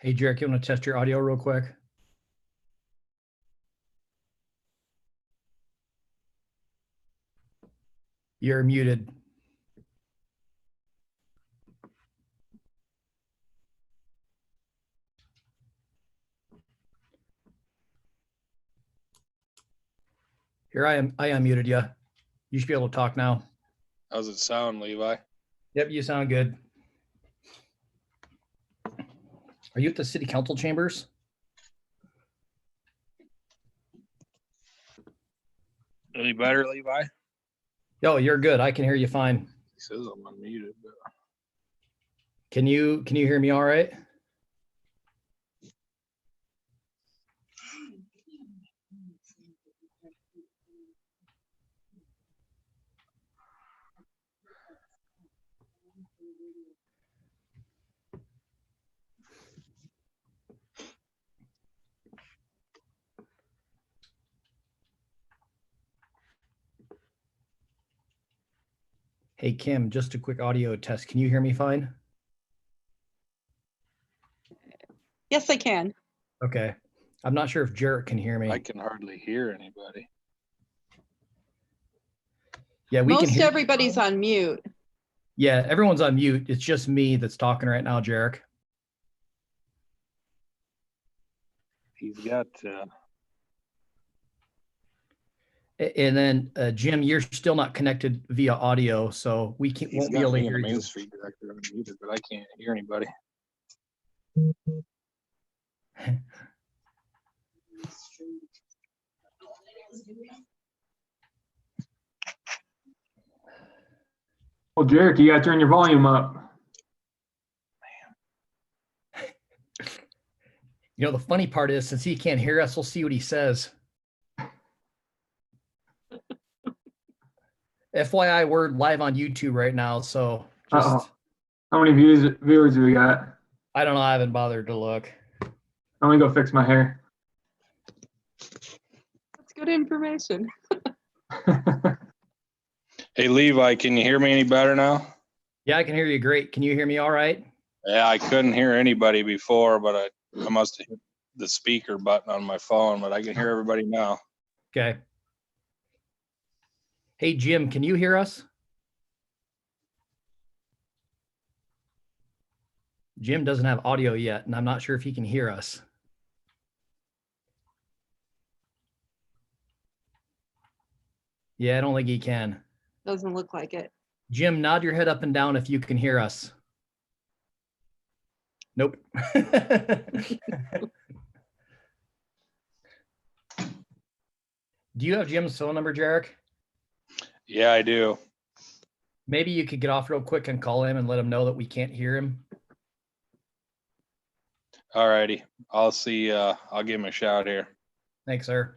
Hey, Jarek, you want to test your audio real quick? You're muted. Here I am. I unmuted you. You should be able to talk now. How's it sound, Levi? Yep, you sound good. Are you at the city council chambers? Any better, Levi? Yo, you're good. I can hear you fine. He says I'm unmuted, but Can you hear me all right? Hey, Kim, just a quick audio test. Can you hear me fine? Yes, I can. Okay. I'm not sure if Jarek can hear me. I can hardly hear anybody. Yeah, we can Most hear. everybody's on mute. Yeah, everyone's on mute. It's just me that's talking right now, Jarek. He's got And then Jim, you're still not connected via audio, so we he's won't be got able to me and hear the Main you. Street director unmuted, but I can't hear anybody. Well, Jarek, you gotta turn your volume up. You know, the funny part is, since he can't hear us, we'll see what he says. FYI, we're live on YouTube right now, so just Uh-oh. How many viewers do we got? I don't know. I haven't bothered to look. I'm gonna go fix my hair. That's good information. Hey, Levi, can you hear me any better now? Yeah, I can hear you great. Can you hear me all right? Yeah, I couldn't hear anybody before, but I must have hit the speaker button on my phone, but I can hear everybody now. Okay. Hey, Jim, can you hear us? Jim doesn't have audio yet, and I'm not sure if he can hear us. Yeah, I don't think he can. Doesn't look like it. Jim, nod your head up and down if you can hear us. Nope. Do you have Jim's phone number, Jarek? Yeah, I do. Maybe you could get off real quick and call him and let him know that we can't hear him. All righty. I'll see. I'll give him a shout here. Thanks, sir.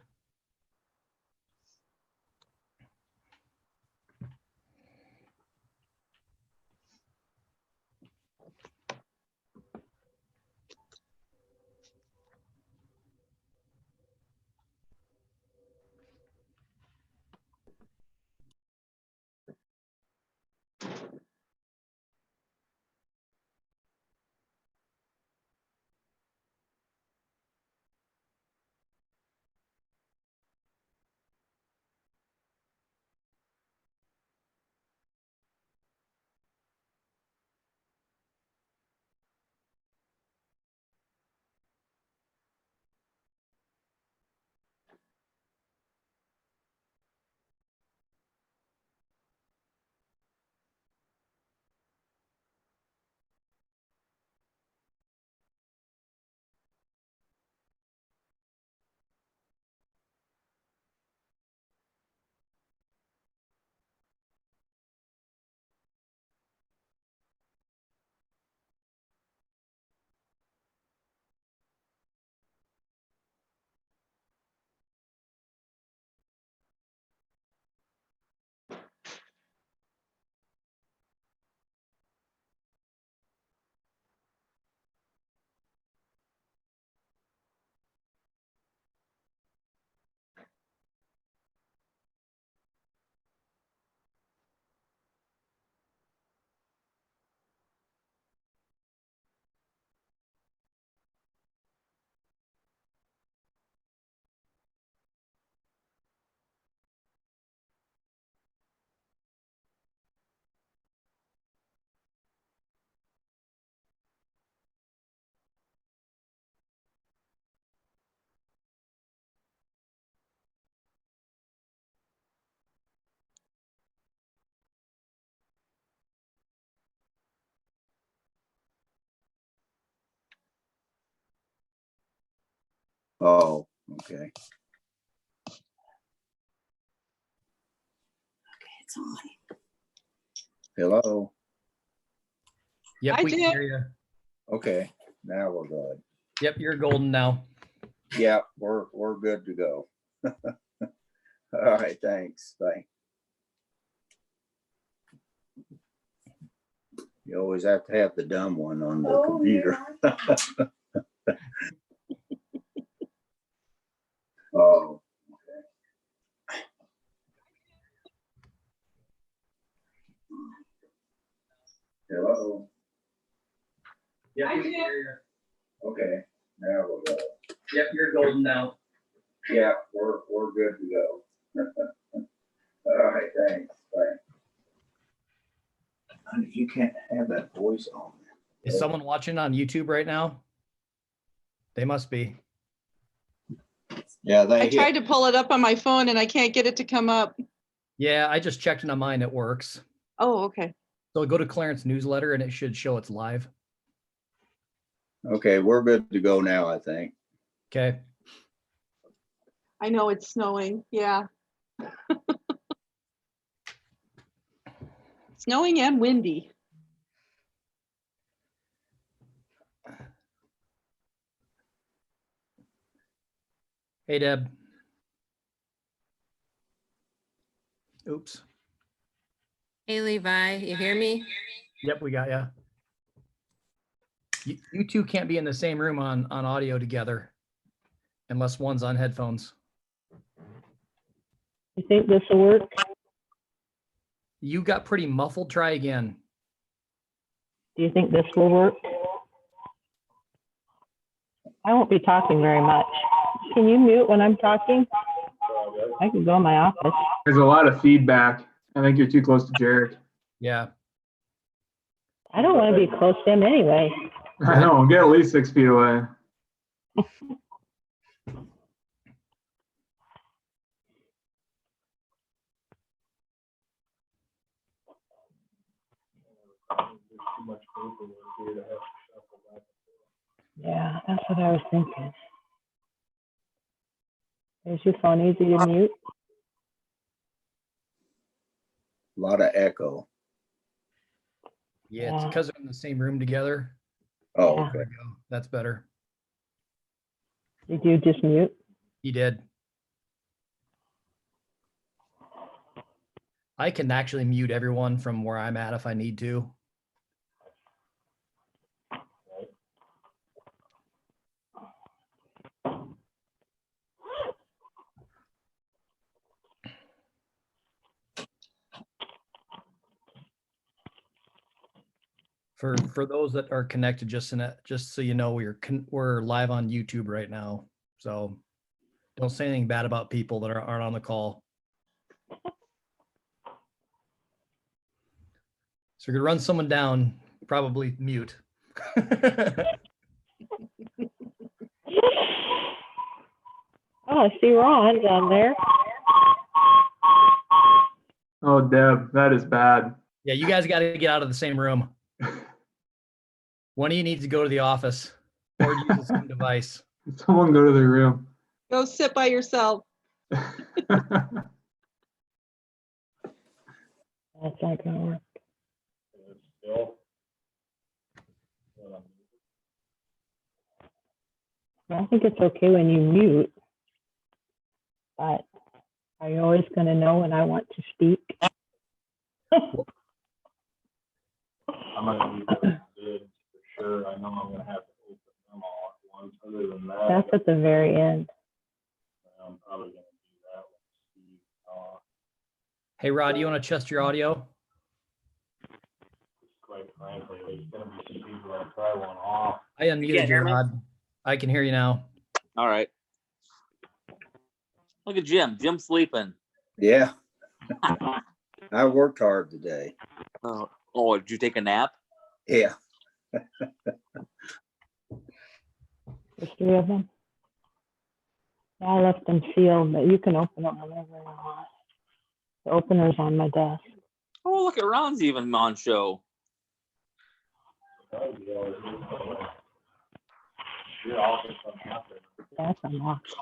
Oh, okay. It's on. Hello. Yep, Hi, we can Jim. hear you. Okay, now we're good. Yep, you're golden now. Yeah, we're good to go. All right, thanks. Bye. You always have to have the dumb one on the computer. Oh, hello. Yep, Hi, we can Jim. hear you. Okay, now we're good. Yep, you're golden now. Yeah, we're good to go. All right, thanks. Bye. Honey, you can't have that voice on. Is someone watching on YouTube right now? They must be. Yeah, I they tried to pull it up on my phone and I can't get it to come up. Yeah, I just checked it on mine. It works. Oh, okay. So go to Clarence newsletter and it should show it's live. Okay, we're good to go now, I think. Okay. I know it's snowing. Yeah. Snowing and windy. Hey, Deb. Oops. Hey, Levi, you hear me? Yep, we got ya. You two can't be in the same room on audio together unless one's on headphones. You think this will work? You got pretty muffled. Try again. Do you think this will work? I won't be talking very much. Can you mute when I'm talking? I could go in my office. There's a lot of feedback. I think you're too close to Jarek. Yeah. I don't want to be close to him anyway. I know, get at least 6 feet away. Yeah, that's what I was thinking. Is your phone easy to mute? A lot of echo. Yeah, it's Yeah. because they're in the same room together. Oh, Yeah. okay. There we go. That's better. Did you just mute? You did. I can actually mute everyone from where I'm at if I need to. For those that are connected, just so you know, we're live on YouTube right now. So don't say anything bad about people that aren't on the call. So you're gonna run someone down, probably mute. Oh, I see Ron down there. Oh, Deb, that is bad. Yeah, you guys got to get out of the same room. One of you needs to go to the office or use the same device. Someone go to their room. Go sit by yourself. That's not gonna work. I think it's okay when you mute, but are you always gonna know when I want to speak? I'm gonna be good for sure. I know I'm gonna have to open them all at once. Other than that, That's at the very end. I'm probably gonna do that with Steve. Hey, Rod, you want to test your audio? Quite frankly, there's gonna be some people that try one off. I unmuted you, hear me? Rod. I can hear you now. All right. Look at Jim. Jim's sleeping. Yeah, I worked hard today. Oh, did you take a nap? Yeah. There's 3 of them. Yeah, I left them sealed, but you can open them whenever you want. The opener's on my desk. Oh, look at Ron's even on show. Your office on after. Yeah, That's unlocked.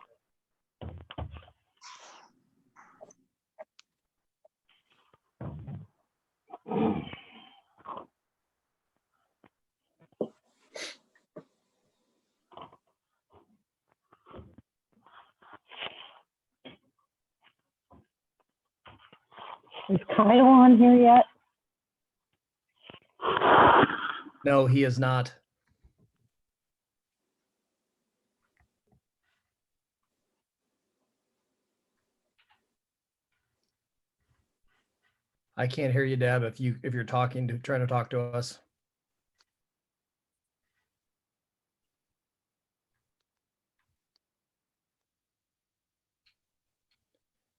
Is Kyle on here yet? No, he is not. I can't hear you, Deb, if you're trying to talk to us.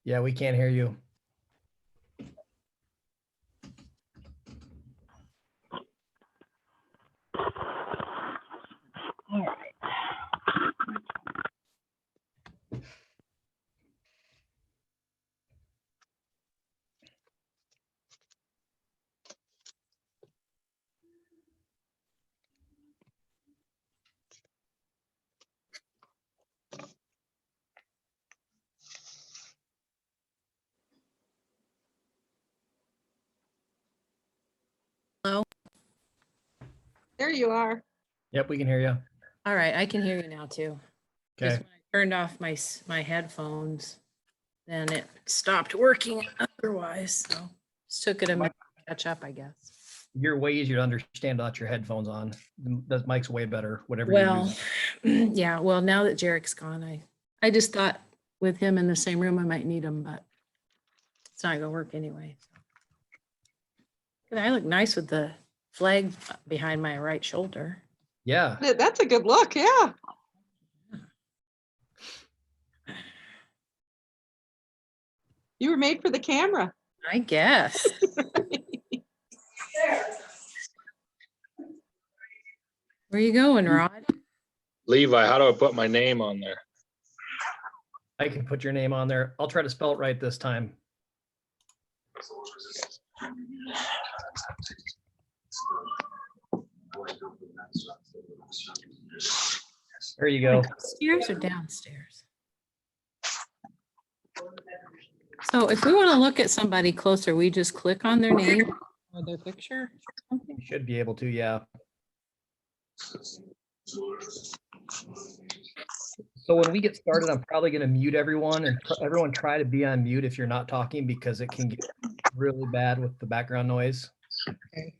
Yeah, we can't hear you. All right. There you are. Yep, we can hear you. All right, I can hear you now too. Just Okay. when I turned off my headphones, then it stopped working otherwise. So just took it a minute to catch up, I guess. You're way easier to understand without your headphones on. The mic's way better, whatever you're Well, using. yeah, well, now that Jarek's gone, I just thought with him in the same room, I might need him, but it's not gonna work anyway. And I look nice with the flag behind my right shoulder. Yeah. That's a good look, yeah. You were made for the camera. I guess. Where you going, Rod? Levi, how do I put my name on there? I can put your name on there. I'll try to spell it right this time. There you go. Upstairs or downstairs? So if we want to look at somebody closer, we just click on their name or their picture. or something? You should be able to, yeah. So when we get started, I'm probably going to mute everyone and everyone try to be on mute if you're not talking because it can get really bad with the background noise. Okay.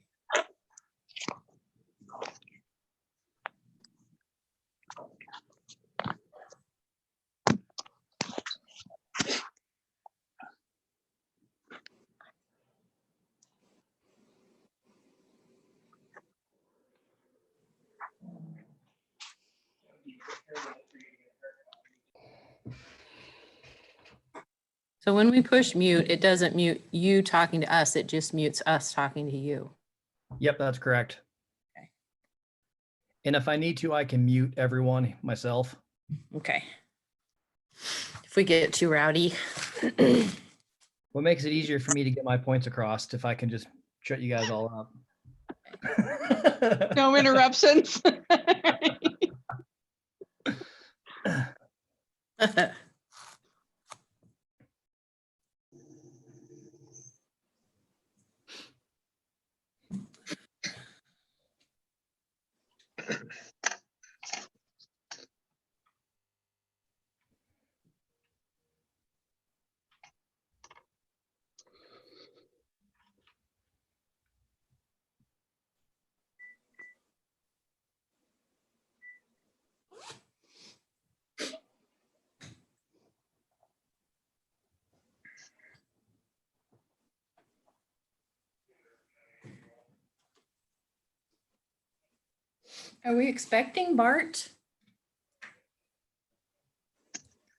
So when we push mute, it doesn't mute you talking to us. It just mutes us talking to you. Yep, that's correct. Okay. And if I need to, I can mute everyone myself. Okay. If we get too rowdy. What makes it easier for me to get my points across if I can just shut you guys all up. No interruptions. Are we expecting Bart?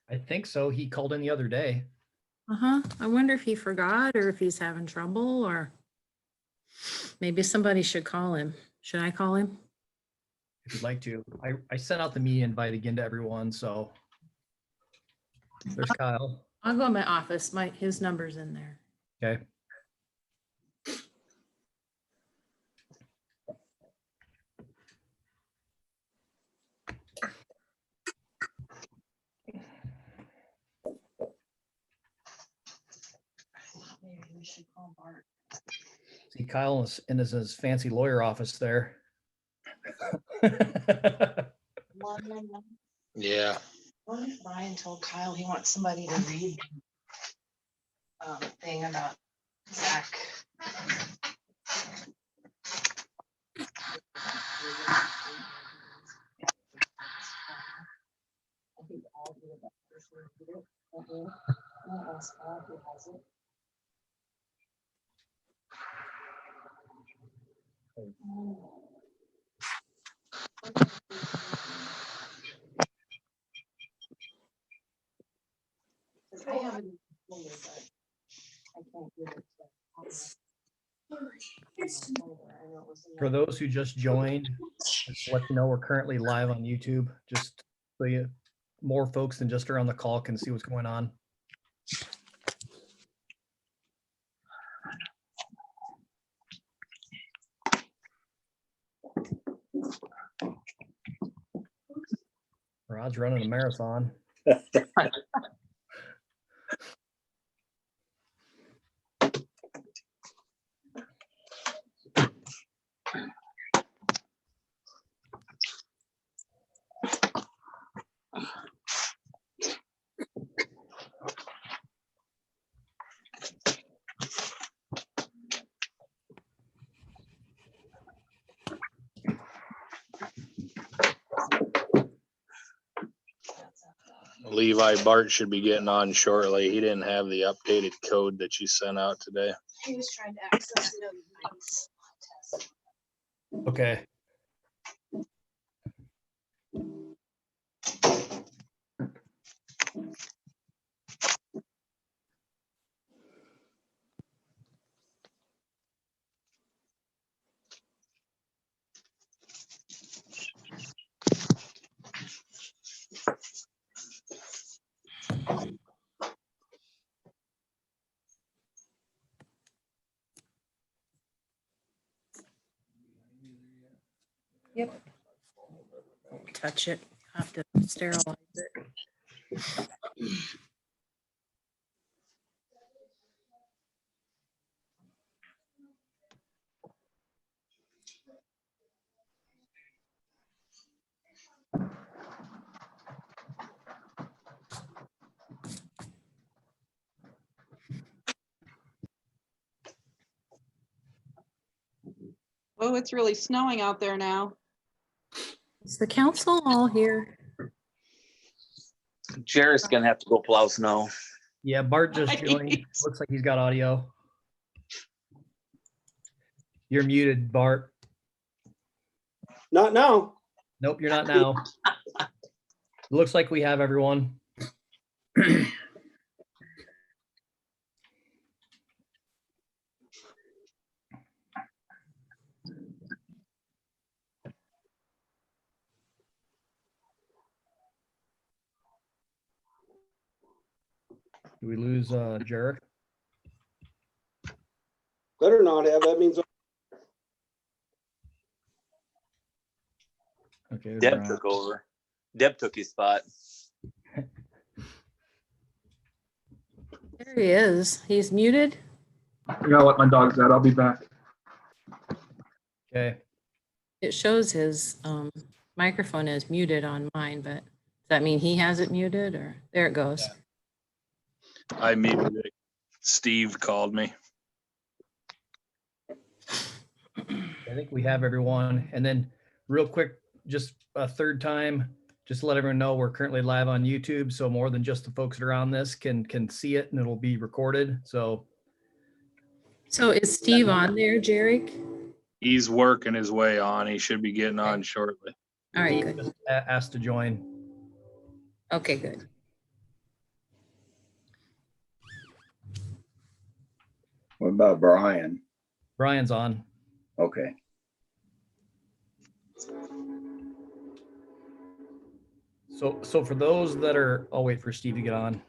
I think so. He called in the other day. Uh-huh. I wonder if he forgot or if he's having trouble or maybe somebody should call him. Should I call him? If you'd like to. I sent out the meeting invite again to everyone, so. There's Kyle. I'll go in my office. His number's in there. Okay. See Kyle in his fancy lawyer office there. Yeah. Brian told Kyle he wants somebody to read thing about Zach. I haven't. For those who just joined, just to let you know, we're currently live on YouTube, just so you, more folks than just around the call can see what's going on. Rod's running a marathon. Levi Bart should be getting on shortly. He didn't have the updated code that you sent out today. He was trying to access the nice test. Okay. Yep. Don't touch it. I have to sterilize it. Oh, it's really snowing out there now. Is the council all here? Jared's gonna have to go plow snow. Yeah, Bart just joined. Nice. Looks like he's got audio. You're muted, Bart. Not now. Nope, you're not now. Looks like we have everyone. Do we lose Jarek? Better not have. That means Okay. Deb we're on. took over. Deb took his spot. There he is. He's muted. I gotta let my dogs out. I'll be back. Okay. It shows his microphone is muted on mine, but does that mean he has it muted or there it goes? I muted it. Steve called me. I think we have everyone. And then real quick, just a third time, just to let everyone know we're currently live on YouTube. So more than just the folks that are on this can see it and it'll be recorded. So So is Steve on there, Jarek? He's working his way on. He should be getting on shortly. All right, good. just asked to join. Okay, good. What about Brian? Brian's on. Okay. So for those that are, I'll wait for Steve to get on.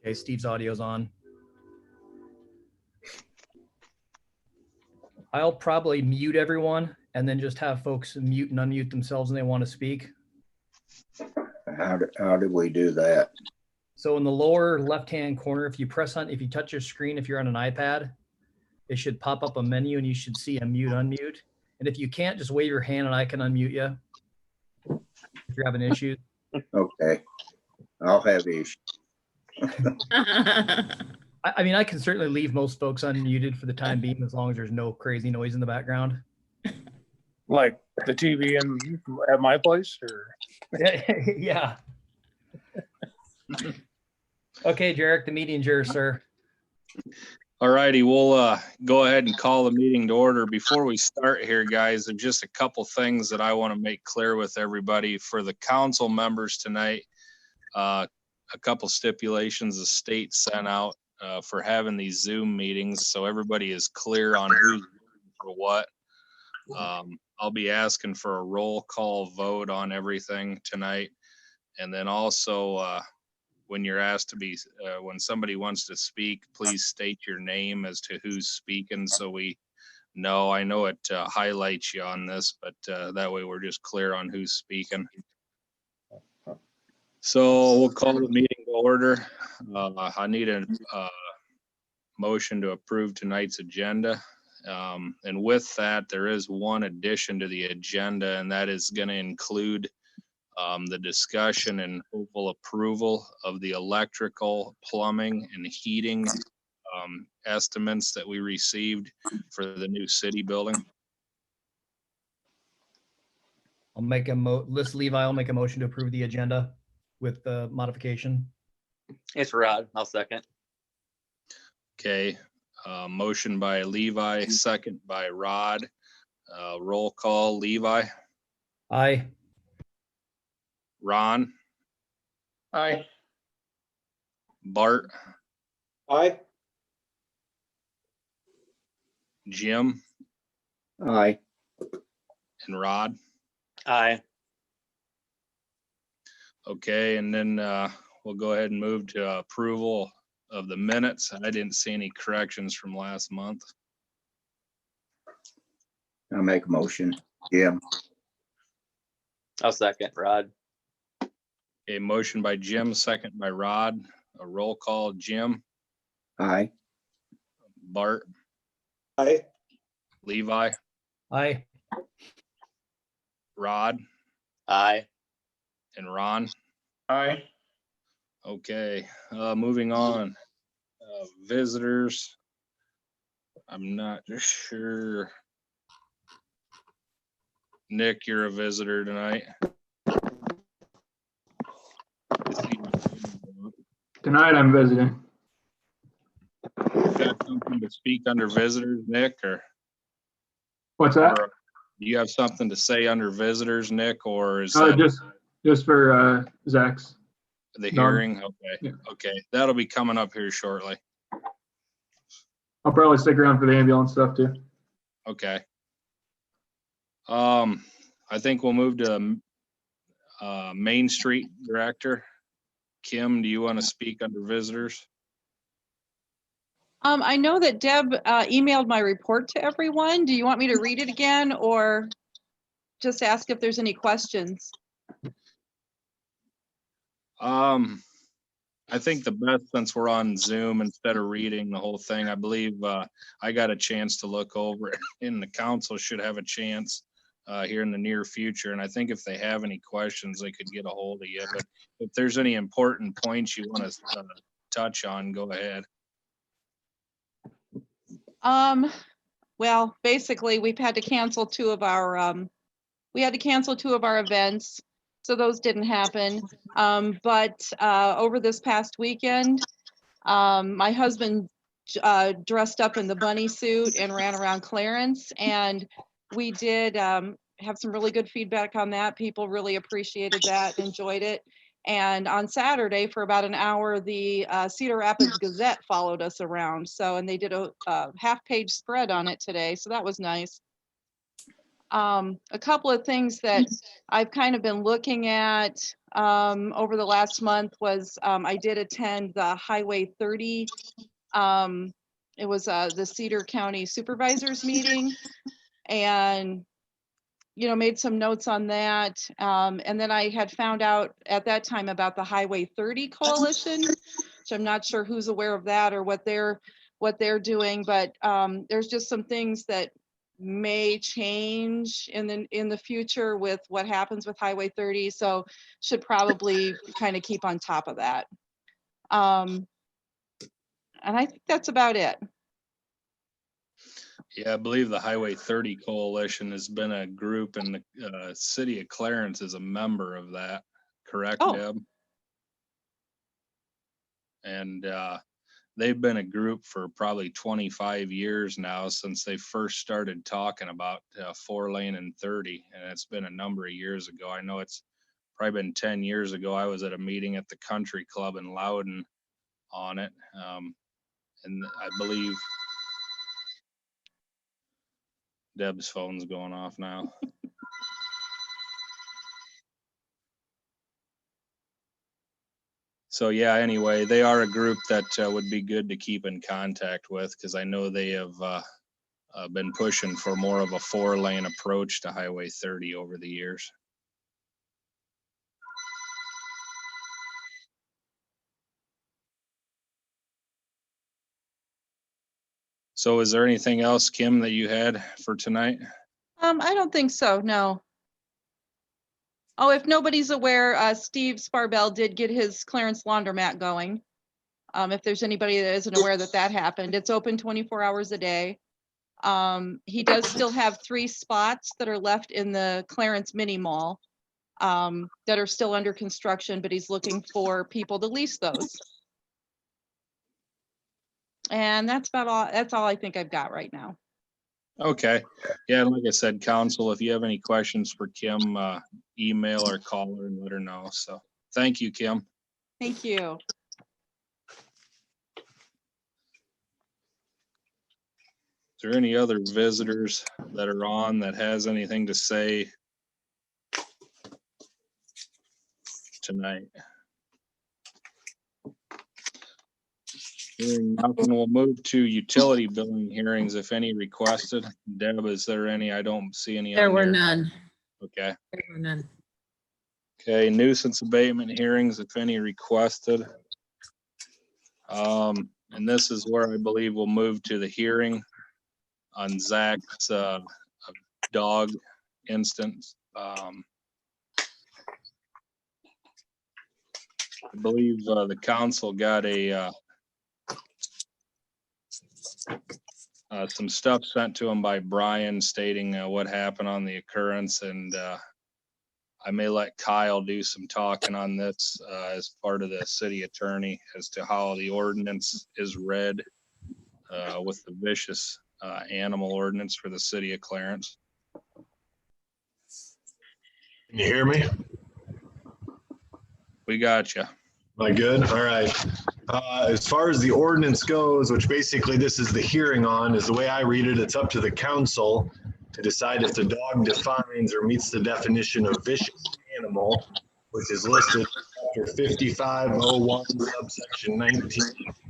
Okay, Steve's audio's on. I'll probably mute everyone and then just have folks mute and unmute themselves when they want to speak. How do we do that? So in the lower left-hand corner, if you touch your screen, if you're on an iPad, it should pop up a menu and you should see a mute, unmute. And if you can't, just wave your hand and I can unmute you if you're having issues. Okay. I'll have issues. I mean, I can certainly leave most folks unmuted for the time being, as long as there's no crazy noise in the background. Like the TV at my place, or? Yeah. Okay, Jarek, the meeting's yours, sir. All righty, we'll go ahead and call the meeting to order. Before we start here, guys, there's just a couple things that I want to make clear with everybody. For the council members tonight, a couple stipulations the state sent out for having these Zoom meetings, so everybody is clear on who's for what. I'll be asking for a roll call vote on everything tonight. And then also, when you're asked to be, when somebody wants to speak, please state your name as to who's speaking so we know. I know it highlights you on this, but that way we're just clear on who's speaking. So we'll call the meeting to order. I need a motion to approve tonight's agenda. And with that, there is one addition to the agenda, and that is going to include the discussion and hopeful approval of the electrical, plumbing, and heating estimates that we received for the new city building. I'll make Liz Levi, I'll make a motion to approve the agenda with the modification. It's Rod. I'll second. Okay, motion by Levi, second by Rod. Roll call, Levi, Aye. Ron, Aye. Bart, Aye. Jim, Aye. and Rod. Aye. Okay, and then we'll go ahead and move to approval of the minutes. I didn't see any corrections from last month. I'll make a motion. Jim. I'll second. Rod. A motion by Jim, second by Rod. A roll call, Jim, Aye. Bart, Aye. Levi, Aye. Rod, Aye. and Ron. Aye. Okay, moving on. Visitors. I'm not sure. Nick, you're a visitor tonight. Tonight I'm visiting. Got something to speak under visitors, Nick, or? What's that? or do you have something to say under visitors, Nick, or is that Just for Zach's. the none. hearing? Okay, Yeah. okay, that'll be coming up here shortly. I'll probably stick around for the ambulance stuff too. Okay. I think we'll move to Main Street Director. Kim, do you want to speak under visitors? I know that Deb emailed my report to everyone. Do you want me to read it again or just ask if there's any questions? I think the best, since we're on Zoom, instead of reading the whole thing, I believe I got a chance to look over it, and the council should have a chance here in the near future. And I think if they have any questions, they could get a hold of you. But if there's any important points you want to touch on, go ahead. Well, basically, we've had to cancel two of our events, so those didn't happen. But over this past weekend, my husband dressed up in the bunny suit and ran around Clarence, and we did have some really good feedback on that. People really appreciated that, enjoyed it. And on Saturday, for about an hour, the Cedar Rapids Gazette followed us around. So, and they did a half-page spread on it today. So that was nice. A couple of things that I've kind of been looking at over the last month was I did attend the Highway 30. It was the Cedar County Supervisors meeting. And made some notes on that. And then I had found out at that time about the Highway 30 Coalition, which I'm not sure who's aware of that or what they're doing, but there's just some things that may change in the future with what happens with Highway 30. So should probably kind of keep on top of that. And I think that's about it. Yeah, I believe the Highway 30 Coalition has been a group, and the city of Clarence is a member of that, correct, Oh. Deb? And they've been a group for probably 25 years now, since they first started talking about 4-lane and 30, and it's been a number of years ago. I know it's probably been 10 years ago. I was at a meeting at the Country Club in Loudon on it, and I believe Deb's phone's going off now. So yeah, anyway, they are a group that would be good to keep in contact with, because I know they have been pushing for more of a 4-lane approach to Highway 30 over the years. So is there anything else, Kim, that you had for tonight? I don't think so, no. Oh, if nobody's aware, Steve Sparbell did get his Clarence Laundromat going. If there's anybody that isn't aware that happened, it's open 24 hours a day. He does still have 3 spots that are left in the Clarence Mini Mall that are still under construction, but he's looking for people to lease those. And that's about all. That's all I think I've got right now. Okay. Yeah, like I said, council, if you have any questions for Kim, email or call her and let her know. So thank you, Kim. Thank you. Is there any other visitors that are on that has anything to say tonight? Hearing nothing, we'll move to utility billing hearings, if any requested. Deb, is there any? I don't see any. There on were here. none. Okay. There were none. Okay, nuisance abatement hearings, if any requested. And this is where I believe we'll move to the hearing on Zach's dog instance. I believe the council got some stuff sent to him by Brian stating what happened on the occurrence, and I may let Kyle do some talking on this as part of the city attorney as to how the ordinance is read with the vicious animal ordinance for the city of Clarence. Can you hear me? We got you. Am I good? All right. As far as the ordinance goes, which basically this is the hearing on, is the way I read it, it's up to the council to decide if the dog defines or meets the definition of vicious animal, which is listed after 5501 subsection 19.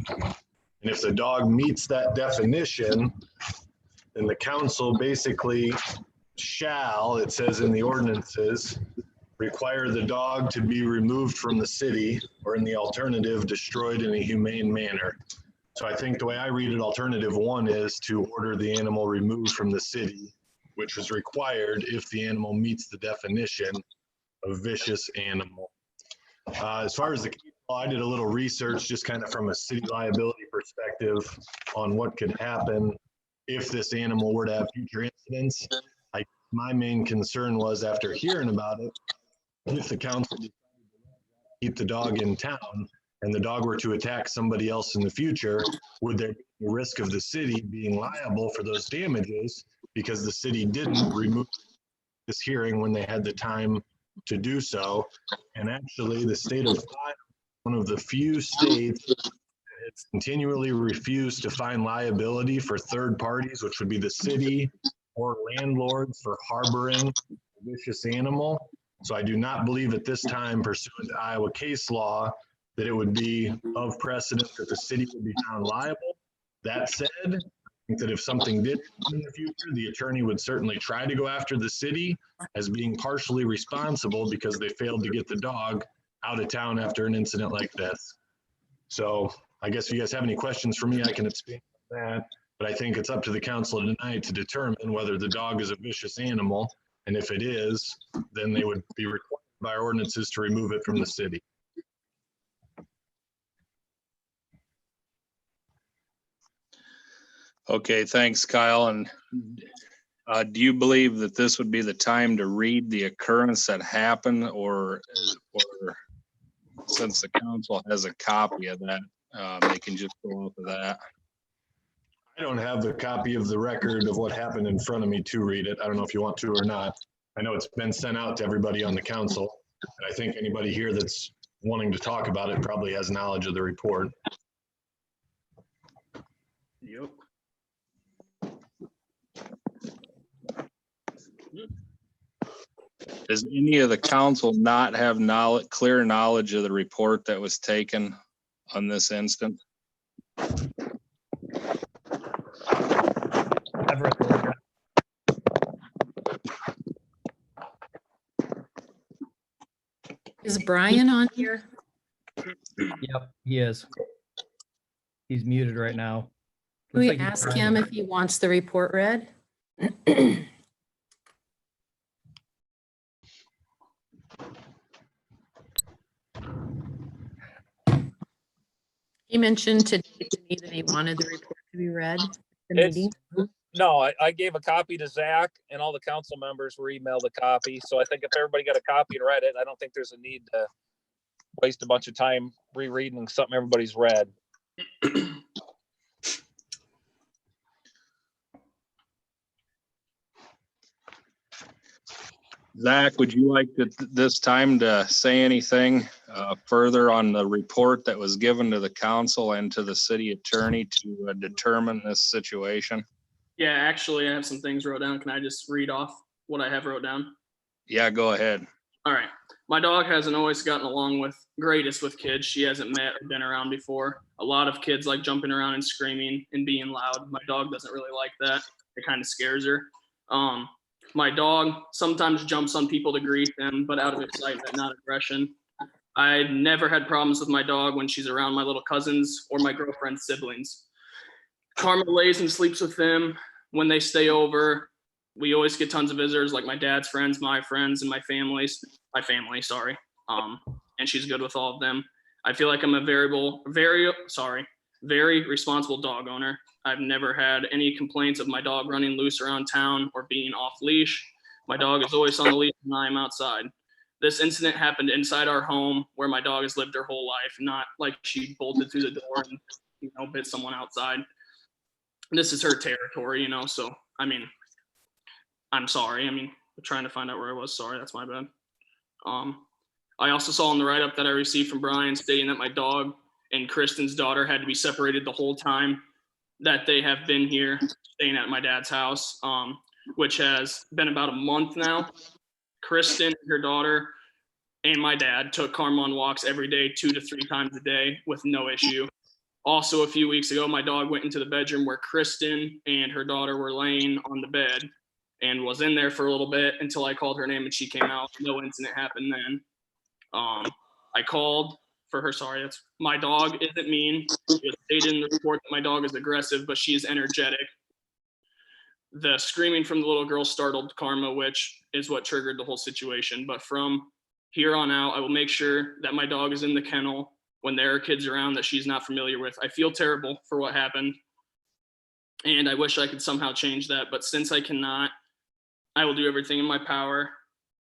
And if the dog meets that definition, then the council basically shall, it says in the ordinances, require the dog to be removed from the city, or in the alternative, destroyed in a humane manner. So I think the way I read it, alternative 1 is to order the animal removed from the city, which was required if the animal meets the definition of vicious animal. As far as the case law, I did a little research just kind of from a city liability perspective on what could happen if this animal were to have future incidents. My main concern was, after hearing about it, if the council decided to keep the dog in town and the dog were to attack somebody else in the future, would there be a risk of the city being liable for those damages because the city didn't remove this hearing when they had the time to do so? And actually, the state of Ohio, one of the few states that has continually refused to find liability for third parties, which would be the city or landlords, for harboring a vicious animal. So I do not believe at this time, pursuant to Iowa case law, that it would be of precedent that the city would be found liable. That said, think that if something did happen in the future, the attorney would certainly try to go after the city as being partially responsible because they failed to get the dog out of town after an incident like this. So I guess if you guys have any questions for me, I can expand on that. But I think it's up to the council tonight to determine whether the dog is a vicious animal. And if it is, then they would be required by our ordinances to remove it from the city. Okay, thanks, Kyle. And do you believe that this would be the time to read the occurrence that happened, or since the council has a copy of that, they can just go off of that? I don't have the copy of the record of what happened in front of me to read it. I don't know if you want to or not. I know it's been sent out to everybody on the council. And I think anybody here that's wanting to talk about it probably has knowledge of the report. Yep. Does any of the council not have clear knowledge of the report that was taken on this instance? I've read the letter. Is Brian on here? Yep, he is. He's muted right now. Can we Looks like he's ask trying him to- if he wants the report read? He mentioned to me that he wanted the report to be read at the It's- meeting. No, I gave a copy to Zach and all the council members were emailed a copy. So I think if everybody got a copy and read it, I don't think there's a need to waste a bunch of time rereading something everybody's read. Zach, would you like this time to say anything further on the report that was given to the council and to the city attorney to determine this situation? Yeah, actually, I have some things wrote down. Can I just read off what I have wrote down? Yeah, go ahead. All right. My dog hasn't always gotten along greatest with kids she hasn't met or been around before. A lot of kids like jumping around and screaming and being loud. My dog doesn't really like that. It kind of scares her. My dog sometimes jumps on people to greet them, but out of excitement, not aggression. I never had problems with my dog when she's around my little cousins or my girlfriend's siblings. Karma lays and sleeps with them when they stay over. We always get tons of visitors, like my dad's friends, my friends, and my family, sorry. And she's good with all of them. I feel like I'm a very responsible dog owner. I've never had any complaints of my dog running loose around town or being off leash. My dog is always on the leash when I'm outside. This incident happened inside our home where my dog has lived her whole life, not like she bolted through the door and bit someone outside. This is her territory, so I mean, I'm sorry. I'm trying to find out where I was. Sorry, that's my bad. I also saw in the write-up that I received from Brian stating that my dog and Kristen's daughter had to be separated the whole time that they have been here staying at my dad's house, which has been about a month now. Kristen, her daughter, and my dad took Karma on walks every day, 2 to 3 times a day with no issue. Also, a few weeks ago, my dog went into the bedroom where Kristen and her daughter were laying on the bed and was in there for a little bit until I called her name and she came out. No incident happened then. I called for her. Sorry, that's my dog isn't mean. It stated in the report that my dog is aggressive, but she is energetic. The screaming from the little girl startled Karma, which is what triggered the whole situation. But from here on out, I will make sure that my dog is in the kennel when there are kids around that she's not familiar with. I feel terrible for what happened, and I wish I could somehow change that. But since I cannot, I will do everything in my power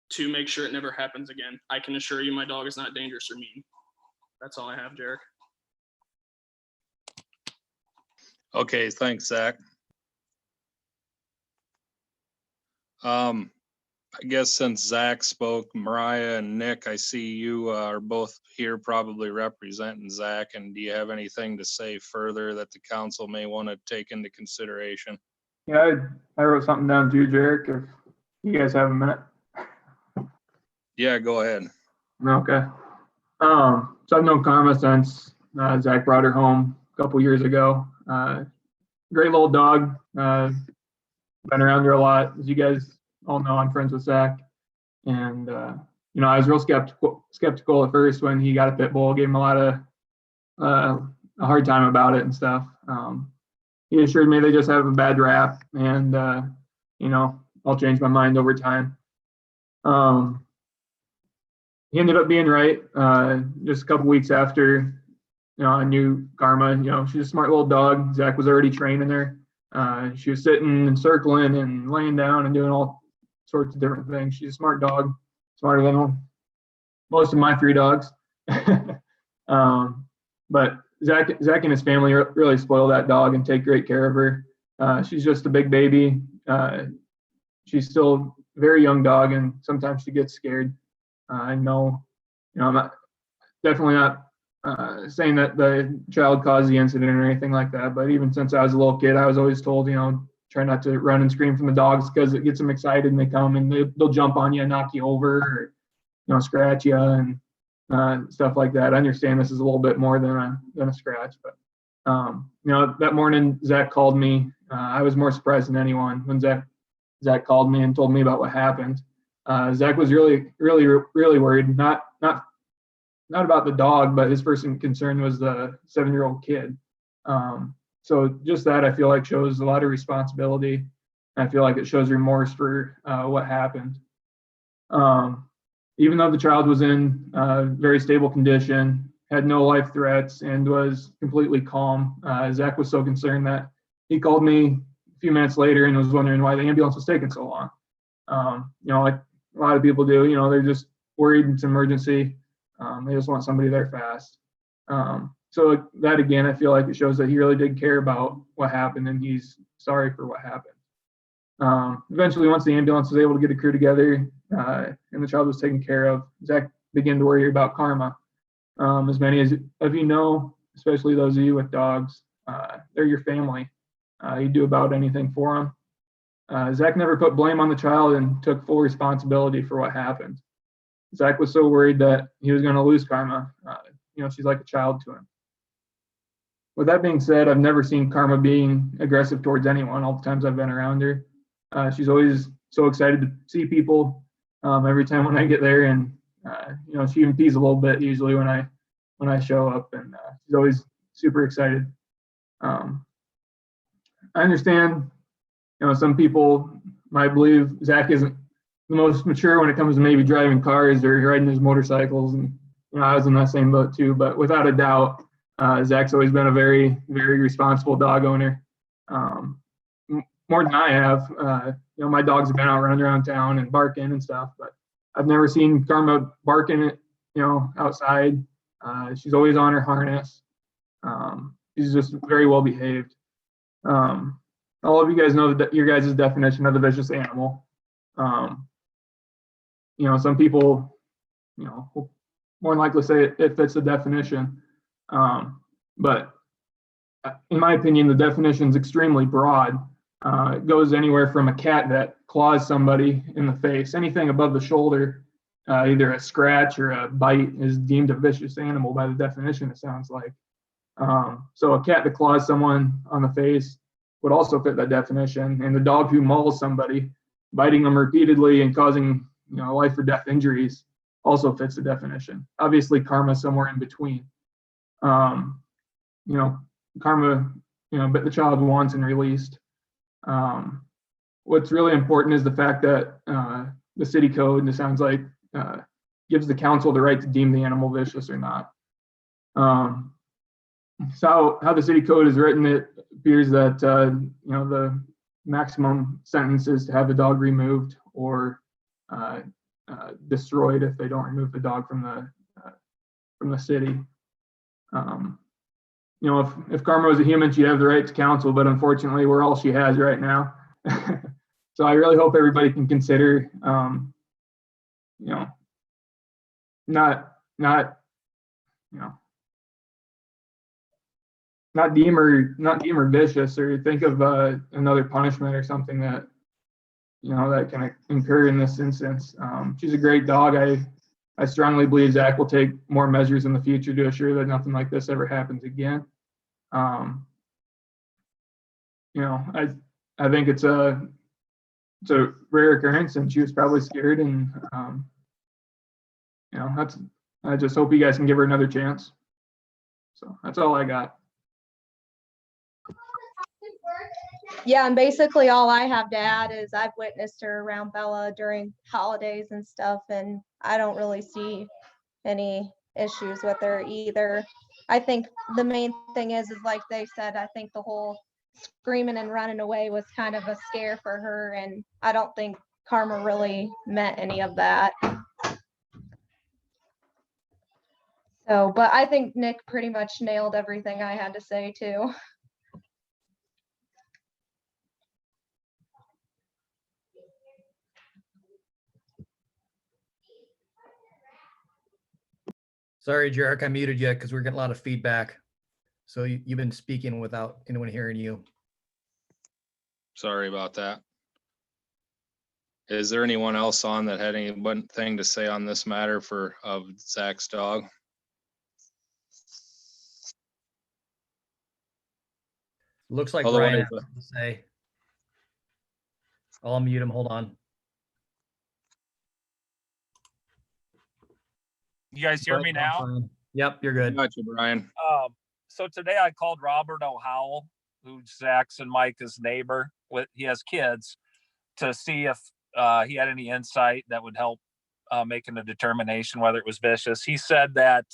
to make sure it never happens again. I can assure you my dog is not dangerous or mean. That's all I have, Derek. Okay, thanks, Zach. I guess since Zach spoke, Mariah and Nick, I see you are both here probably representing Zach. And do you have anything to say further that the council may want to take into consideration? Yeah, I wrote something down too, Jarek, if you guys have a minute. Yeah, go ahead. Okay. So I've known Karma since Zach brought her home a couple years ago. great little dog. Been around her a lot. As you guys all know, I'm friends with Zach. And, I was real skeptical at first when he got a pit bull, gave him a lot of a hard time about it and stuff. He assured me they just have a bad rap, and I'll change my mind over time. He ended up being right. Just a couple weeks after, I knew Karma. She's a smart little dog. Zach was already training her. She was sitting and circling and laying down and doing all sorts of different things. She's a smart dog, smarter than most of my 3 dogs. But Zach and his family really spoil that dog and take great care of her. She's just a big baby. She's still a very young dog, and sometimes she gets scared. I know, I'm definitely not saying that the child caused the incident or anything like that, but even since I was a little kid, I was always told, try not to run and scream from the dogs because it gets them excited and they come and they'll jump on you and knock you over or, scratch you and stuff like that. I understand this is a little bit more than a scratch, but, that morning Zach called me. I was more surprised than anyone when Zach called me and told me about what happened. Zach was really, really, really worried, not about the dog, but his first concern was the 7-year-old kid. So just that, I feel like, shows a lot of responsibility. I feel like it shows remorse for what happened. Even though the child was in very stable condition, had no life threats, and was completely calm, Zach was so concerned that he called me a few minutes later and was wondering why the ambulance was taking so long. Like a lot of people do, they're just worried it's an emergency. They just want somebody there fast. So that, again, I feel like it shows that he really did care about what happened and he's sorry for what happened. Eventually, once the ambulance was able to get a crew together and the child was taken care of, Zach began to worry about Karma. As many of you know, especially those of you with dogs, they're your family. You do about anything for them. Zach never put blame on the child and took full responsibility for what happened. Zach was so worried that he was going to lose Karma. She's like a child to him. With that being said, I've never seen Karma being aggressive towards anyone all the times I've been around her. She's always so excited to see people every time when I get there, and she even pees a little bit usually when I show up, and she's always super excited. I understand, some people might believe Zach isn't the most mature when it comes to maybe driving cars or riding his motorcycles, and I was in that same boat too. But without a doubt, Zach's always been a very, very responsible dog owner. More than I have. My dogs have been out running around town and barking and stuff, but I've never seen Karma barking, outside. She's always on her harness. She's just very well behaved. All of you guys know your guys' definition of the vicious animal. Some people, will more than likely say it fits the definition. But in my opinion, the definition is extremely broad. It goes anywhere from a cat that claws somebody in the face. Anything above the shoulder, either a scratch or a bite, is deemed a vicious animal by the definition, it sounds like. So a cat that claws someone on the face would also fit that definition. And the dog who mauls somebody, biting them repeatedly and causing life or death injuries, also fits the definition. Obviously, Karma somewhere in between. Karma, bit the child once and released. What's really important is the fact that the city code, and it sounds like, gives the council the right to deem the animal vicious or not. So how the city code is written, it appears that the maximum sentence is to have the dog removed or destroyed if they don't remove the dog from the city. If Karma was a human, she'd have the right to counsel, but unfortunately, we're all she has right now. So I really hope everybody can consider, not deem her vicious, or think of another punishment or something that that can occur in this instance. She's a great dog. I strongly believe Zach will take more measures in the future to assure that nothing like this ever happens again. you know, I think it's a rare occurrence, and she was probably scared, and you know, I just hope you guys can give her another chance. So that's all I got. Yeah, and basically all I have to add is I've witnessed her around Bella during holidays and stuff, and I don't really see any issues with her either. I think the main thing is like they said, I think the whole screaming and running away was kind of a scare for her, and I don't think Karma really meant any of that. So, but I think Nick pretty much nailed everything I had to say too. Sorry, Jarek, I muted you because we're getting a lot of feedback. So you've been speaking without anyone hearing you. Sorry about that. Is there anyone else on that had anything to say on this matter of Zach's dog? Looks like Otherwise, Brian has something to say. I'll unmute him. Hold on. You guys hear me now? Yep, you're good. Got you, Brian. So today I called Robert O'Howell, who's Zach's and Micah's neighbor. He has kids, to see if he had any insight that would help making a determination whether it was vicious. He said that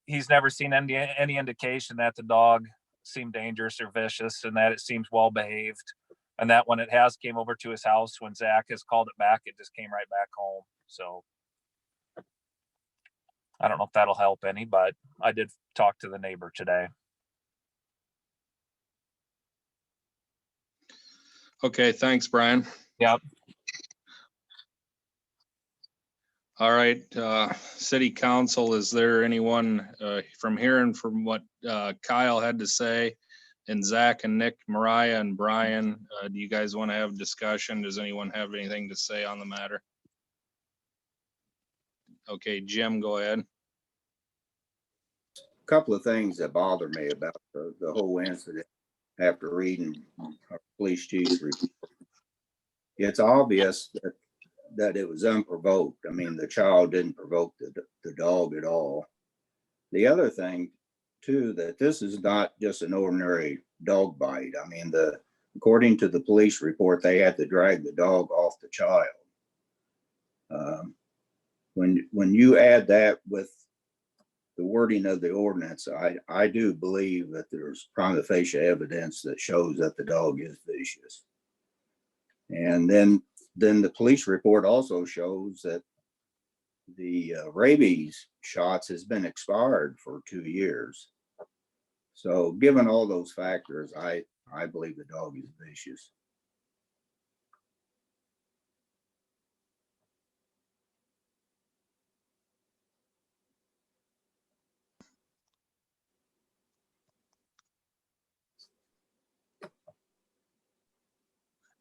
he's never seen any indication that the dog seemed dangerous or vicious, and that it seems well behaved, and that when it has came over to his house, when Zach has called it back, it just came right back home. So I don't know if that'll help any, but I did talk to the neighbor today. Okay, thanks, Brian. Yep. All right, City Council, is there anyone from hearing from what Kyle had to say, and Zach and Nick, Mariah and Brian, do you guys want to have a discussion? Does anyone have anything to say on the matter? Okay, Jim, go ahead. Couple of things that bother me about the whole incident after reading our police chief's report. It's obvious that it was unprovoked. I mean, the child didn't provoke the dog at all. The other thing too, that this is not just an ordinary dog bite. I mean, according to the police report, they had to drag the dog off the child. When you add that with the wording of the ordinance, I do believe that there's prima facie evidence that shows that the dog is vicious. And then the police report also shows that the rabies shots has been expired for 2 years. So given all those factors, I believe the dog is vicious.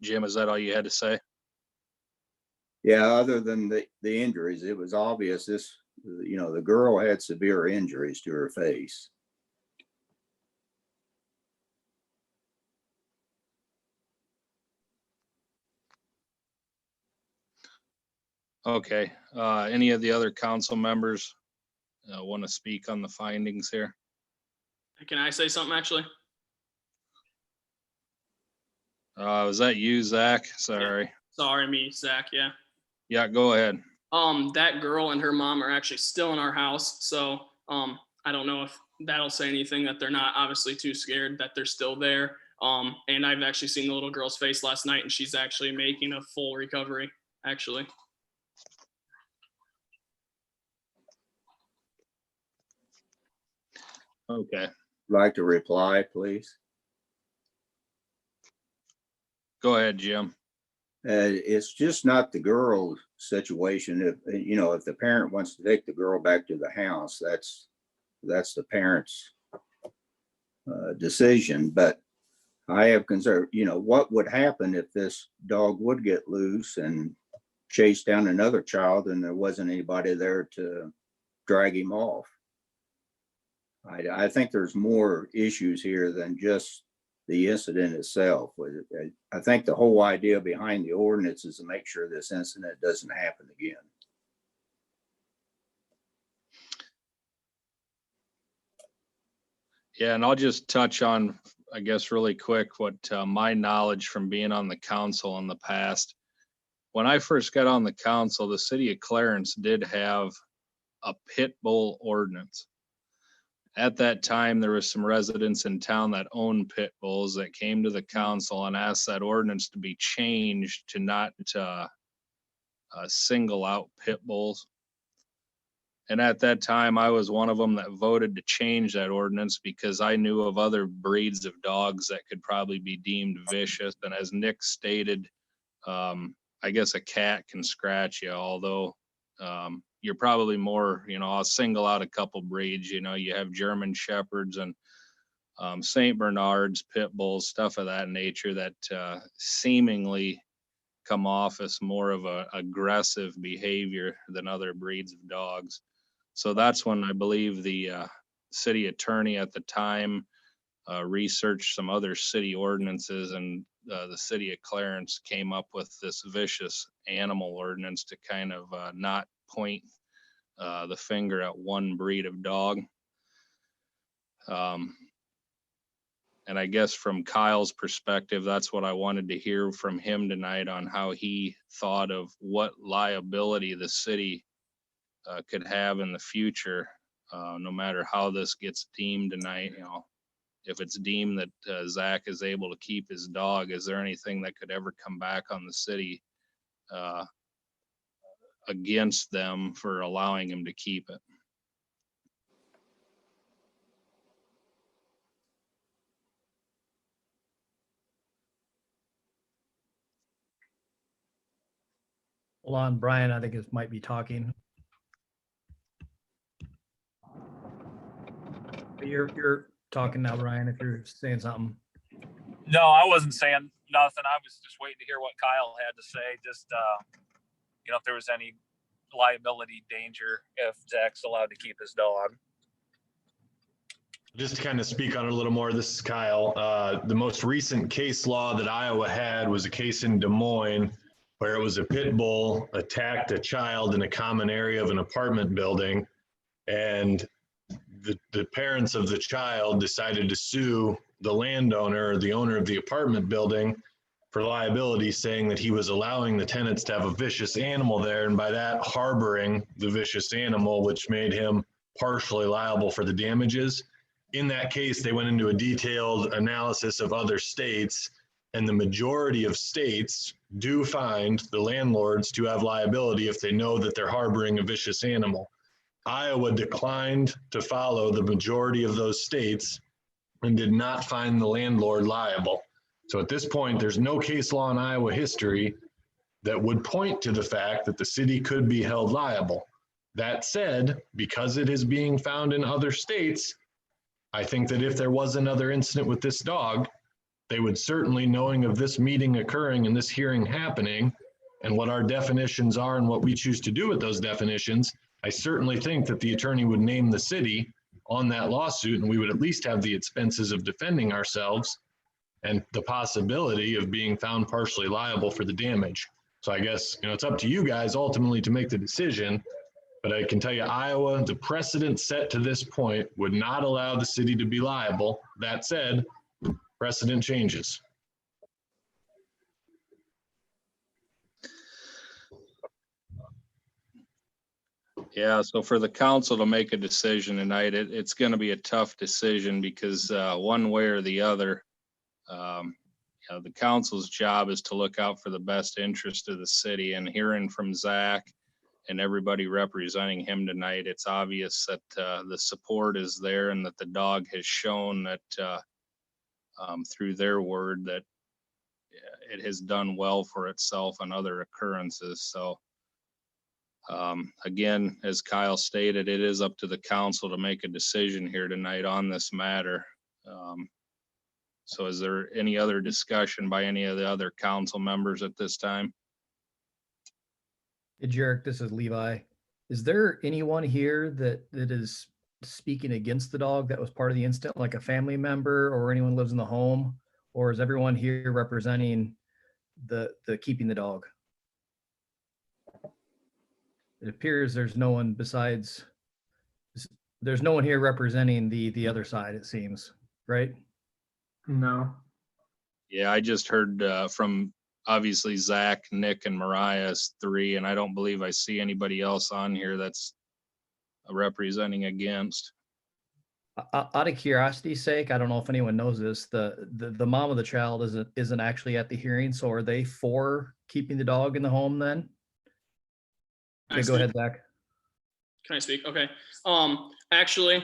Jim, is that all you had to say? Yeah, other than the injuries, it was obvious the girl had severe injuries to her face. Okay, any of the other council members want to speak on the findings here? Can I say something actually? Was that you, Zach? Sorry. Sorry, me, Zach. Yeah. Yeah, go ahead. That girl and her mom are actually still in our house. So I don't know if that'll say anything, that they're not obviously too scared, that they're still there. And I've actually seen the little girl's face last night, and she's actually making a full recovery, actually. Okay. Like to reply, please? Go ahead, Jim. It's just not the girl's situation. If the parent wants to take the girl back to the house, that's the parent's decision. But I have concern, what would happen if this dog would get loose and chase down another child and there wasn't anybody there to drag him off? I think there's more issues here than just the incident itself. I think the whole idea behind the ordinance is to make sure this incident doesn't happen again. Yeah, and I'll just touch on, I guess, really quick, what my knowledge from being on the council in the past. When I first got on the council, the city of Clarence did have a pit bull ordinance. At that time, there was some residents in town that owned pit bulls that came to the council and asked that ordinance to be changed to not single out pit bulls. And at that time, I was one of them that voted to change that ordinance because I knew of other breeds of dogs that could probably be deemed vicious. And as Nick stated, I guess a cat can scratch you, although you're probably more, I'll single out a couple breeds. You have German Shepherds and St. Bernards, pit bulls, stuff of that nature that seemingly come off as more of a aggressive behavior than other breeds of dogs. So that's when I believe the city attorney at the time researched some other city ordinances, and the city of Clarence came up with this vicious animal ordinance to kind of not point the finger at one breed of dog. And I guess from Kyle's perspective, that's what I wanted to hear from him tonight on how he thought of what liability the city could have in the future, no matter how this gets deemed tonight. If it's deemed that Zach is able to keep his dog, is there anything that could ever come back on the city against them for allowing him to keep it? Hold on, Brian, I think it might be talking. You're talking now, Brian, if you're saying something. No, I wasn't saying nothing. I was just waiting to hear what Kyle had to say. Just, if there was any liability danger if Zach's allowed to keep his dog. Just to kind of speak on it a little more, this is Kyle. The most recent case law that Iowa had was a case in Des Moines where it was a pit bull attacked a child in a common area of an apartment building, and the parents of the child decided to sue the landowner, the owner of the apartment building, for liability, saying that he was allowing the tenants to have a vicious animal there, and by that harboring the vicious animal, which made him partially liable for the damages. In that case, they went into a detailed analysis of other states, and the majority of states do find the landlords to have liability if they know that they're harboring a vicious animal. Iowa declined to follow the majority of those states and did not find the landlord liable. So at this point, there's no case law in Iowa history that would point to the fact that the city could be held liable. That said, because it is being found in other states, I think that if there was another incident with this dog, they would certainly, knowing of this meeting occurring and this hearing happening and what our definitions are and what we choose to do with those definitions, I certainly think that the attorney would name the city on that lawsuit, and we would at least have the expenses of defending ourselves and the possibility of being found partially liable for the damage. So I guess, it's up to you guys ultimately to make the decision, but I can tell you Iowa, the precedent set to this point would not allow the city to be liable. That said, precedent changes. Yeah, so for the council to make a decision tonight, it's going to be a tough decision because one way or the other, the council's job is to look out for the best interest of the city. And hearing from Zach and everybody representing him tonight, it's obvious that the support is there and that the dog has shown that through their word that it has done well for itself on other occurrences. So again, as Kyle stated, it is up to the council to make a decision here tonight on this matter. So is there any other discussion by any of the other council members at this time? Hey, Jarek, this is Levi. Is there anyone here that is speaking against the dog that was part of the incident, like a family member or anyone lives in the home? Or is everyone here representing the keeping the dog? It appears there's no one besides, there's no one here representing the other side, it seems, right? No. Yeah, I just heard from obviously Zach, Nick, and Mariah as 3, and I don't believe I see anybody else on here that's representing against. Out of curiosity's sake, I don't know if anyone knows this, the mom of the child isn't actually at the hearing, so are they for keeping the dog in the home then? Can I Okay, go ahead, speak? Zach. Can I speak? Okay. Actually,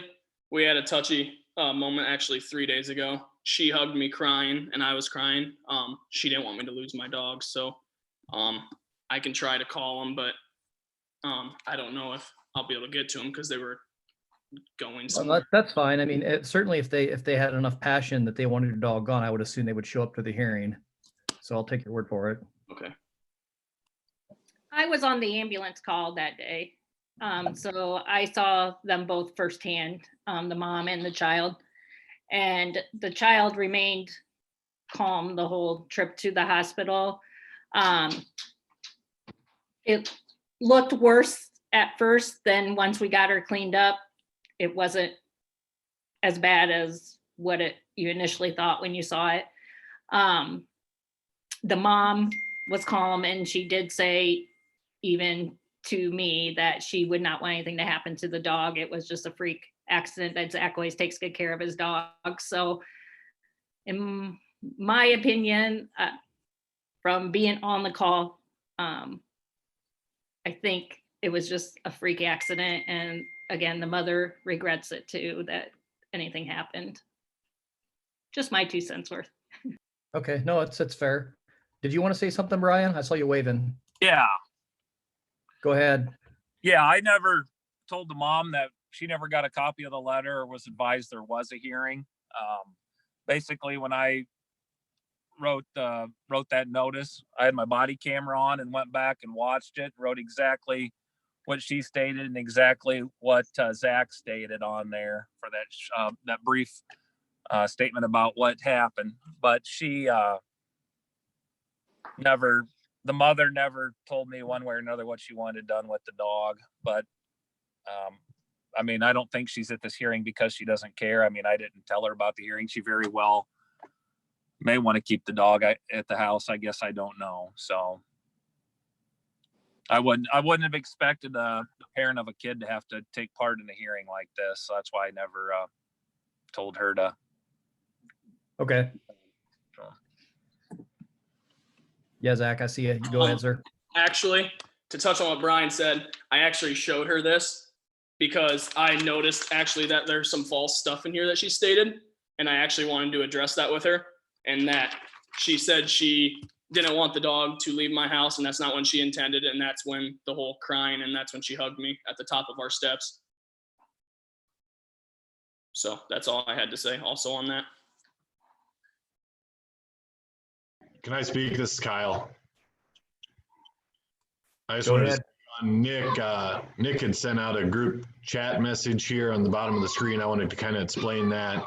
we had a touchy moment actually 3 days ago. She hugged me crying and I was crying. She didn't want me to lose my dog, so I can try to call them, but I don't know if I'll be able to get to them because they were going Well, somewhere. that's fine. I mean, certainly if they had enough passion that they wanted a dog gone, I would assume they would show up to the hearing. So I'll take your word for it. Okay. I was on the ambulance call that day. So I saw them both firsthand, the mom and the child. And the child remained calm the whole trip to the hospital. It looked worse at first, then once we got her cleaned up, it wasn't as bad as what you initially thought when you saw it. The mom was calm and she did say even to me that she would not want anything to happen to the dog. It was just a freak accident, that Zach always takes good care of his dog. So in my opinion, from being on the call, I think it was just a freak accident. And again, the mother regrets it too, that anything happened. Just my 2 cents worth. Okay, no, it's fair. Did you want to say something, Brian? I saw you waving. Yeah. Go ahead. Yeah, I never told the mom that she never got a copy of the letter or was advised there was a hearing. Basically, when I wrote that notice, I had my body camera on and went back and watched it, wrote exactly what she stated and exactly what Zach stated on there for that brief statement about what happened. But the mother never told me one way or another what she wanted done with the dog. But I mean, I don't think she's at this hearing because she doesn't care. I mean, I didn't tell her about the hearing. She very well may want to keep the dog at the house. I guess I don't know. So I wouldn't have expected the parent of a kid to have to take part in a hearing like this. So that's why I never told her to. Okay. Yeah, Zach, I see you. Go ahead, sir. Actually, to touch on what Brian said, I actually showed her this because I noticed actually that there's some false stuff in here that she stated. And I actually wanted to address that with her, and that she said she didn't want the dog to leave my house, and that's not when she intended. And that's when the whole crying, and that's when she hugged me at the top of our steps. So that's all I had to say also on that. Can I speak? This is Kyle. I just Go wanted to ahead. say on Nick, Nick had sent out a group chat message here on the bottom of the screen. I wanted to kind of explain that.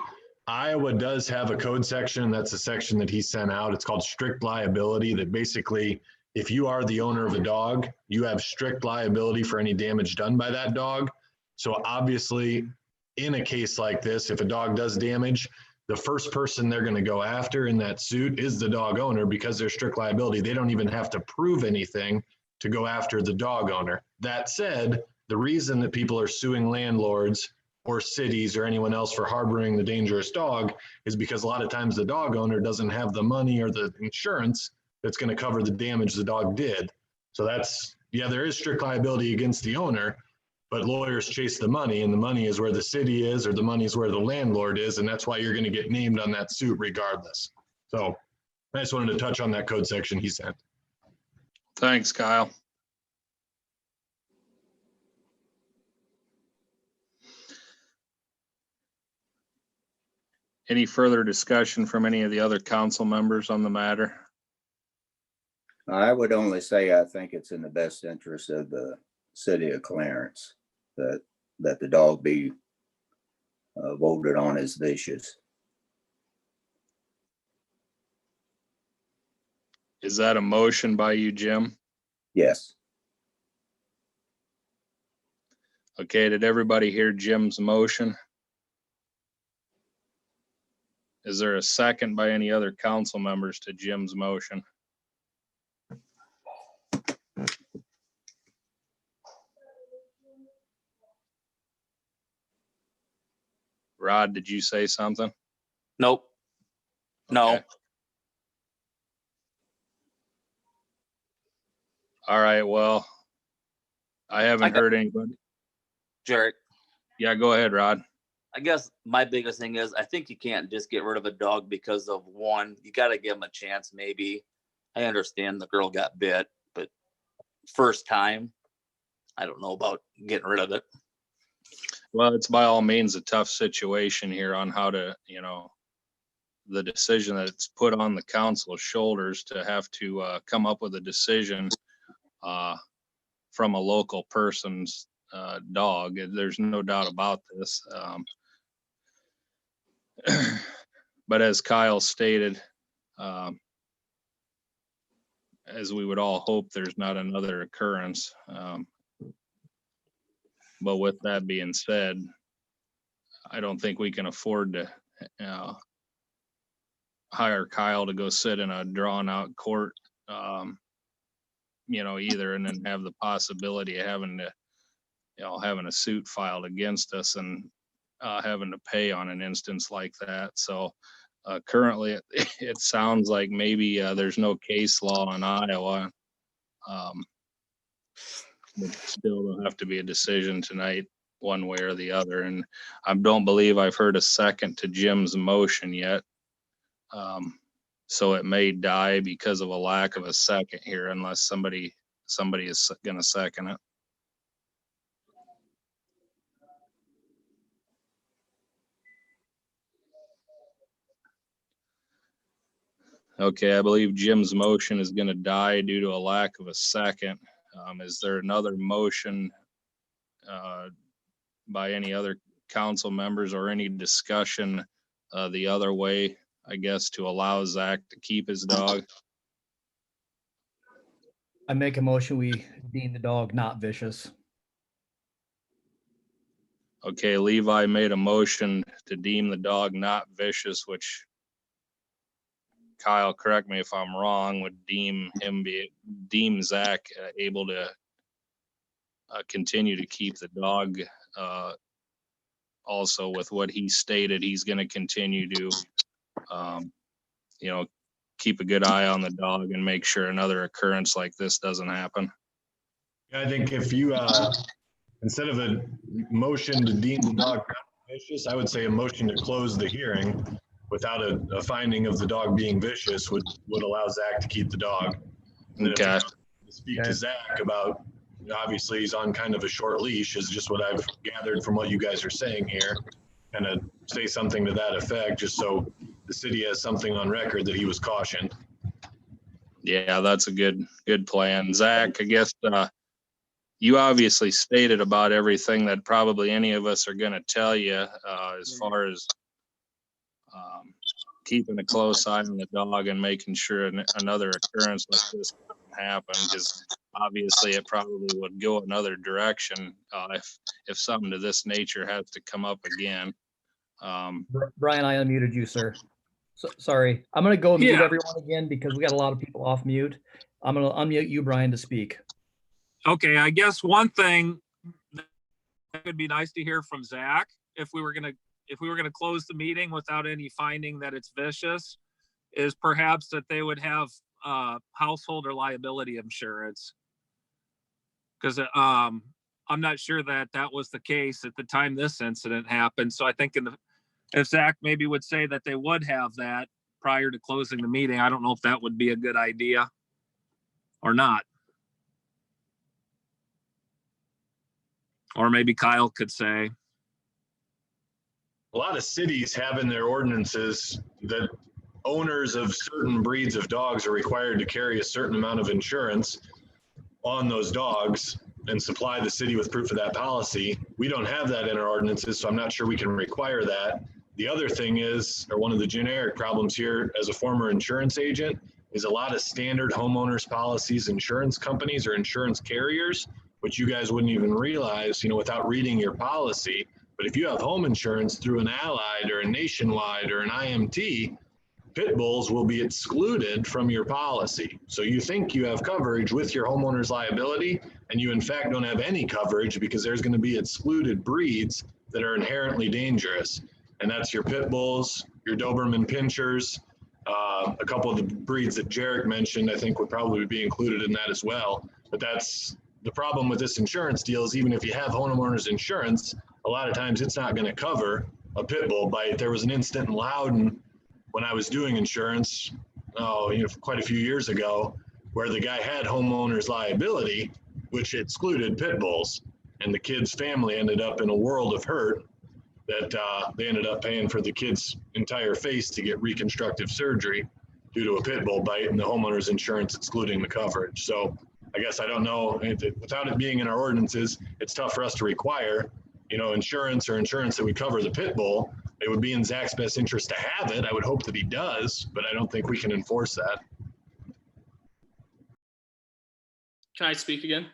Iowa does have a code section. That's a section that he sent out. It's called strict liability, that basically, if you are the owner of a dog, you have strict liability for any damage done by that dog. So obviously, in a case like this, if a dog does damage, the first person they're going to go after in that suit is the dog owner, because they're strict liability. They don't even have to prove anything to go after the dog owner. That said, the reason that people are suing landlords or cities or anyone else for harboring the dangerous dog is because a lot of times the dog owner doesn't have the money or the insurance that's going to cover the damage the dog did. So that's, yeah, there is strict liability against the owner, but lawyers chase the money, and the money is where the city is, or the money is where the landlord is, and that's why you're going to get named on that suit regardless. So I just wanted to touch on that code section he sent. Thanks, Kyle. Any further discussion from any of the other council members on the matter? I would only say I think it's in the best interest of the city of Clarence that the dog be voted on as vicious. Is that a motion by you, Jim? Yes. Okay, did everybody hear Jim's motion? Is there a second by any other council members to Jim's motion? Rod, did you say something? Nope. No. Okay. All right, well, I haven't heard anybody. Jarrett, Yeah, go ahead, Rod. I guess my biggest thing is I think you can't just get rid of a dog because of one. You got to give him a chance, maybe. I understand the girl got bit, but first time, I don't know about getting rid of it. Well, it's by all means a tough situation here on how to, the decision that it's put on the council's shoulders to have to come up with a decision from a local person's dog. There's no doubt about this. But as Kyle stated, as we would all hope, there's not another occurrence. But with that being said, I don't think we can afford to hire Kyle to go sit in a drawn out court, either, and then have the possibility of having to, having a suit filed against us and having to pay on an instance like that. So currently it sounds like maybe there's no case law in Iowa. But still there'll have to be a decision tonight, one way or the other. And I don't believe I've heard a second to Jim's motion yet. So it may die because of a lack of a second here, unless somebody is going to second it. Okay, I believe Jim's motion is going to die due to a lack of a second. Is there another motion by any other council members or any discussion the other way, I guess, to allow Zach to keep his dog? I make a motion, we deem the dog not vicious. Okay, Levi made a motion to deem the dog not vicious, which Kyle, correct me if I'm wrong, would deem Zach able to continue to keep the dog. Also, with what he stated, he's going to continue to, keep a good eye on the dog and make sure another occurrence like this doesn't happen. Yeah, I think if you, instead of a motion to deem the dog not vicious, I would say a motion to close the hearing without a finding of the dog being vicious would allow Zach to keep the dog. And then Okay. to speak to Zach about, obviously he's on kind of a short leash is just what I've gathered from what you guys are saying here. Kind of say something to that effect, just so the city has something on record that he was cautioned. Yeah, that's a good plan. Zach, I guess you obviously stated about everything that probably any of us are going to tell you as far as keeping a close eye on the dog and making sure another occurrence like this doesn't happen, because obviously it probably would go another direction if something to this nature has to come up again. Brian, I unmuted you, sir. Sorry. I'm going to go mute Yeah. everyone again because we got a lot of people off mute. I'm going to unmute you, Brian, to speak. Okay, I guess one thing that would be nice to hear from Zach, if we were gonna close the meeting without any finding that it's vicious, is perhaps that they would have household or liability insurance. Because I'm not sure that was the case at the time this incident happened. So I think if Zach maybe would say that they would have that prior to closing the meeting, I don't know if that would be a good idea or not. Or maybe Kyle could say. A lot of cities have in their ordinances that owners of certain breeds of dogs are required to carry a certain amount of insurance on those dogs and supply the city with proof of that policy. We don't have that in our ordinances, so I'm not sure we can require that. The other thing is, or one of the generic problems here, as a former insurance agent, is a lot of standard homeowners policies, insurance companies or insurance carriers, which you guys wouldn't even realize, without reading your policy. But if you have home insurance through an Allied or a Nationwide or an IMT, pit bulls will be excluded from your policy. So you think you have coverage with your homeowner's liability, and you in fact don't have any coverage because there's going to be excluded breeds that are inherently dangerous. And that's your pit bulls, your Doberman pinchers, a couple of the breeds that Jarek mentioned, I think would probably be included in that as well. But that's the problem with this insurance deal, is even if you have homeowners insurance, a lot of times it's not going to cover a pit bull bite. There was an incident in Loudon when I was doing insurance, quite a few years ago, where the guy had homeowners liability, which excluded pit bulls, and the kid's family ended up in a world of hurt that they ended up paying for the kid's entire face to get reconstructive surgery due to a pit bull bite, and the homeowner's insurance excluding the coverage. So I guess I don't know, without it being in our ordinances, it's tough for us to require, insurance that would cover the pit bull. It would be in Zach's best interest to have it. I would hope that he does, but I don't think we can enforce that. Can I speak again?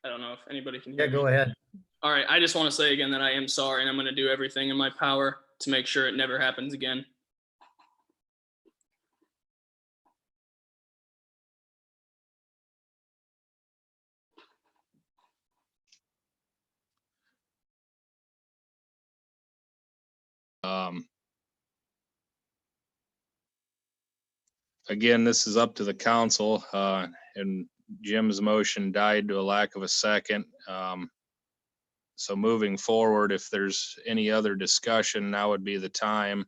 I don't know if anybody can Yeah, hear go me. ahead. All right, I just want to say again that I am sorry, and I'm going to do everything in my power to make sure it never happens again. Again, this is up to the council, and Jim's motion died to a lack of a second. So moving forward, if there's any other discussion, now would be the time.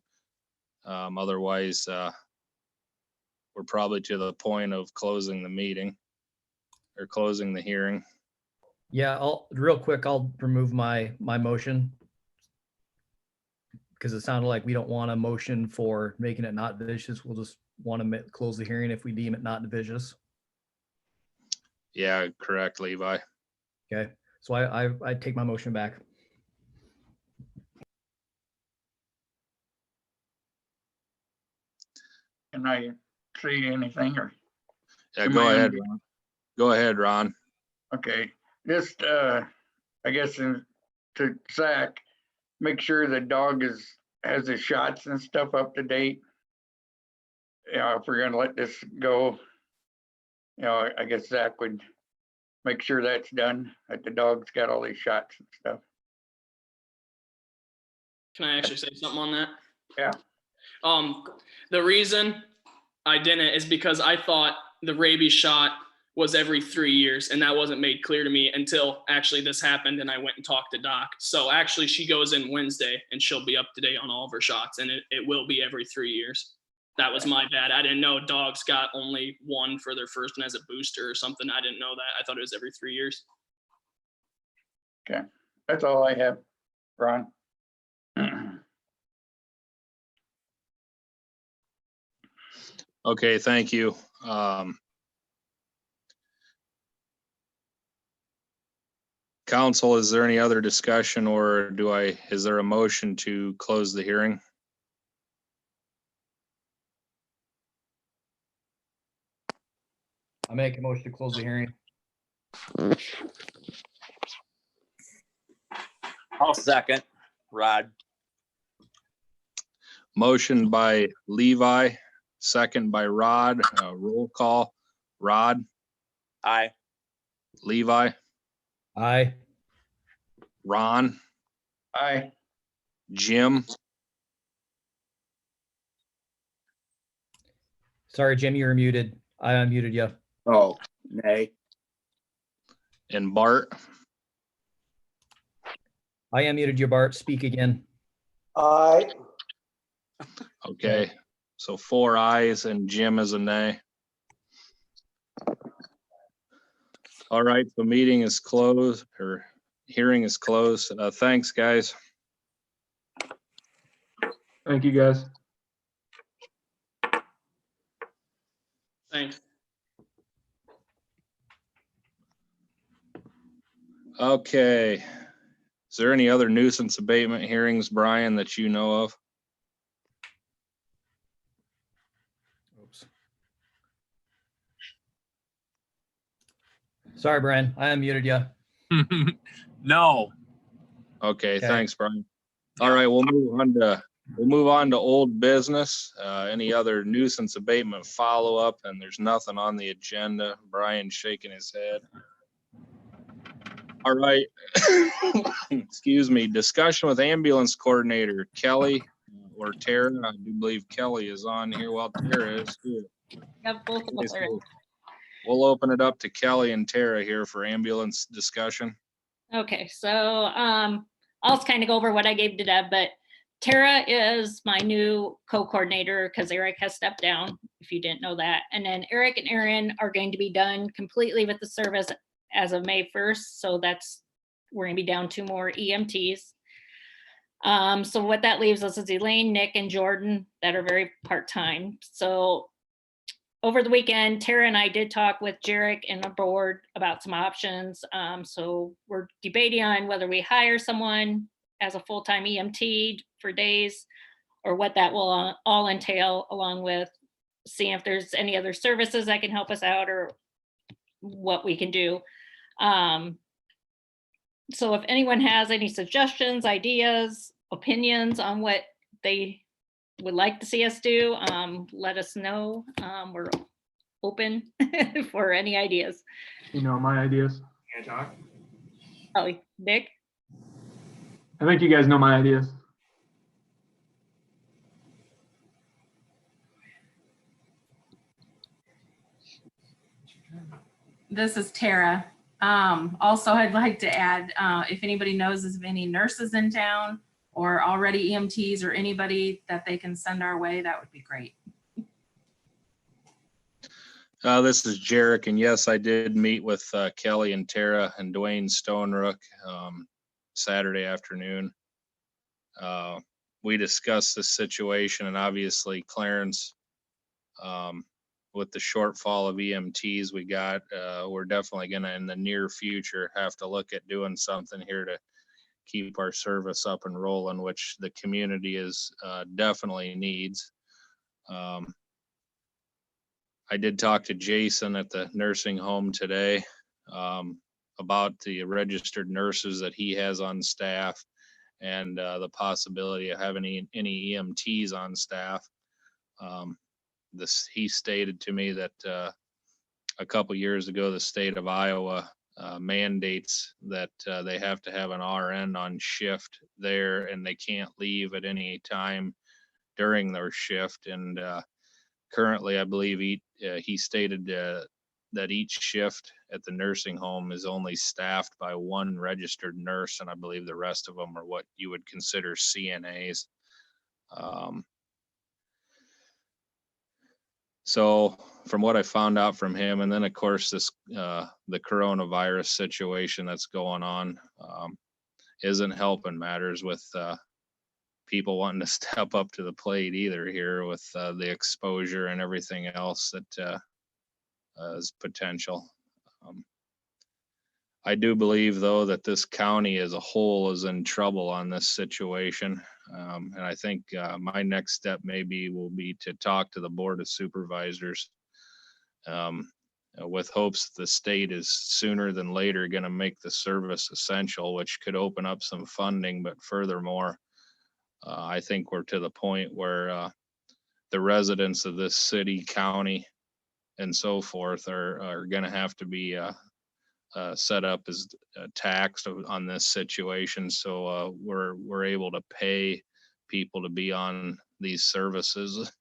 Otherwise, we're probably to the point of closing the meeting or closing the hearing. Yeah, real quick, I'll remove my motion, because it sounded like we don't want a motion for making it not vicious. We'll just want to close the hearing if we deem it not vicious. Yeah, correct, Levi. Okay, so I take my motion back. Can I see anything or? Yeah, go ahead. Ron. Go ahead, Ron. Okay, just, I guess to Zach, make sure the dog has his shots and stuff up to date. If we're gonna let this go, I guess Zach would make sure that's done, that the dog's got all these shots and stuff. Can I actually say something on that? Yeah. The reason I didn't is because I thought the rabies shot was every 3 years, and that wasn't made clear to me until actually this happened and I went and talked to Doc. So actually she goes in Wednesday and she'll be up to date on all of her shots, and it will be every 3 years. That was my bad. I didn't know dogs got only one for their first one as a booster or something. I didn't know that. I thought it was every 3 years. Okay, that's all I have, Ron. Okay, thank you. Council, is there any other discussion, or is there a motion to close the hearing? I make a motion to close the hearing. I'll second. Rod. Motion by Levi, second by Rod. Roll call. Rod, Aye. Levi, Aye. Ron, Aye. Jim, Sorry, Jim, you were muted. I unmuted you. Oh, nay. and Bart. I unmuted you, Bart. Speak again. Aye. Okay, so 4 ayes and Jim is a nay. All right, the meeting is closed, or hearing is closed. Thanks, guys. Thank you, guys. Thanks. Okay. Is there any other nuisance abatement hearings, Brian, that you know of? Oops. Sorry, Brian, I unmuted you. No. Okay, Okay. thanks, Brian. All right, we'll move on to old business. Any other nuisance abatement follow-up? And there's nothing on the agenda. Brian's shaking his head. All right. Excuse me. Discussion with ambulance coordinator Kelly or Tara. I do believe Kelly is on here while Tara is too. Have both of us. We'll open it up to Kelly and Tara here for ambulance discussion. Okay, so I'll kind of go over what I gave to Deb, but Tara is my new co-coordinator because Eric has stepped down, if you didn't know that. And then Eric and Aaron are going to be done completely with the service as of May 1st. So we're gonna be down 2 more EMTs. So what that leaves us is Elaine, Nick, and Jordan that are very part-time. So over the weekend, Tara and I did talk with Jarek and the board about some options. So we're debating on whether we hire someone as a full-time EMT for days or what that will all entail, along with seeing if there's any other services that can help us out or what we can do. So if anyone has any suggestions, ideas, opinions on what they would like to see us do, let us know. We're open for any ideas. You know, my ideas. Can I talk? Oh, Nick? I think you guys know my ideas. This is Tara. Also, I'd like to add, if anybody knows of any nurses in town or already EMTs or anybody that they can send our way, that would be great. This is Jarek, and yes, I did meet with Kelly and Tara and Dwayne Stonerook Saturday afternoon. We discussed this situation, and obviously Clarence, with the shortfall of EMTs we got, we're definitely gonna, in the near future, have to look at doing something here to keep our service up and rolling, which the community is definitely needs. I did talk to Jason at the nursing home today about the registered nurses that he has on staff and the possibility of having any EMTs on staff. He stated to me that a couple years ago, the state of Iowa mandates that they have to have an RN on shift there, and they can't leave at any time during their shift. And currently, I believe he stated that each shift at the nursing home is only staffed by 1 registered nurse, and I believe the rest of them are what you would consider CNAs. So from what I found out from him, and then of course this the coronavirus situation that's going on isn't helping matters with people wanting to step up to the plate either here with the exposure and everything else that is potential. I do believe though that this county as a whole is in trouble on this situation. And I think my next step will be to talk to the Board of Supervisors with hopes that the state is sooner than later going to make the service essential, which could open up some funding. But furthermore, I think we're to the point where the residents of this city, county, and so forth are going to have to be set up as taxed on this situation. So we're able to pay people to be on these services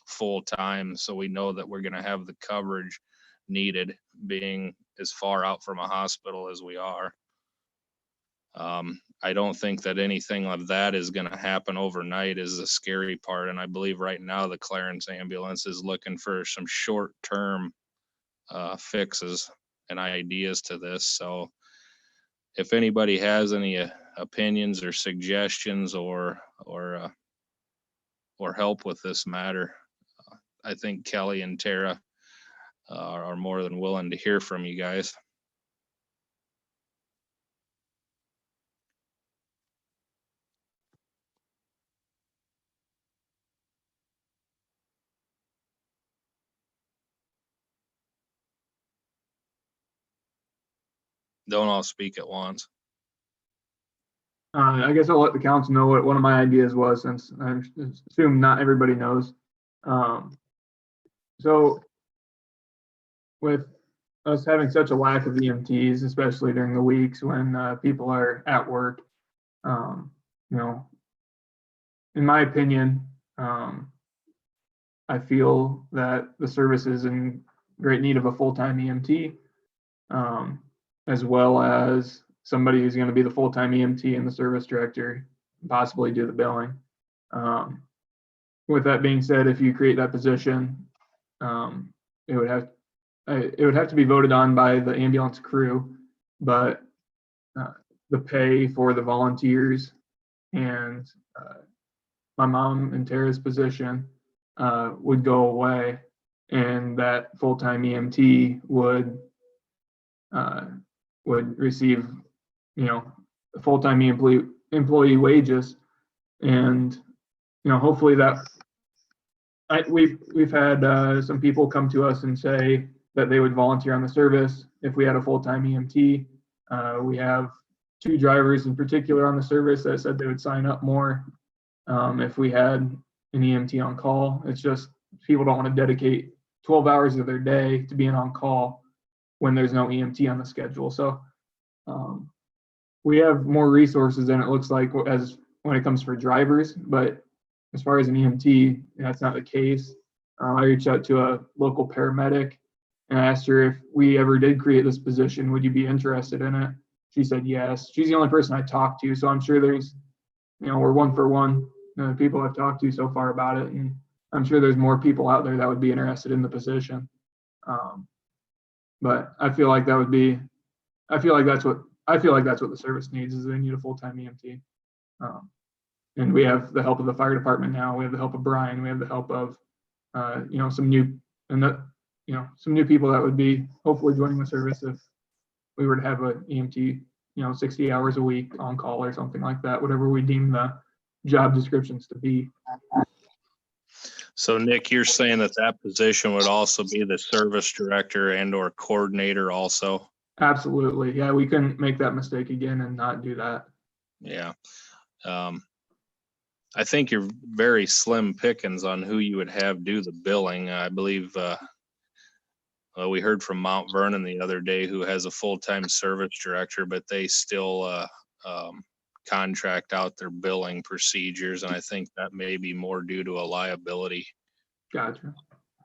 full time. So we know that we're going to have the coverage needed, being as far out from a hospital as we are. I don't think that anything of that is going to happen overnight is the scary part. And I believe right now the Clarence ambulance is looking for some short-term fixes and ideas to this. So if anybody has any opinions or suggestions or help with this matter, I think Kelly and Tara are more than willing to hear from you guys. Don't all speak at once. I guess I'll let the council know what one of my ideas was, since I assume not everybody knows. So with us having such a lack of EMTs, especially during the weeks when people are at work, you know, in my opinion, I feel that the service is in great need of a full-time EMT, as well as somebody who's going to be the full-time EMT and the service director, possibly do the billing. With that being said, if you create that position, it would have to be voted on by the ambulance crew, but the pay for the volunteers and my mom and Tara's position would go away, and that full-time EMT would receive, you know, full-time employee wages. And, you know, hopefully that we've had some people come to us and say that they would volunteer on the service if we had a full-time EMT. We have 2 drivers in particular on the service that said they would sign up more if we had an EMT on call. It's just people don't want to dedicate 12 hours of their day to being on call when there's no EMT on the schedule. So we have more resources than it looks like as when it comes for drivers, but as far as an EMT, that's not the case. I reached out to a local paramedic and I asked her if we ever did create this position, would you be interested in it? She said yes. She's the only person I talked to, so I'm sure there's, you know, we're 1 for 1. People I've talked to so far about it, and I'm sure there's more people out there that would be interested in the position. But I feel like that's what the service needs, is they need a full-time EMT. And we have the help of the fire department now. We have the help of Brian. We have the help of, you know, some new people that would be hopefully joining the service if we were to have an EMT, you know, 60 hours a week on call or something like that, whatever we deem the job descriptions to be. So Nick, you're saying that position would also be the service director and or coordinator also? Absolutely. Yeah, we couldn't make that mistake again and not do that. Yeah. I think you're very slim pickings on who you would have do the billing. I believe we heard from Mount Vernon the other day, who has a full-time service director, but they still contract out their billing procedures. And I think that may be more due to a liability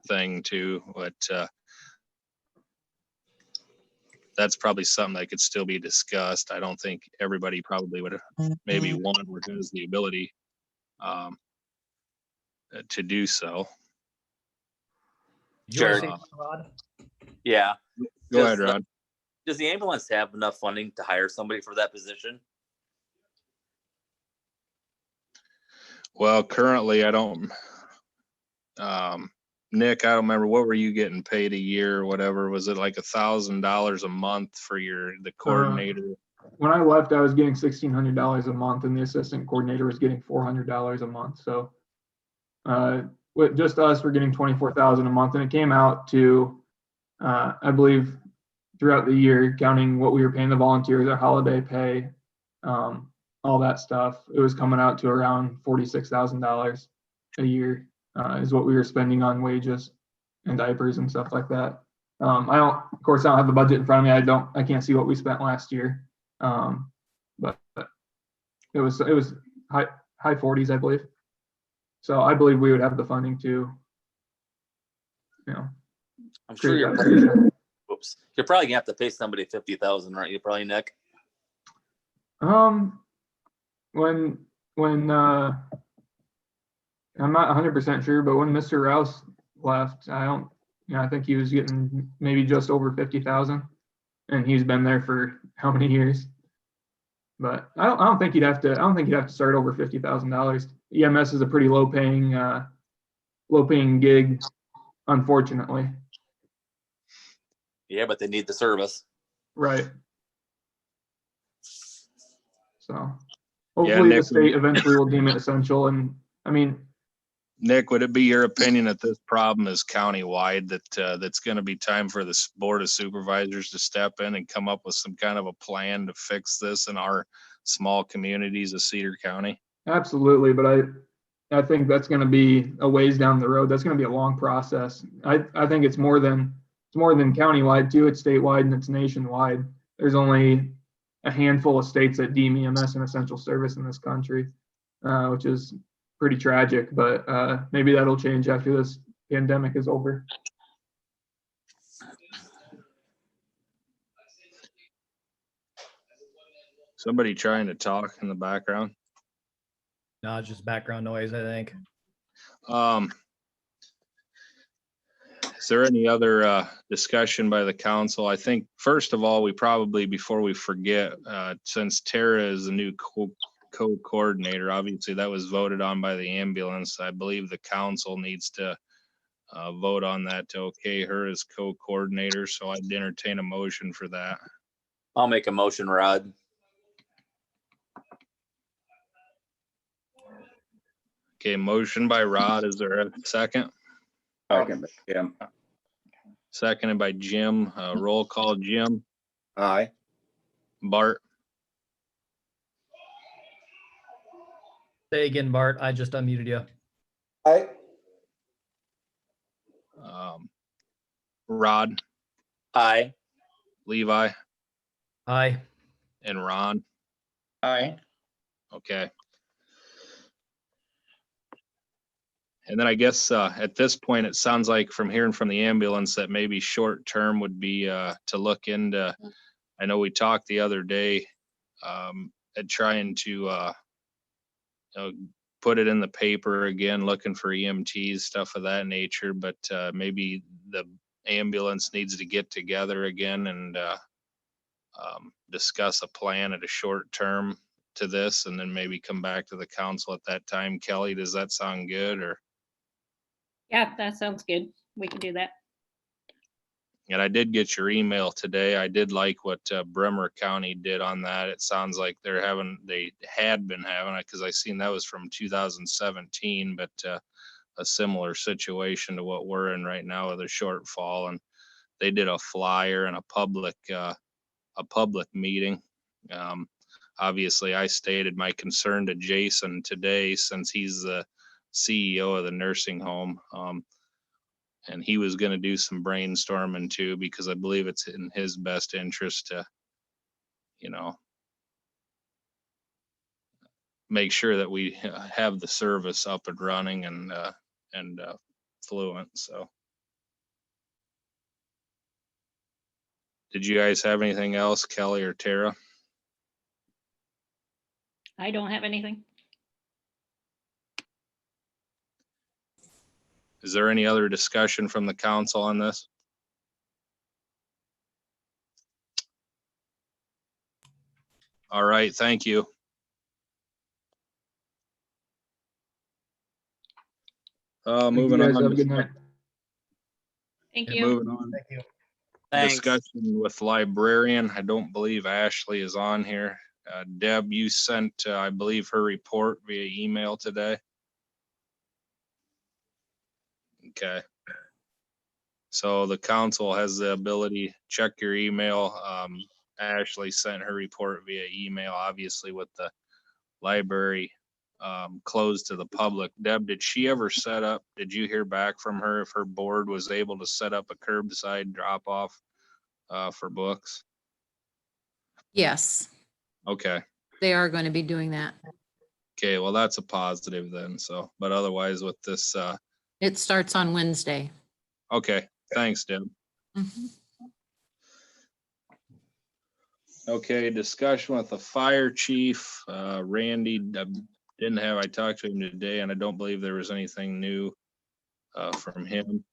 thing too. But that's probably something that could still be discussed. I don't think everybody probably would maybe want or has the ability to do so. Sure. Yeah. Go ahead, Rod. Does the ambulance have enough funding to hire somebody for that position? Well, currently I don't, Nick, I don't remember, what were you getting paid a year or whatever? Was it like $1,000 a month for the coordinator? When I left, I was getting $1,600 a month and the assistant coordinator was getting $400 a month. So with just us, we're getting $24,000 a month, and it came out to, I believe throughout the year, counting what we were paying the volunteers, our holiday pay, all that stuff, it was coming out to around $46,000 a year is what we were spending on wages and diapers and stuff like that. Of course, I don't have the budget in front of me. I can't see what we spent last year. But it was high 40s, I believe. So I believe we would have the funding to, you know. I'm sure you're probably gonna have to pay somebody $50,000, aren't you? Probably, Nick. When I'm not 100% sure, but when Mr. Rouse left, I think he was getting maybe just over 50,000, and he's been there for how many years? But I don't think you'd have to start over $50,000. EMS is a pretty low paying gig, unfortunately. Yeah, but they need the service. Right. So hopefully the state eventually will deem it essential. And I mean, Nick, would it be your opinion that this problem is countywide, that that's going to be time for the Board of Supervisors to step in and come up with some kind of a plan to fix this in our small communities of Cedar County? Absolutely, but I think that's going to be a ways down the road. That's going to be a long process. I think it's more than countywide too. It's statewide and it's nationwide. There's only a handful of states that deem EMS an essential service in this country, which is pretty tragic, but maybe that'll change after this pandemic is over. Somebody trying to talk in the background? No, it's just background noise, I think. Is there any other discussion by the council? I think, first of all, we probably, before we forget, since Tara is the new co-coordinator, obviously that was voted on by the ambulance. I believe the council needs to vote on that to okay her as co-coordinator. So I'd entertain a motion for that. I'll make a motion, Rod. Okay, motion by Rod. Is there a second? Second, Jim. Seconded by Jim. Roll call, Jim. Aye. Bart. Say again, Bart. I just unmuted you. Aye. Rod. Aye. Levi. Aye. And Ron. Aye. Okay. And then I guess at this point, it sounds like from hearing from the ambulance that maybe short term would be to look into, I know we talked the other day at trying to you know, put it in the paper again, looking for EMTs, stuff of that nature, but maybe the ambulance needs to get together again and discuss a plan at a short term to this, and then maybe come back to the council at that time. Kelly, does that sound good? Or Yeah, that sounds good. We can do that. and I did get your email today. I did like what Bremer County did on that. It sounds like they had been having it, because I seen that was from 2017, but a similar situation to what we're in right now with a shortfall. And they did a flyer and a public meeting. Obviously, I stated my concern to Jason today, since he's the CEO of the nursing home. And he was going to do some brainstorming too, because I believe it's in his best interest to, you know, make sure that we have the service up and running and fluent. So did you guys have anything else, Kelly or Tara? I don't have anything. Is there any other discussion from the council on this? All right, thank you. Moving guys. on. Have a good night. Thank Okay, you. moving on. Thank you. Thanks. Discussion with librarian. I don't believe Ashley is on here. Deb, you sent, I believe, her report via email today. Okay. So the council has the ability, check your email. Ashley sent her report via email, obviously with the library closed to the public. Deb, did she ever set up, did you hear back from her if her board was able to set up a curbside drop off for books? Yes, Okay. they are going to be doing that. Okay, well, that's a positive then. So, but otherwise with this, It starts on Wednesday. okay, thanks, Deb. Mhm. Okay, discussion with the fire chief, Randy. I talked to him today, and I don't believe there was anything new from him.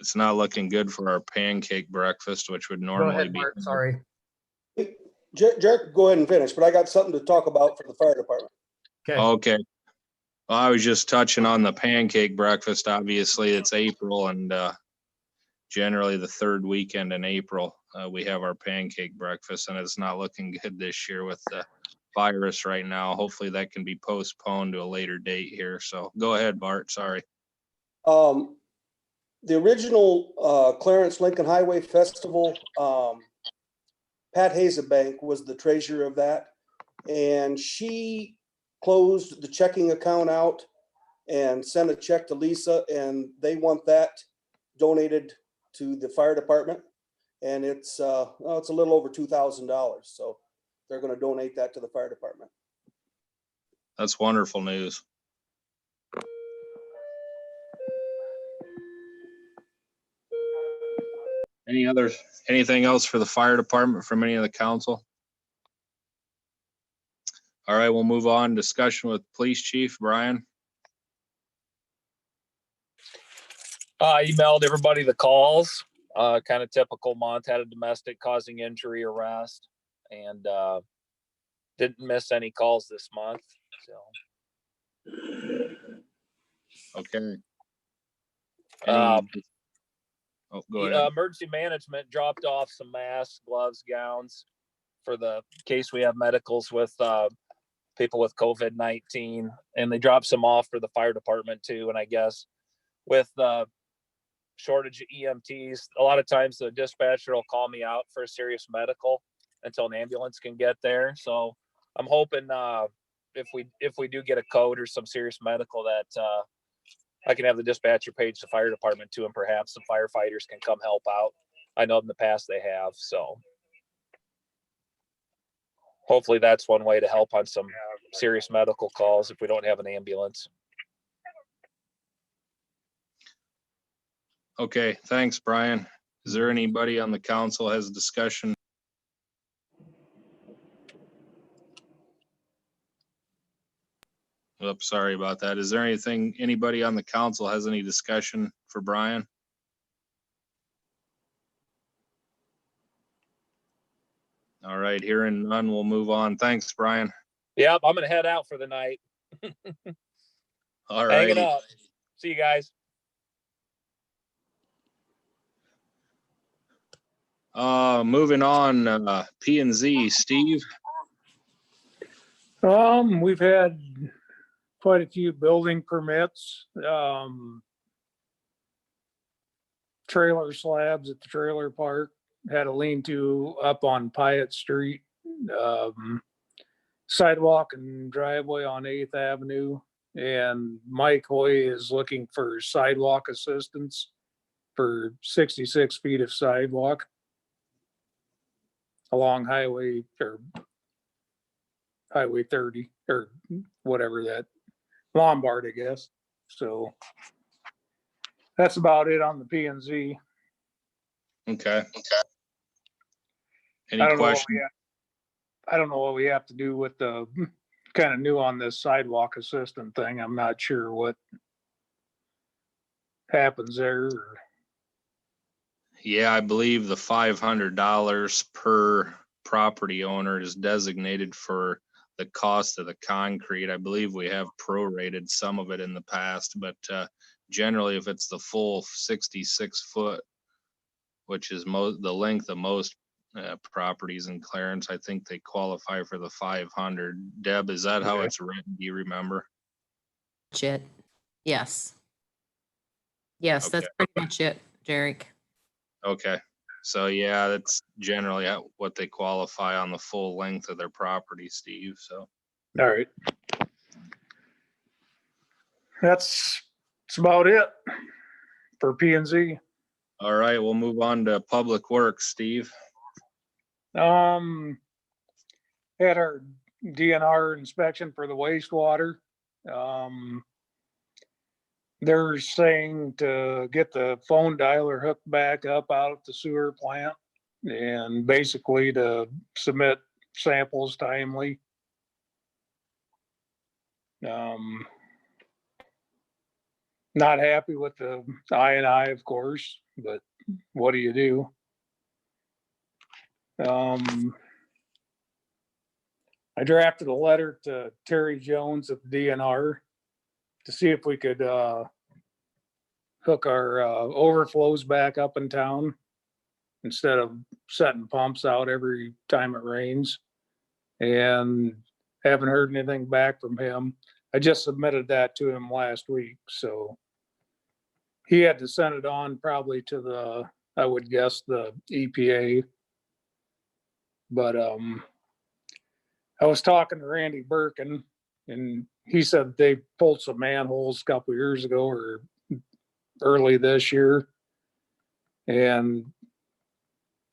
It's not looking good for our pancake breakfast, which would Go normally ahead, be. Bart. Sorry. Jared, go ahead and finish, but I got something to talk about for the fire department. Okay. Okay. Well, I was just touching on the pancake breakfast. Obviously, it's April, and generally the third weekend in April, we have our pancake breakfast, and it's not looking good this year with the virus right now. Hopefully that can be postponed to a later date here. So go ahead, Bart. Sorry. The original Clarence Lincoln Highway Festival, Pat Hazebank was the treasurer of that. And she closed the checking account out and sent a check to Lisa, and they want that donated to the fire department. And it's a little over $2,000. So they're going to donate that to the fire department. That's wonderful news. Anything else for the fire department from any of the council? All right, we'll move on. Discussion with police chief, Brian. I emailed everybody the calls, kind of typical month, had a domestic causing injury arrest, and didn't miss any calls this month. So. Okay. Oh, go ahead. Emergency management dropped off some masks, gloves, gowns for the case we have medicals with people with COVID-19, and they dropped some off for the fire department too. And I guess with the shortage of EMTs, a lot of times the dispatcher will call me out for a serious medical until an ambulance can get there. So I'm hoping if we do get a code or some serious medical that I can have the dispatcher page the fire department too, and perhaps some firefighters can come help out. I know in the past they have, so hopefully that's one way to help on some serious medical calls if we don't have an ambulance. Okay, thanks, Brian. Is there anybody on the council has a discussion? Oops, sorry about that. Is there anybody on the council has any discussion for Brian? All right, hearing none, we'll move on. Thanks, Brian. Yep, I'm gonna head out for the night. All right. Hanging up. See you guys. Moving on, P and Z, Steve. We've had quite a few building permits, trailer slabs at the trailer park, had a lean-to up on Pyatt Street, sidewalk and driveway on 8th Avenue. And Mike Hoy is looking for sidewalk assistance for 66 feet of sidewalk along Highway 30 or whatever that Lombard, I guess. So that's about it on the P and Z. Okay. Any questions? I don't know what we have to do with the kind of new on this sidewalk assistant thing. I'm not sure what happens there. Yeah, I believe the $500 per property owner is designated for the cost of the concrete. I believe we have prorated some of it in the past, but generally if it's the full 66 foot, which is the length of most properties in Clarence, I think they qualify for the 500. Deb, is that how it's written? Do you remember? It. Yes. Yes, Okay. that's pretty much it, Jarek. Okay. So yeah, that's generally what they qualify on the full length of their property, Steve. So. All right. That's about it for P and Z. All right, we'll move on to Public Works, Steve. Had our DNR inspection for the wastewater. They're saying to get the phone dialer hooked back up out at the sewer plant and basically to submit samples timely. Not happy with the I&I, of course, but what do you do? I drafted a letter to Terry Jones at the DNR to see if we could hook our overflows back up in town instead of setting pumps out every time it rains. And haven't heard anything back from him. I just submitted that to him last week, so he had to send it on probably to the, I would guess, the EPA. But I was talking to Randy Birkin, and he said they pulled some manholes a couple years ago or early this year, and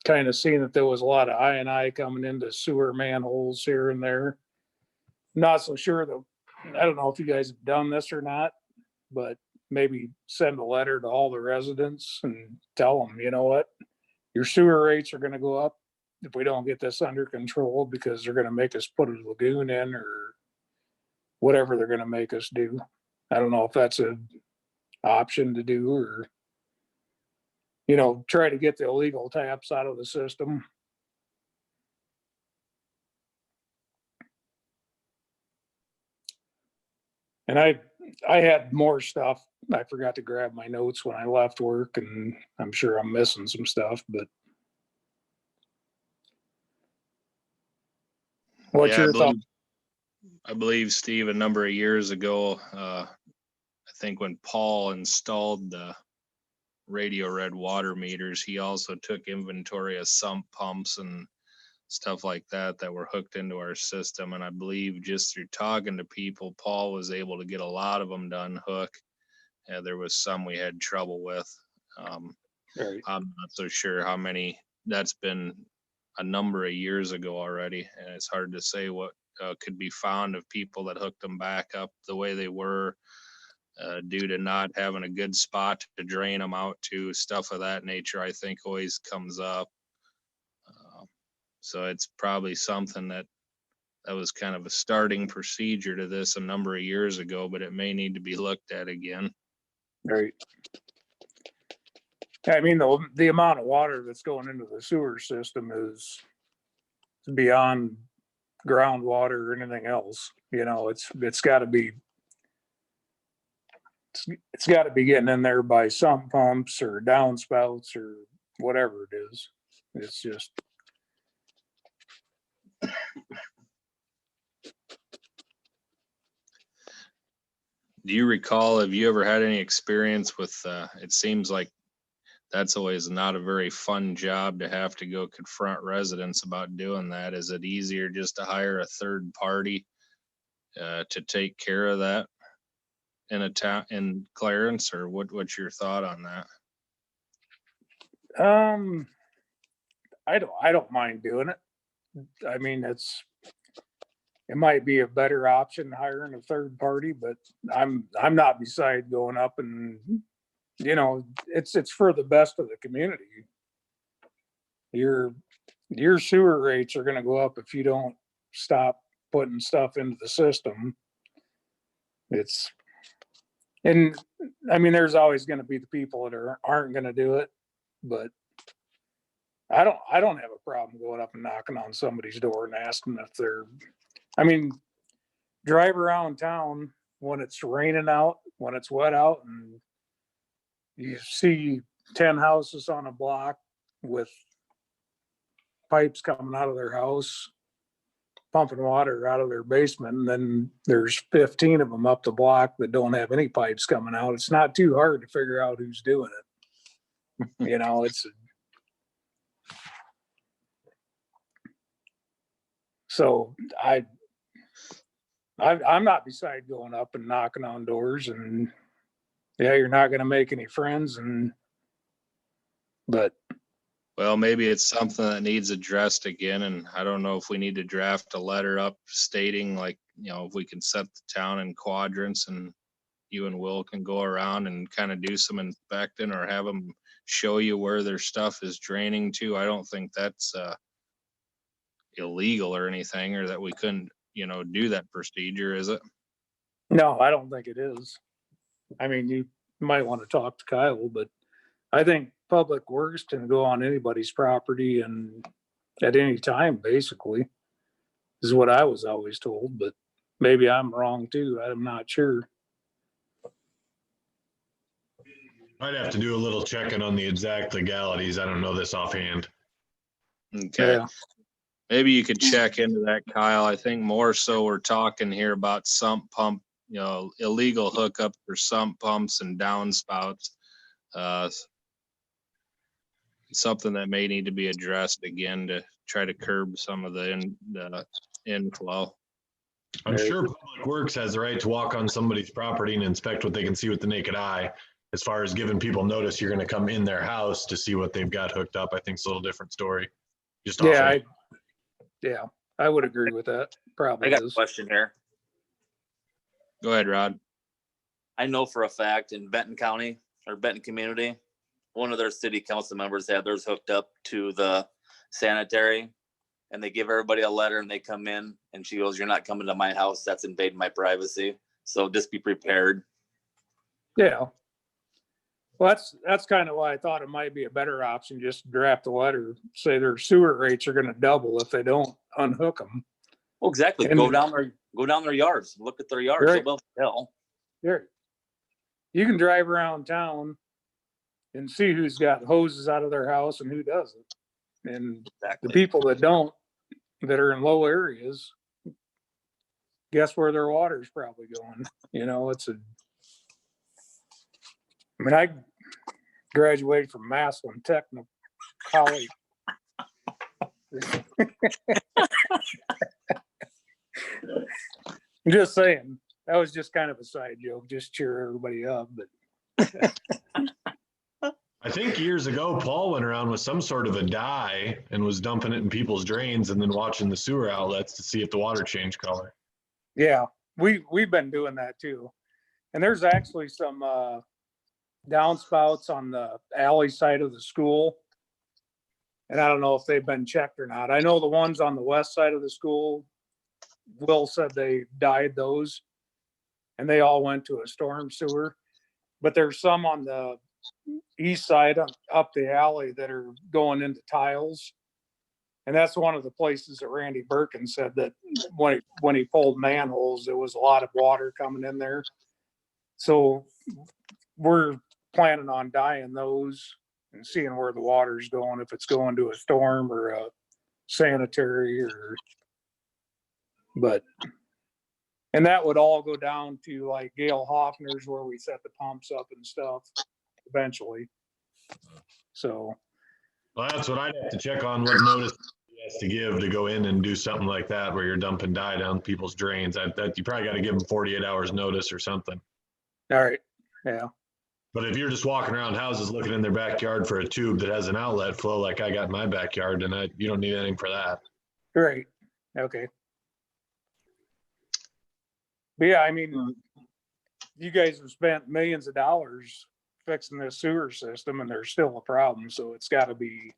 kind of seen that there was a lot of I coming into sewer manholes here and there. Not so sure that, I don't know if you guys have done this or not, but maybe send a letter to all the residents and tell them, you know what, your sewer rates are gonna go up if we don't get this under control, because they're gonna make us put a lagoon in or whatever they're gonna make us do. I don't know if that's an option to do, or, you know, try to get the illegal taps out of the system. And I had more stuff. I forgot to grab my notes when I left work, and I'm sure I'm missing some stuff, but what's Yeah, your thought? I believe, Steve, a number of years ago, I think when Paul installed the radio red water meters, he also took inventory of sump pumps and stuff like that that were hooked into our system. And I believe just through talking to people, Paul was able to get a lot of them to unhook. There was some we had trouble with. Right. I'm not so sure how many. That's been a number of years ago already, and it's hard to say what could be found of people that hooked them back up the way they were, due to not having a good spot to drain them out to. Stuff of that nature, I think, always comes up. So it's probably something that was kind of a starting procedure to this a number of years ago, but it may need to be looked at again. Right. I mean, the amount of water that's going into the sewer system is beyond groundwater or anything else. You know, it's got to be, it's got to be getting in there by sump pumps or downspouts or whatever it is. It's just. Do you recall, have you ever had any experience with, it seems like that's always not a very fun job to have to go confront residents about doing that. Is it easier just to hire a third party to take care of that in a town, in Clarence, or what's your thought on that? I don't mind doing it. I mean, it might be a better option hiring a third party, but I'm not beside going up and, you know, it's for the best of the community. Your sewer rates are gonna go up if you don't stop putting stuff into the system. And I mean, there's always gonna be the people that aren't gonna do it, but I don't have a problem going up and knocking on somebody's door and asking if they're, I mean, drive around town when it's raining out, when it's wet out, and you see 10 houses on a block with pipes coming out of their house, pumping water out of their basement, and then there's 15 of them up the block that don't have any pipes coming out. It's not too hard to figure out who's doing it. You know, so I'm not beside going up and knocking on doors, and yeah, you're not going to make any friends, but Well, maybe it's something that needs addressed again, and I don't know if we need to draft a letter up stating, like, you know, if we can set the town in quadrants and you and Will can go around and kind of do some inspecting, or have them show you where their stuff is draining to. I don't think that's illegal or anything, or that we couldn't, you know, do that procedure, is it? no, I don't think it is. I mean, you might want to talk to Kyle, but I think Public Works can go on anybody's property and at any time, basically, is what I was always told, but maybe I'm wrong too. I'm not sure. I'd have to do a little checking on the exact legalities. I don't know this offhand. Okay. Yeah. Maybe you could check into that, Kyle. I think more so we're talking here about sump pump, illegal hookup for sump pumps and downspouts. Something that may need to be addressed again to try to curb some of the inflow. I'm sure Public Works has the right to walk on somebody's property and inspect what they can see with the naked eye. As far as giving people notice you're going to come in their house to see what they've got hooked up, I think it's a little different story. Just I would agree with that. Probably I got a is. question here. Go ahead, Rod. I know for a fact in Benton County or Benton community, one of their city council members had theirs hooked up to the sanitary, and they give everybody a letter and they come in and she goes, "You're not coming to my house. That's invading my privacy. So just be prepared." Yeah. Well, that's kind of why I thought it might be a better option, just draft a letter, say their sewer rates are going to double if they don't unhook them. Well, exactly. And- Go down their yards, look at their yards. Right. They'll tell. Here, you can drive around town and see who's got hoses out of their house and who doesn't. And the people that don't, that are in low areas, guess where their water's probably going. I graduated from Massillon Technical College. I'm just saying, that was just kind of a side joke, just cheer everybody up. But I think years ago, Paul went around with some sort of a dye and was dumping it in people's drains and then watching the sewer outlets to see if the water changed color. yeah, we've been doing that too. And there's actually some downspouts on the alley side of the school. And I don't know if they've been checked or not. I know the ones on the west side of the school, Will said they dyed those and they all went to a storm sewer. But there's some on the east side up the alley that are going into tiles. And that's one of the places that Randy Birkin said that when he pulled manholes, there was a lot of water coming in there. So we're planning on dyeing those and seeing where the water's going, if it's going to a storm or a sanitary and that would all go down to like Gail Hoffner's where we set the pumps up and stuff eventually. So. Well, that's what I'd have to check on, what notice he has to give to go in and do something like that where you're dumping dye down people's drains. You probably got to give them 48 hours notice or something. All right. Yeah. But if you're just walking around houses looking in their backyard for a tube that has an outlet flow like I got in my backyard, then you don't need anything for that. Right. Okay. But yeah, I mean, you guys have spent millions of dollars fixing this sewer system and there's still a problem. So it's got to be,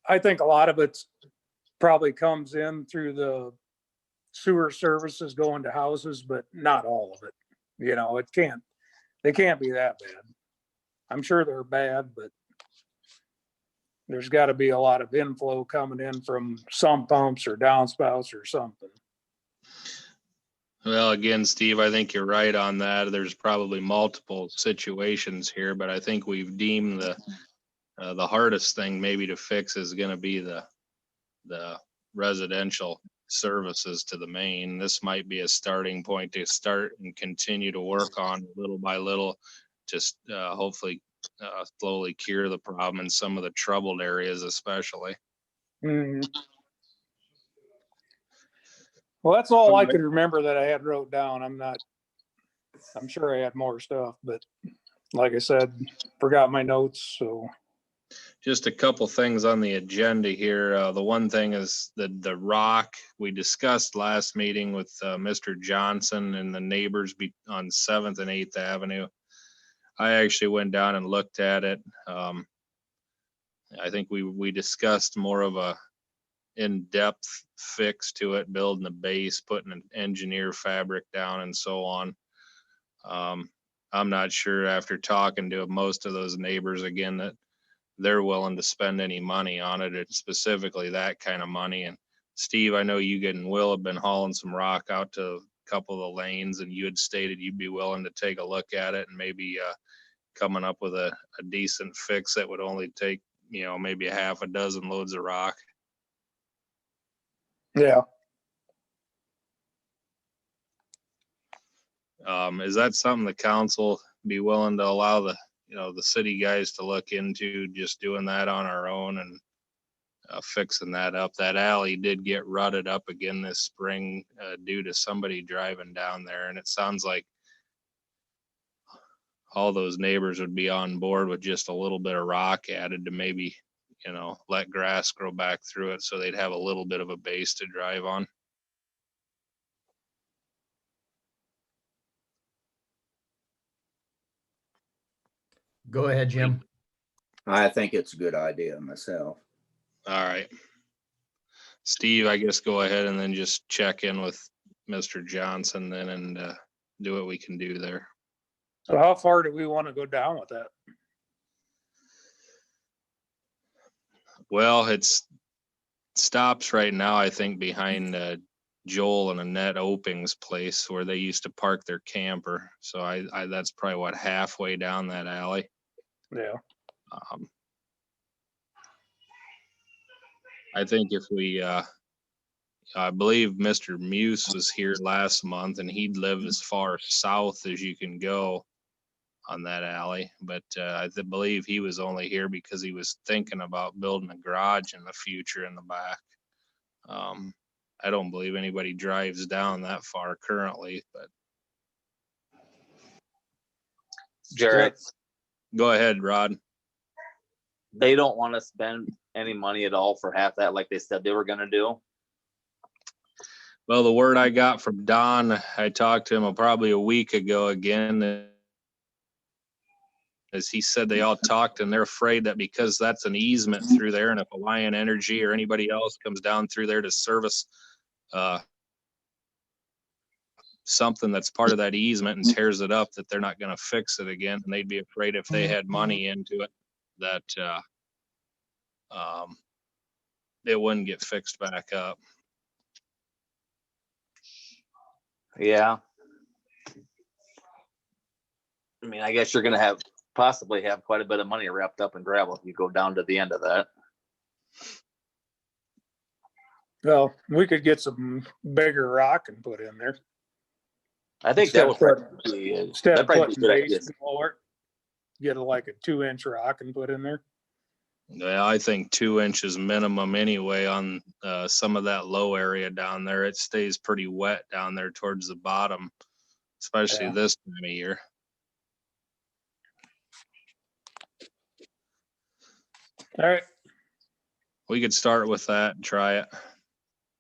I think a lot of it probably comes in through the sewer services going to houses, but not all of it. They can't be that bad. I'm sure they're bad, but there's got to be a lot of inflow coming in from sump pumps or downspouts or something. Well, again, Steve, I think you're right on that. There's probably multiple situations here, but I think we've deemed the hardest thing maybe to fix is going to be the residential services to the main. This might be a starting point to start and continue to work on little by little, just hopefully slowly cure the problem in some of the troubled areas, especially. Mm-hmm. Well, that's all I could remember that I had wrote down. I'm sure I had more stuff, but like I said, forgot my notes. So just a couple things on the agenda here. The one thing is the rock we discussed last meeting with Mr. Johnson and the neighbors on 7th and 8th Avenue. I actually went down and looked at it. I think we discussed more of a in-depth fix to it, building the base, putting an engineer fabric down and so on. I'm not sure after talking to most of those neighbors again that they're willing to spend any money on it. It's specifically that kind of money. And Steve, I know you and Will have been hauling some rock out to a couple of the lanes, and you had stated you'd be willing to take a look at it and maybe coming up with a decent fix that would only take maybe a half a dozen loads of rock. Yeah. Is that something the council be willing to allow the city guys to look into, just doing that on our own and fixing that up? That alley did get rutted up again this spring due to somebody driving down there, and it sounds like all those neighbors would be on board with just a little bit of rock added to maybe, let grass grow back through it so they'd have a little bit of a base to drive on. Go ahead, Jim. I think it's a good idea myself. All right. Steve, I guess go ahead and then just check in with Mr. Johnson then and do what we can do there. So how far do we want to go down with that? Well, stops right now, I think, behind Joel and Annette Oping's place where they used to park their camper. So I that's probably what, halfway down that alley. Yeah. I think if we, I believe Mr. Muse was here last month and he'd live as far south as you can go on that alley. But I believe he was only here because he was thinking about building a garage in the future in the back. I don't believe anybody drives down that far currently, but. Jared, Go ahead, Rod. they don't want to spend any money at all for half that, like they said they were gonna do. Well, the word I got from Don, I talked to him probably a week ago again, as he said they all talked and they're afraid that because that's an easement through there, and if Alliant Energy or anybody else comes down through there to service something that's part of that easement and tears it up, that they're not going to fix it again. And they'd be afraid if they had money into it that it wouldn't get fixed back up. Yeah. I mean, I guess you're gonna possibly have quite a bit of money wrapped up in gravel if you go down to the end of that. Well, we could get some bigger rock and put in there. I think that would Instead of probably be a putting good base idea. below it, get like a 2-inch rock and put in there. Yeah, I think 2 inches minimum anyway on some of that low area down there. It stays pretty wet down there towards the bottom, especially Yeah. this time of year. All right. We could start with that and try it.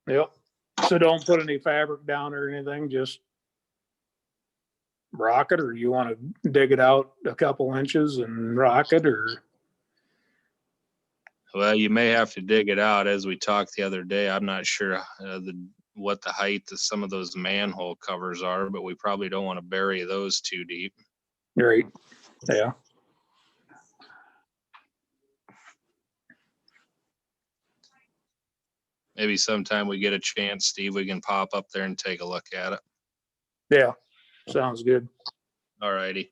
Yep. So don't put any fabric down or anything, just rock it, or you want to dig it out a couple inches and rock it, or? Well, you may have to dig it out. As we talked the other day, I'm not sure what the height of some of those manhole covers are, but we probably don't want to bury those too deep. Right. Yeah. Maybe sometime we get a chance, Steve, we can pop up there and take a look at it. Yeah. Sounds good. All righty.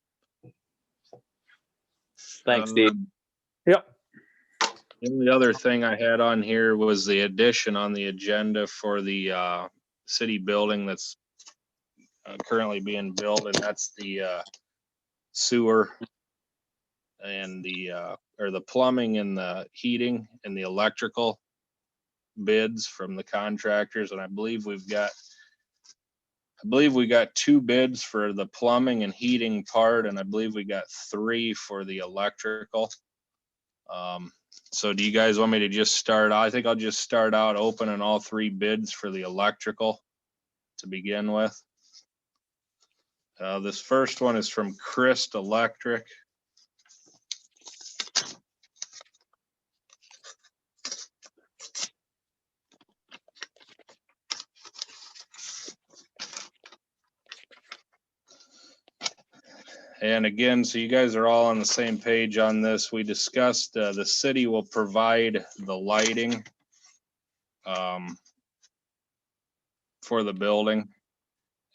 Thanks, Steve. Yep. The only other thing I had on here was the addition on the agenda for the city building that's currently being built, and that's the sewer and the plumbing and the heating and the electrical bids from the contractors. And I believe we got 2 bids for the plumbing and heating part, and I believe we got 3 for the electrical. So do you guys want me to just start? I think I'll just start out opening all 3 bids for the electrical to begin with. This first one is from Christ Electric. And again, so you guys are all on the same page on this. We discussed the city will provide the lighting for the building,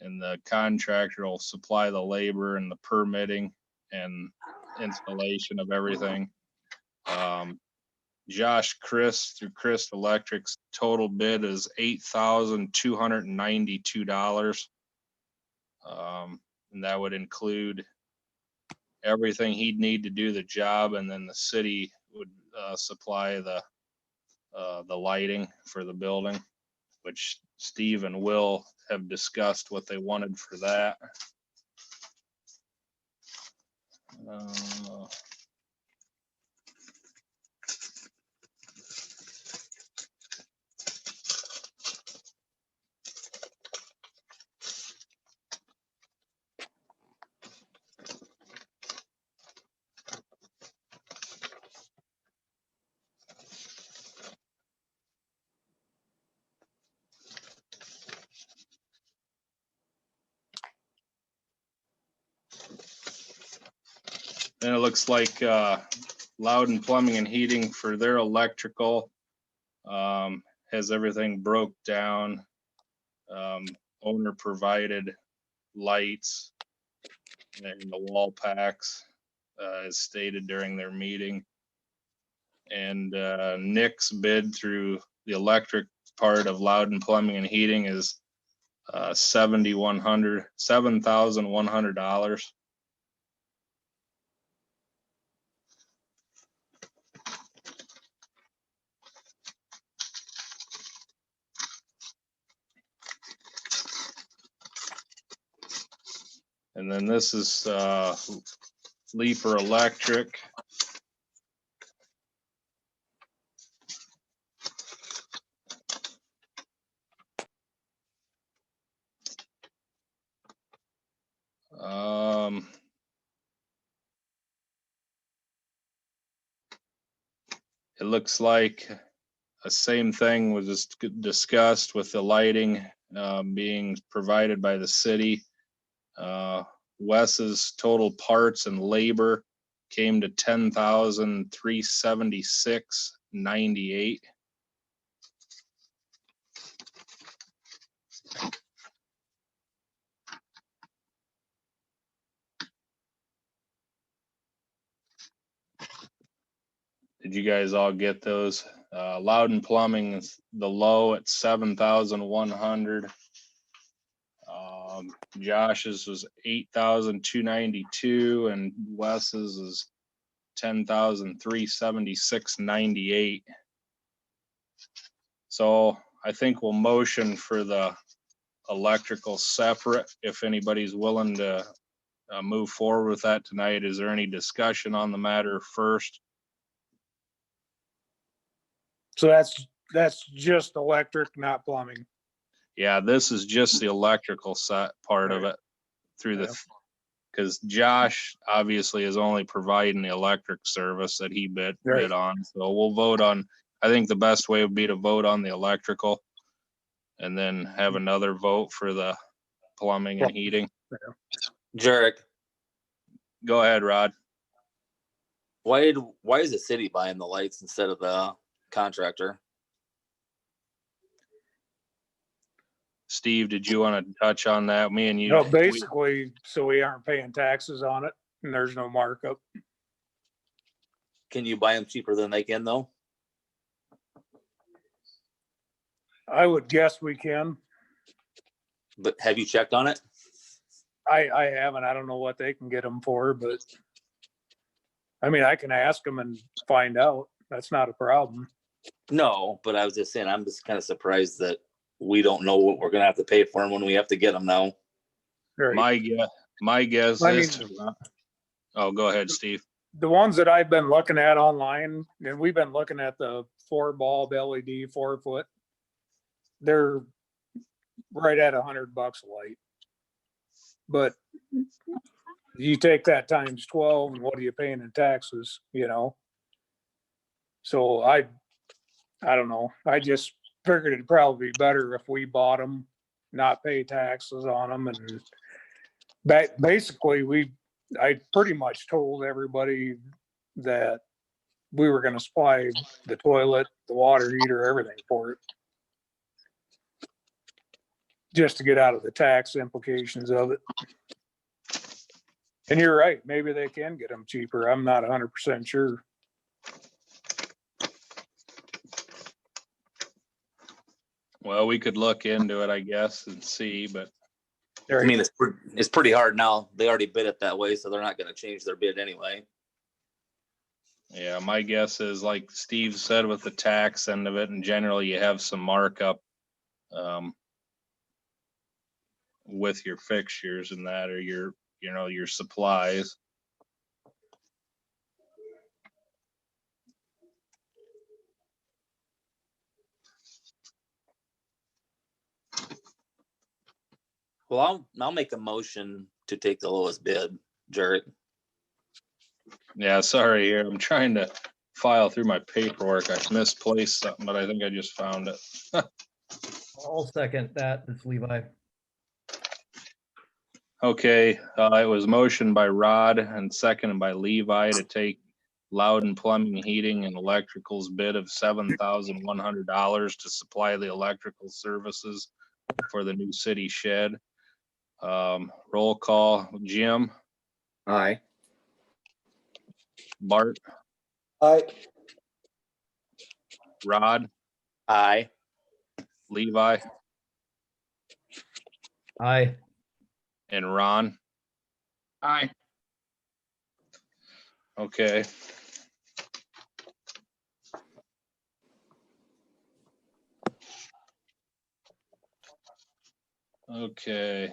and the contractor will supply the labor and the permitting and installation of everything. Josh Chris through Chris Electric's total bid is $8,292. And that would include everything he'd need to do the job, and then the city would supply the lighting for the building, which Steve and Will have discussed what they wanted for that. And it looks like Loudon Plumbing and Heating for their electrical has everything broke down. Owner provided lights and the wall packs as stated during their meeting. And Nick's bid through the electric part of Loudon Plumbing and Heating is $7,100. And then this is Leaper Electric. It looks like the same thing was just discussed with the lighting being provided by the city. Wes's total parts and labor came to $10,376.98. Did you guys all get those? Loudon Plumbing is the low at 7,100. Josh's was 8,292 and Wes's is 10,376.98. So I think we'll motion for the electrical separate if anybody's willing to move forward with that tonight. Is there any discussion on the matter first? So that's just electric, not plumbing. Yeah, this is just the electrical set part of it through the, because Josh obviously is only providing the electric service that he bid on. So we'll vote on, I think the best way would be to vote on the electrical and then have another vote for the plumbing and heating. Jarek, go ahead, Rod. Why is the city buying the lights instead of the contractor? Steve, did you want to touch on that? Me and you. No, basically, so we aren't paying taxes on it and there's no markup. Can you buy them cheaper than they can though? I would guess we can. But have you checked on it? I haven't. I don't know what they can get them for, but I mean, I can ask them and find out. That's not a problem. No, but I was just saying, I'm just kind of surprised that we don't know what we're gonna have to pay for them when we have to get them now. Right. My guess I is. mean, Oh, go ahead, Steve. the ones that I've been looking at online, and we've been looking at the 4-bulb LED 4-foot, they're right at $100 a light. But you take that times 12, and what are you paying in taxes, you know? So I don't know. I just figured it'd probably be better if we bought them, not pay taxes on them. And basically I pretty much told everybody that we were going to supply the toilet, the water heater, everything for it. Just to get out of the tax implications of it. And you're right, maybe they can get them cheaper. I'm not 100% sure. Well, we could look into it, I guess, and see, but There I you mean, go. it's pretty hard now. They already bid it that way, so they're not gonna change their bid anyway. yeah, my guess is like Steve said with the tax end of it, and generally you have some markup with your fixtures and that, or your, you know, your supplies. Well, I'll make a motion to take the lowest bid, Jared. Yeah, sorry here. I'm trying to file through my paperwork. I misplaced something, but I think I just found it. I'll second that. It's Levi. Okay, it was motioned by Rod and seconded by Levi to take Loudon Plumbing, Heating and Electrical's bid of $7,100 to supply the electrical services for the new city shed. Roll call, Jim, Aye. Bart, Aye. Rod, Aye. Levi, Aye. and Ron. Aye. Okay. Okay.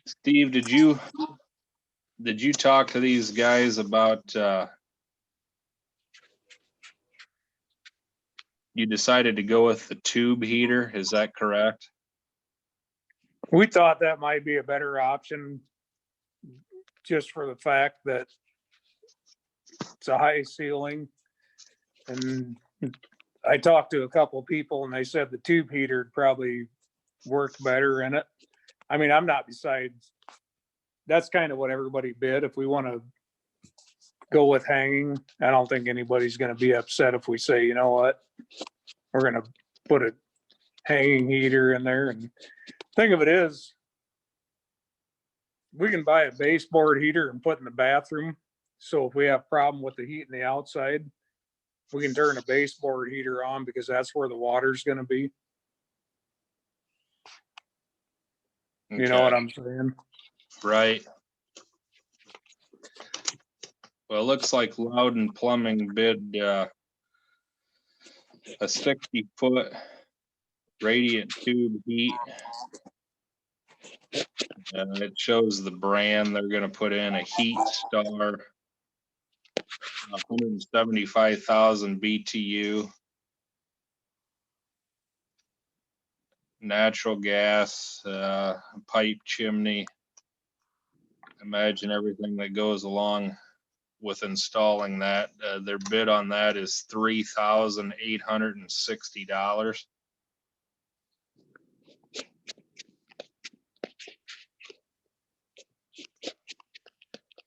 Steve, did you talk to these guys about, you decided to go with the tube heater, is that correct? We thought that might be a better option just for the fact that it's a high ceiling. And I talked to a couple of people and they said the tube heater probably worked better in it. I mean, I'm not besides, that's kind of what everybody bid. If we want to go with hanging, I don't think anybody's going to be upset if we say, you know what, we're going to put a hanging heater in there. And thing of it is, we can buy a baseboard heater and put in the bathroom. So if we have problem with the heat in the outside, we can turn a baseboard heater on because that's where the water's going to be. You know what Okay. I'm saying? Right. Well, it looks like Loudon Plumbing bid a 60-foot radiant tube heat. And it shows the brand they're gonna put in, a Heat Star, 175,000 BTU. Natural gas, pipe chimney. Imagine everything that goes along with installing that. Their bid on that is $3,860.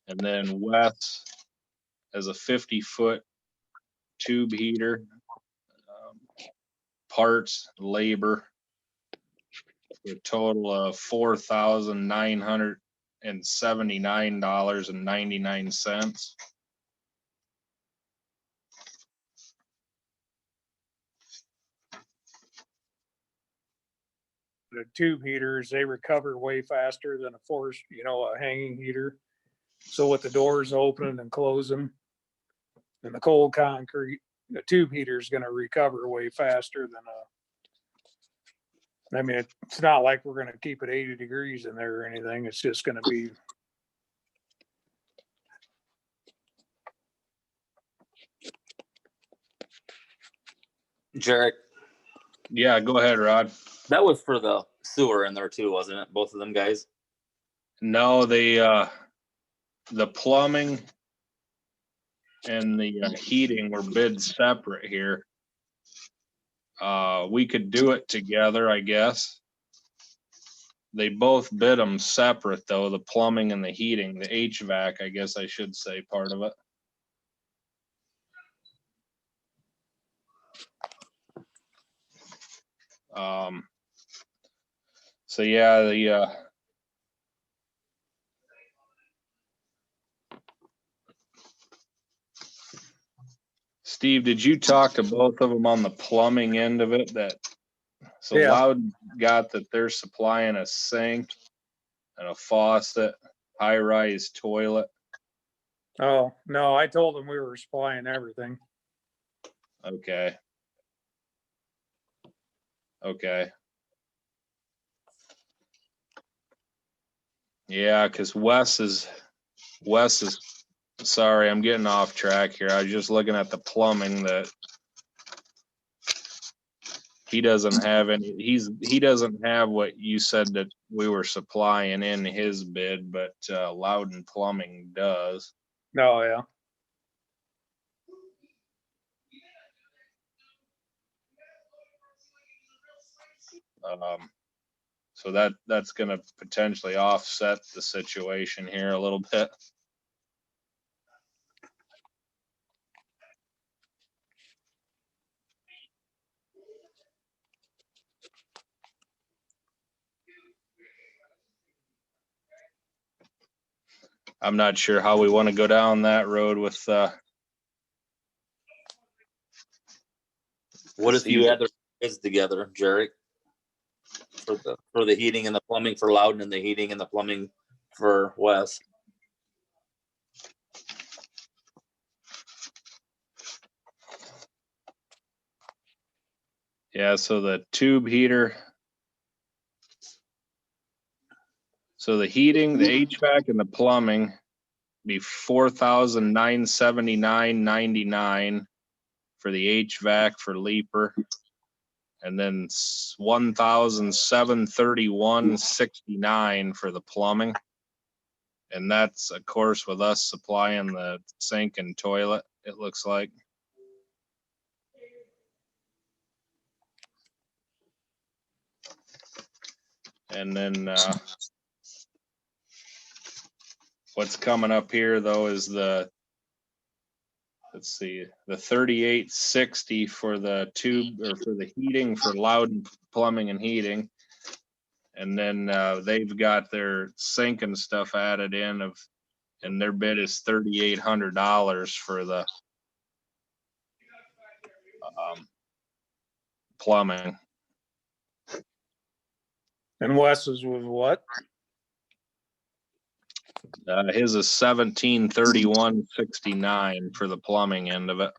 And then Wes has a 50-foot tube heater, parts, labor, for a total of $4,979.99. The tube heaters, they recover way faster than a a hanging heater. So with the doors open and closing and the cold concrete, the tube heater is going to recover way faster than I mean, it's not like we're going to keep it 80 degrees in there or anything. It's just going to be. Jared, Yeah, go ahead, Rod. that was for the sewer in there too, wasn't it? Both of them guys? No, the plumbing and the heating were bid separate here. We could do it together, I guess. They both bid them separate though, the plumbing and the heating, the HVAC, I guess I should say, part of it. So yeah, Steve, did you talk to both of them on the plumbing end of it? So Yeah. Loudon got that they're supplying a sink and a faucet, high-rise toilet. Oh, no, I told them we were supplying everything. Okay. Okay. Yeah, because Wes is, sorry, I'm getting off track here. I was just looking at the plumbing that he doesn't have any, he doesn't have what you said that we were supplying in his bid, but Loudon Plumbing does. Oh, yeah. So that's gonna potentially offset the situation here a little bit. I'm not sure how we want to go down that road with What if you add their bids together, Jarek? For the heating and the plumbing for Loudon and the heating and the plumbing for Wes. yeah, so the tube heater. So the heating, the HVAC and the plumbing be $4,979.99 for the HVAC for Leaper. And then $1,731.69 for the plumbing. And that's of course with us supplying the sink and toilet, it looks like. And then what's coming up here though is the, let's see, the 3860 for the tube or for the heating for Loudon Plumbing and Heating. And then they've got their sink and stuff added in and their bid is $3,800 for the plumbing. And Wes's was what? His is $1,731.69 for the plumbing end of it.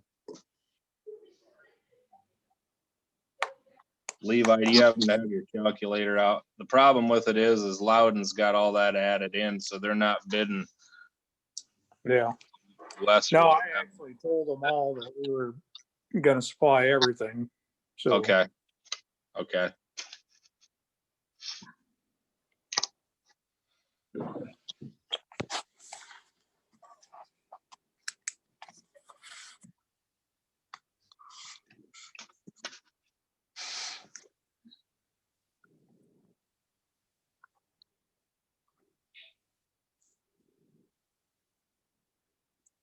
Levi, do you happen to have your calculator out? The problem with it is Loudon's got all that added in, so they're not bidding. Yeah. West. No, I actually told them all that we were gonna supply everything. So. Okay. Okay.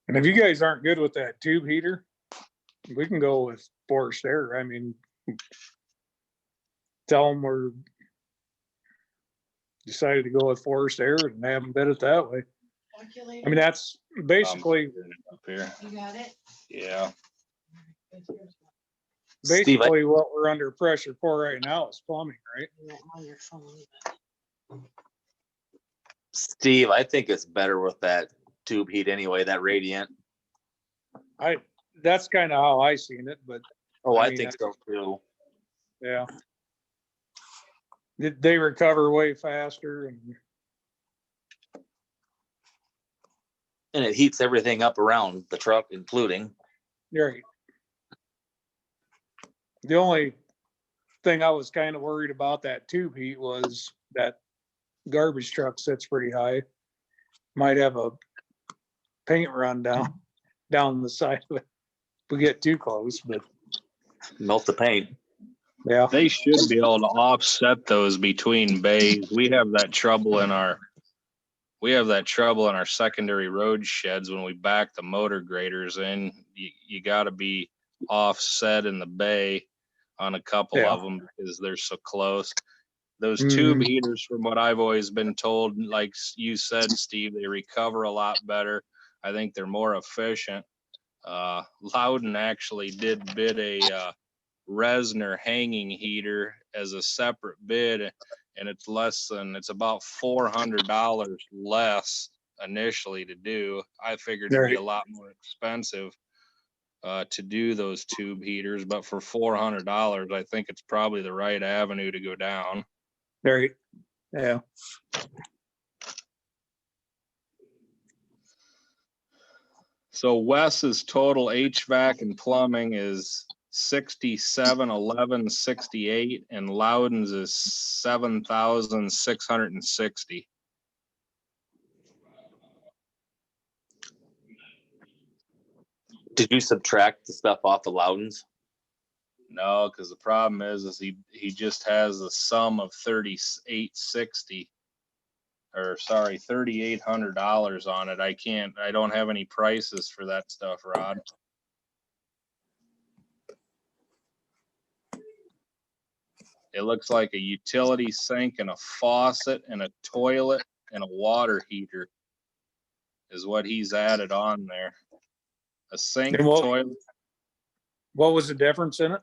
And if you guys aren't good with that tube heater, we can go with forced air. I mean, tell them we're decided to go with forced air and have them bid it that way. I mean, that's basically up here. You got it? Yeah. Basically what we're under pressure for right now is plumbing, right? On your phone. Steve, I think it's better with that tube heat anyway, that radiant. That's kind of how I seen it, but. I mean, think so too. Yeah. They recover way faster And it heats everything up around the truck, including. right. The only thing I was kind of worried about that tube heat was that garbage truck sits pretty high. Might have a paint run down the side of it. We get too close, but Melt the paint. Yeah. They should be able to offset those between bays. We have that trouble in our secondary road sheds when we back the motor graders in. You got to be offset in the bay on a couple of them because they're so close. Those tube heaters, from what I've always been told, like you said, Steve, they recover a lot better. I think they're more efficient. Loudon actually did bid a Resner hanging heater as a separate bid, and it's about $400 less initially to do. I figured it'd be a lot more expensive to do those tube heaters, but for $400, I think it's probably the right avenue to go down. Right. Yeah. So Wes's total HVAC and plumbing is 67,1168, and Loudon's is 7,660. Did you subtract the stuff off of Loudon's? No, because the problem is he just has the sum of 3,860, or sorry, $3,800 on it. I don't have any prices for that stuff, Rod. It looks like a utility sink and a faucet and a toilet and a water heater is what he's added on there. A sink, toilet. What was the difference in it?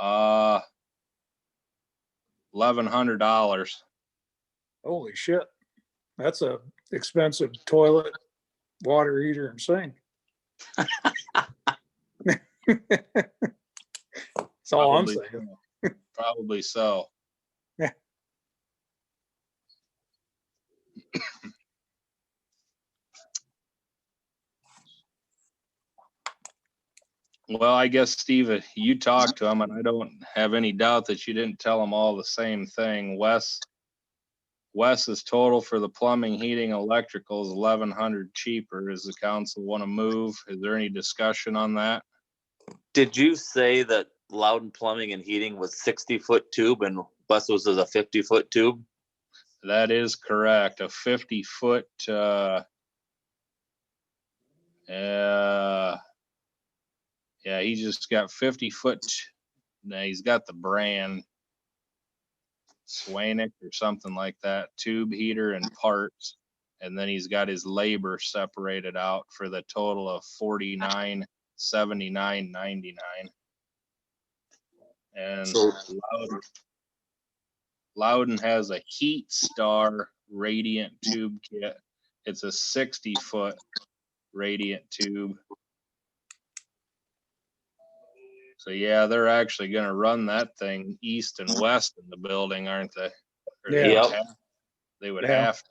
$1,100. Holy shit. That's a expensive toilet, water heater, and sink. That's all I'm saying. Probably so. Yeah. Well, I guess, Steve, you talked to him, and I don't have any doubt that you didn't tell them all the same thing. Wes's total for the plumbing, heating, electrical is $1,100 cheaper. Does the council want to move? Is there any discussion on that? Did you say that Loudon Plumbing and Heating was 60-foot tube and Wes was a 50-foot tube? That is correct. A 50-foot, yeah, he just got 50-foot. Now he's got the brand Swanick or something like that, tube heater and parts. And then he's got his labor separated out for the total of $49.79.99. And Loudon has a Heat Star radiant tube kit. It's a 60-foot radiant tube. So yeah, they're actually going to run that thing east and west in the building, aren't they? Or they would have to.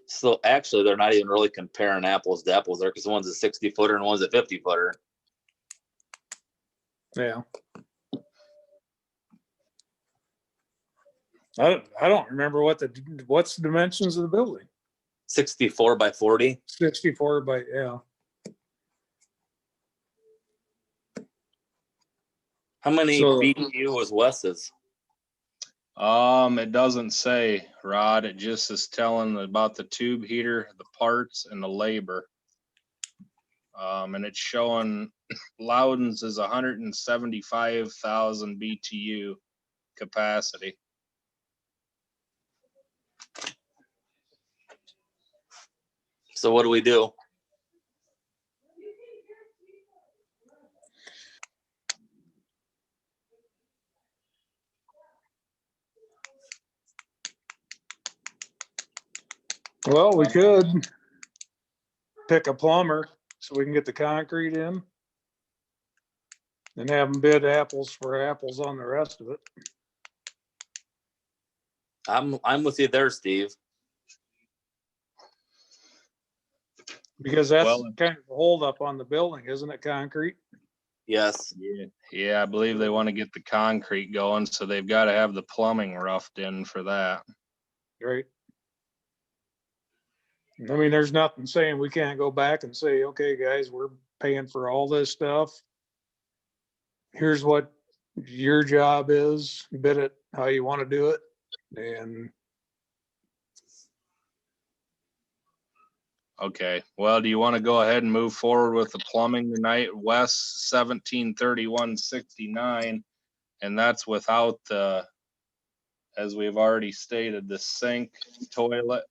So actually, they're not even really comparing apples to apples there, because one's a 60-footer and one's a 50-footer. Yeah. I don't remember what's the dimensions of the building. 64 by 40. 64 by, yeah. How many BTU was Wes's? It doesn't say, Rod. It just is telling about the tube heater, the parts, and the labor. And it's showing Loudon's is 175,000 BTU capacity. So what do we do? Well, we could pick a plumber so we can get the concrete in and have them bid apples for apples on the rest of it. I'm with you there, Steve. Because that's kind of a holdup on the building, isn't it? Concrete? Yes. Yeah, I believe they want to get the concrete going, so they've got to have the plumbing roughed in for that. Right. I mean, there's nothing saying we can't go back and say, okay, guys, we're paying for all this stuff. Here's what your job is, bid it how you want to do it. And okay, well, do you want to go ahead and move forward with the plumbing tonight? West 1731.69, and that's without the, as we've already stated, the sink, toilet,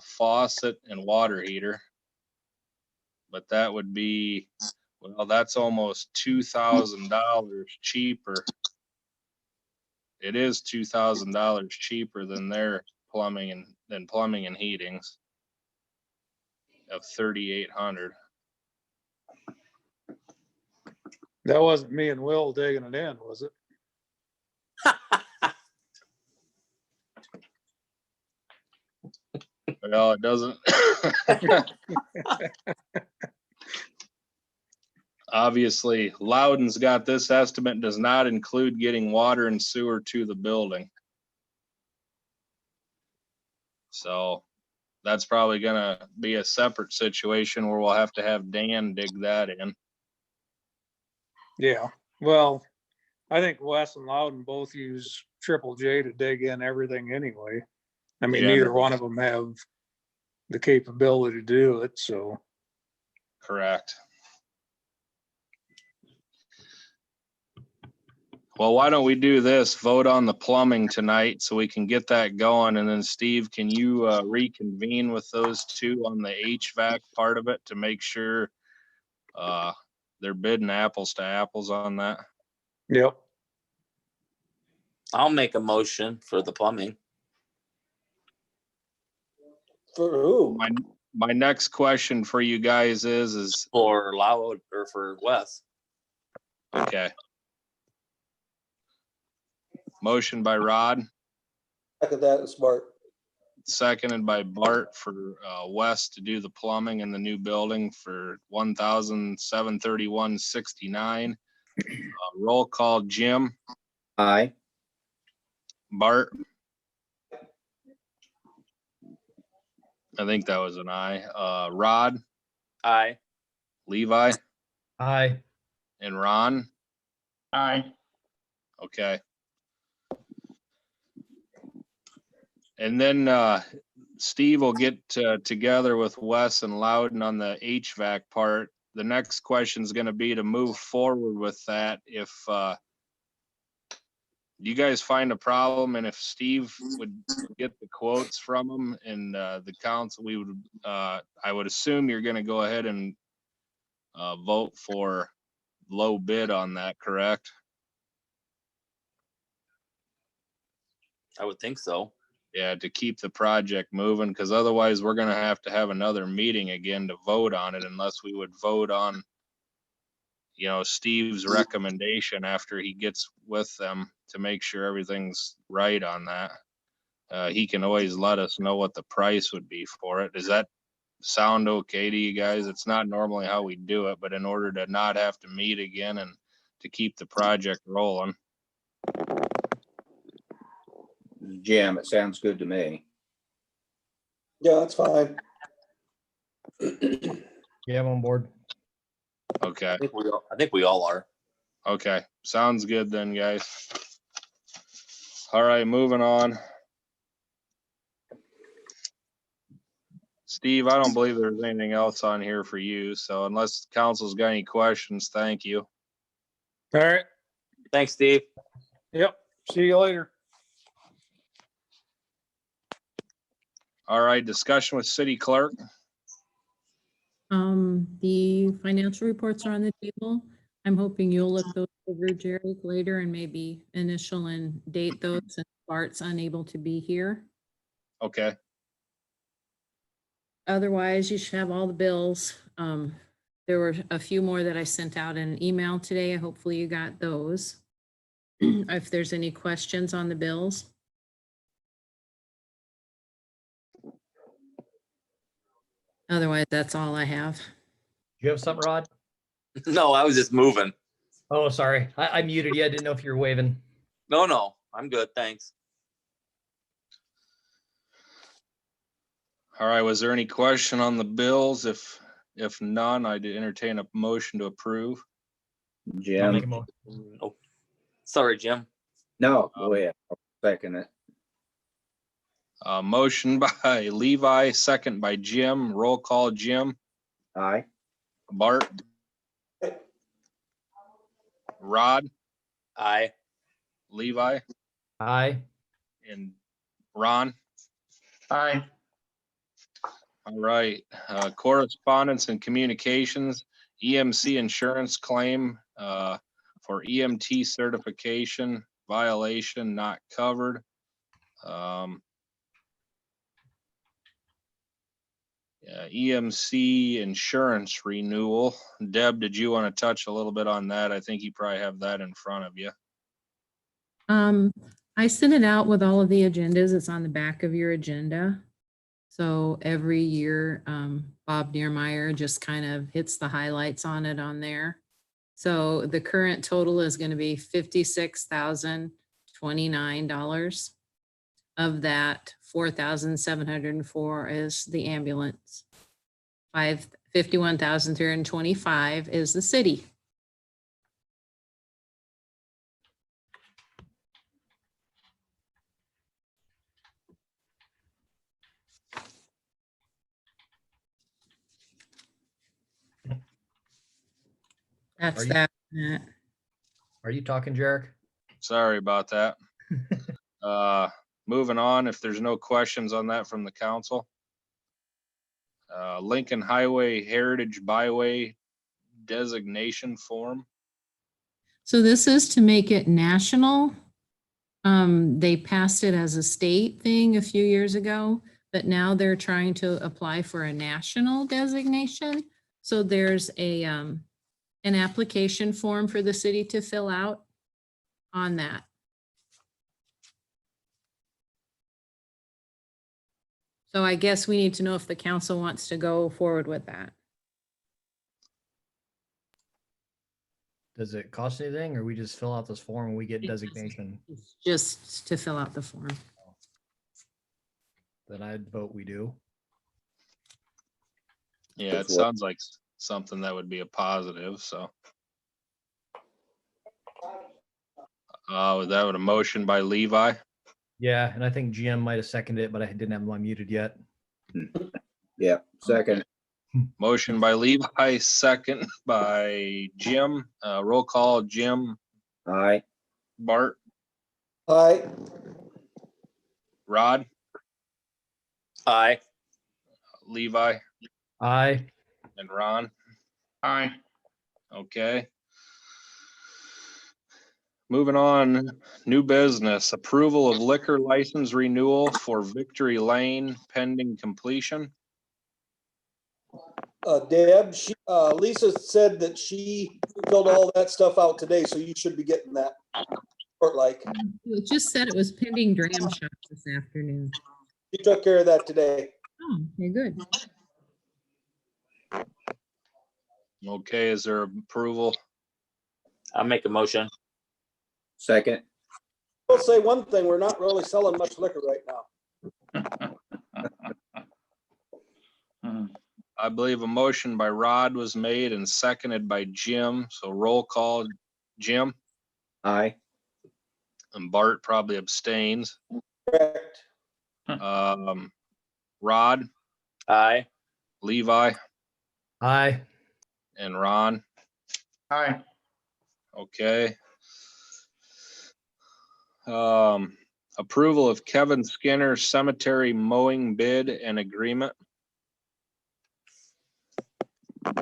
faucet and water heater. But that would be, well, that's almost $2,000 cheaper. It is $2,000 cheaper than their plumbing and heatings of 3,800. That wasn't me and Will digging it in, was it? Well, it doesn't. Obviously, Loudon's got this estimate does not include getting water and sewer to the building. So that's probably gonna be a separate situation where we'll have to have Dan dig that in. Yeah, well, I think Wes and Loudon both use Triple J to dig in everything anyway. I mean, neither one of them have the capability to do it, so. Correct. Well, why don't we do this? Vote on the plumbing tonight so we can get that going. And then Steve, can you reconvene with those two on the HVAC part of it to make sure they're bidding apples to apples on that? Yep. I'll make a motion for the plumbing. For who? My next question for you guys is for Loud or for Wes. Okay. Motion by Rod. Second that is Bart. Seconded by Bart for Wes to do the plumbing in the new building for $1,731.69. Roll call, Jim. Aye. Bart. I think that was an aye. Rod. Aye. Levi. Aye. And Ron. Aye. Okay. And then Steve will get together with Wes and Loudon on the HVAC part. The next question is going to be to move forward with that. If you guys find a problem, and if Steve would get the quotes from him and the council, we would. I would assume you're going to go ahead and vote for low bid on that, correct? I would think so. Yeah, to keep the project moving, because otherwise we're gonna have to have another meeting again to vote on it unless we would vote on, Steve's recommendation after he gets with them to make sure everything's right on that. He can always let us know what the price would be for it. Does that sound okay to you guys? It's not normally how we do it, but in order to not have to meet again and to keep the project rolling. Jim, it sounds good to me. Yeah, that's fine. Yeah, I'm on board. Okay. I think we all are. Okay, sounds good then, guys. All right, moving on. Steve, I don't believe there's anything else on here for you, so unless council's got any questions, thank you. All right. Thanks, Steve. Yep. See you later. All right, discussion with city clerk. The financial reports are on the table. I'm hoping you'll look those over, Jerry, later and maybe initial and date those, and Bart's unable to be here. Okay. Otherwise, you should have all the bills. There were a few more that I sent out in an email today. Hopefully you got those. If there's any questions on the bills. Otherwise, that's all I have. Do you have something, Rod? No, I was just moving. Oh, sorry. I muted you. I didn't know if you were waving. No, I'm good. Thanks. All right, was there any question on the bills? If none, I'd entertain a motion to approve. I'll make a Jim, motion. Oh, sorry, Jim. no, go ahead. I'll second it. Motion by Levi, second by Jim. Roll call, Jim. Aye. Bart. Rod. Aye. Levi. Aye. And Ron. Aye. All right, correspondence and communications, EMC insurance claim for EMT certification violation not covered. Yeah, EMC insurance renewal. Deb, did you want to touch a little bit on that? I think you probably have that in front of you. I sent it out with all of the agendas. It's on the back of your agenda. So every year, Bob Niermeyer just kind of hits the highlights on it on there. So the current total is going to be $56,029. Of that, $4,704 is the ambulance. $51,325 is the city. That's Are you- that. Are you talking, Jarek? Sorry about that. Moving on, if there's no questions on that from the council. Lincoln Highway Heritage Byway designation form. So this is to make it national. They passed it as a state thing a few years ago, but now they're trying to apply for a national designation. So there's an application form for the city to fill out on that. So I guess we need to know if the council wants to go forward with that. Does it cost anything, or we just fill out this form and we get designation? Just to fill out the form. Then I'd vote we do. Yeah, it sounds like something that would be a positive, so. Was that a motion by Levi? Yeah, and I think Jim might have seconded it, but I didn't have him unmuted yet. Yeah, second. Motion by Levi, second by Jim. Roll call, Jim. Aye. Bart, Aye. Rod, Aye. Levi, Aye. and Ron. Aye. Okay. Moving on, new business, approval of liquor license renewal for Victory Lane pending completion. Deb, Lisa said that she filled all that stuff out today, so you should be getting that. Or like, It just said it was pending dram shop this afternoon. she took care of that today. Oh, okay, good. Okay, is there approval? I'll make a motion. Second. I'll say one thing, we're not really selling much liquor right now. I believe a motion by Rod was made and seconded by Jim, so roll call, Jim, Aye. and Bart probably abstains. Correct. Rod, Aye. Levi, Aye. and Ron. Aye. Okay. Approval of Kevin Skinner cemetery mowing bid and agreement.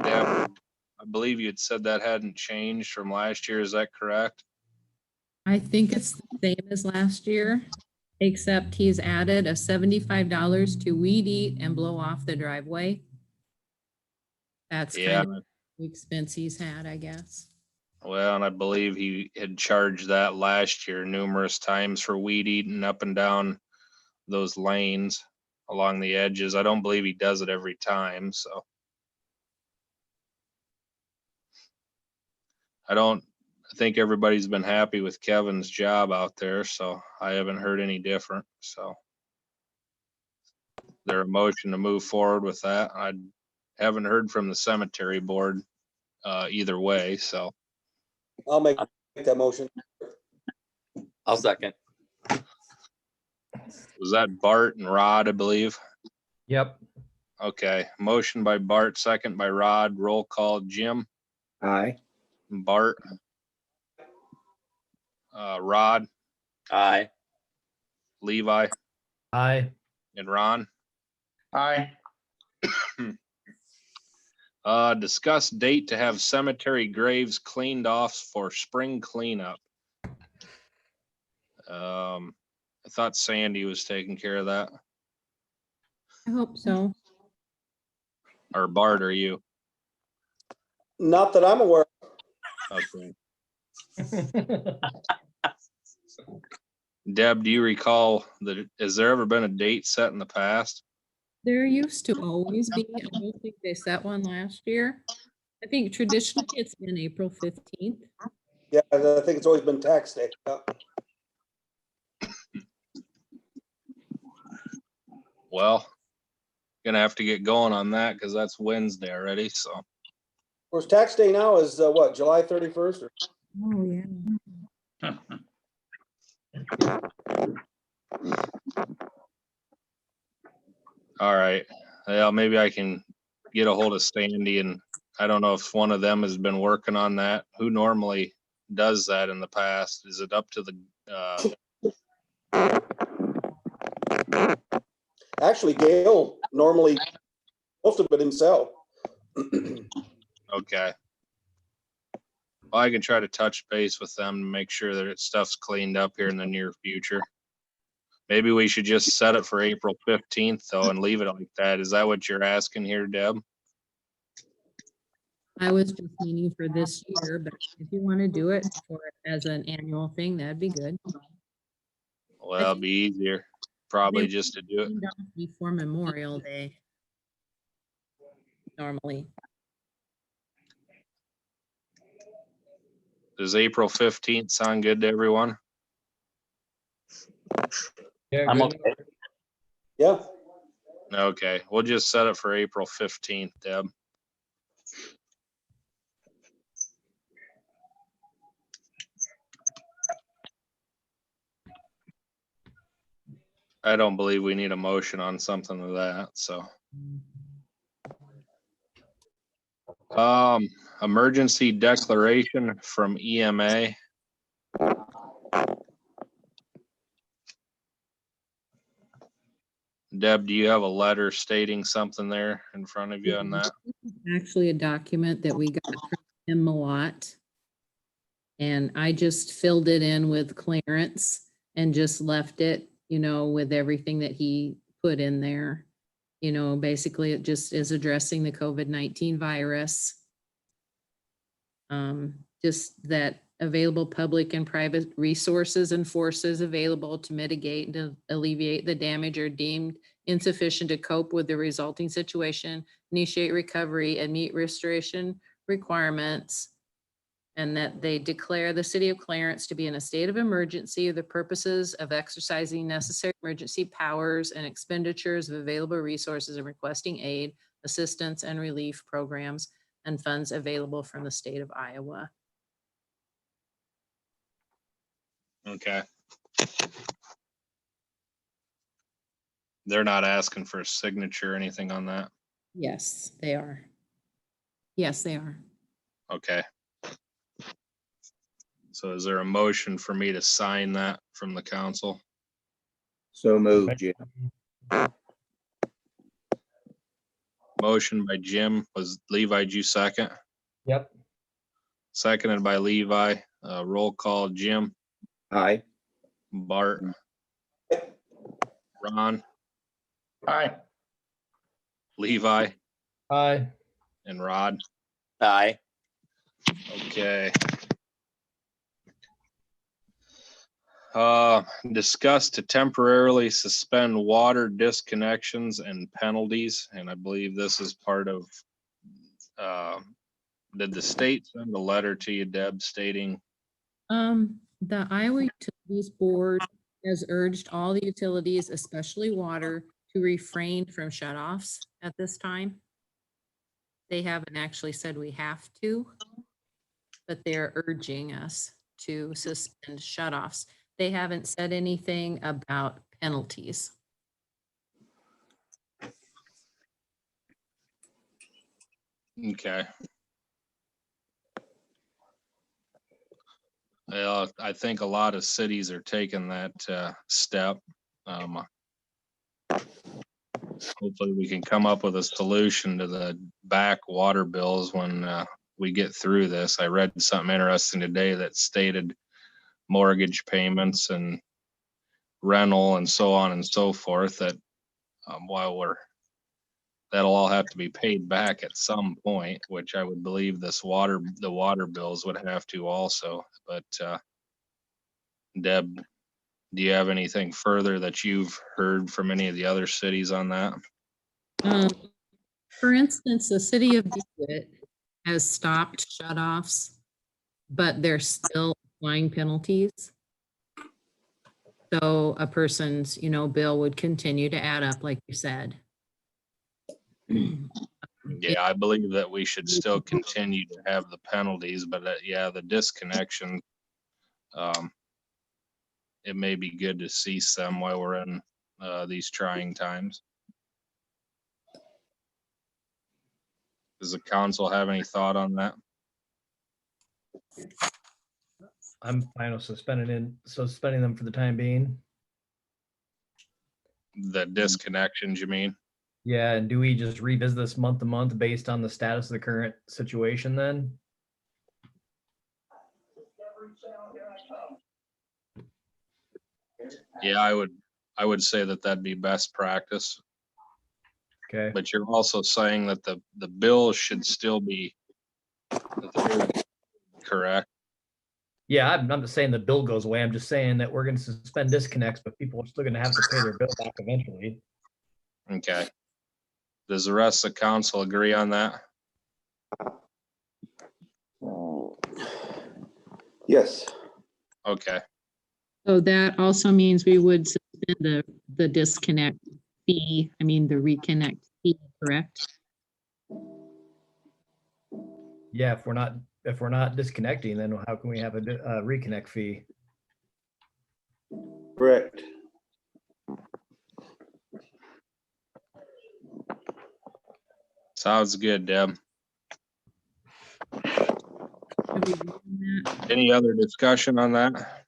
Deb, I believe you had said that hadn't changed from last year. Is that correct? I think it's the same as last year, except he's added a $75 to weed eat and blow off the driveway. That's Yeah. kind of the expense he's had, I guess. Well, and I believe he had charged that last year numerous times for weed eating up and down those lanes along the edges. I don't believe he does it every time, so. I think everybody's been happy with Kevin's job out there, so I haven't heard any different, so. There a motion to move forward with that? I haven't heard from the cemetery board either way, so. I'll make that motion. I'll second. Was that Bart and Rod, I believe? Yep. Okay, motion by Bart, second by Rod, roll call, Jim, Aye. Bart, Rod, Aye. Levi, Aye. and Ron. Aye. Discuss date to have cemetery graves cleaned off for spring cleanup. I thought Sandy was taking care of that. I hope so. Or Bart, are you? Not that I'm aware. Okay. Deb, do you recall that, has there ever been a date set in the past? There used to always be, I don't think they set one last year. I think traditionally it's been April 15th. Yeah, I think it's always been tax day. Yeah. Well, gonna have to get going on that because that's Wednesday already, so. Of course, tax day now is what, July 31st? Oh, yeah. All right, well, maybe I can get a hold of Sandy, and I don't know if one of them has been working on that. Who normally does that in the past? Is it up to the, Actually, Gail normally, most of it himself. okay. Well, I can try to touch base with them to make sure that stuff's cleaned up here in the near future. Maybe we should just set it for April 15th though and leave it like that. Is that what you're asking here, Deb? I was just meaning for this year, but if you want to do it for as an annual thing, that'd be good. Well, it'll be easier probably They just to do it. cleaned up before Memorial Day. Normally. Does April 15th sound good to everyone? Yeah, I'm good. okay. Yeah. Okay, we'll just set it for April 15th, Deb. I don't believe we need a motion on something of that, so. Emergency declaration from EMA. Deb, do you have a letter stating something there in front of you on that? Actually, a document that we got from Tim Malott. And I just filled it in with Clarence and just left it, you know, with everything that he put in there. You know, basically it just is addressing the COVID-19 virus. Just that available public and private resources and forces available to mitigate and to alleviate the damage are deemed insufficient to cope with the resulting situation, initiate recovery and meet restoration requirements, and that they declare the city of Clarence to be in a state of emergency for the purposes of exercising necessary emergency powers and expenditures of available resources and requesting aid, assistance, and relief programs and funds available from the state of Iowa. Okay. They're not asking for a signature or anything on that? Yes, they are. Yes, they are. Okay. So is there a motion for me to sign that from the council? So moved, Jim. Motion by Jim. Was Levi, you second? Yep. Seconded by Levi. Roll call, Jim, Aye. Bart, Ron, Aye. Levi, Aye. and Rod. Aye. Okay. Discuss to temporarily suspend water disconnections and penalties, and I believe this is part of, did the state send a letter to you, Deb, stating? The Iowa Utilities Board has urged all the utilities, especially water, to refrain from shutoffs at this time. They haven't actually said we have to, but they're urging us to suspend shutoffs. They haven't said anything about penalties. Okay. Well, I think a lot of cities are taking that step. hopefully we can come up with a solution to the back water bills when we get through this. I read something interesting today that stated mortgage payments and rental and so on and so forth, that that'll all have to be paid back at some point, which I would believe the water bills would have to also. But Deb, do you have anything further that you've heard from any of the other cities on that? For instance, the city of DeWitt has stopped shutoffs, but they're still applying penalties. So a person's, bill would continue to add up, like you said. Yeah, I believe that we should still continue to have the penalties, but yeah, the disconnection, it may be good to cease them while we're in these trying times. Does the council have any thought on that? I'm fine with suspending them for the time being. The disconnections, you mean? Yeah, and do we just revisit this month to month based on the status of the current situation then? Yeah, I would say that that'd be best practice. Okay. But you're also saying that the bill should still be correct. Yeah, I'm not saying the bill goes away. I'm just saying that we're going to suspend disconnects, but people are still going to have to pay their bill back eventually. Okay. Does the rest of the council agree on that? Yes. Okay. So that also means we would suspend the disconnect fee, the reconnect fee, correct? Yeah, if we're not disconnecting, then how can we have a reconnect fee? Correct. Sounds good, Deb. Any other discussion on that?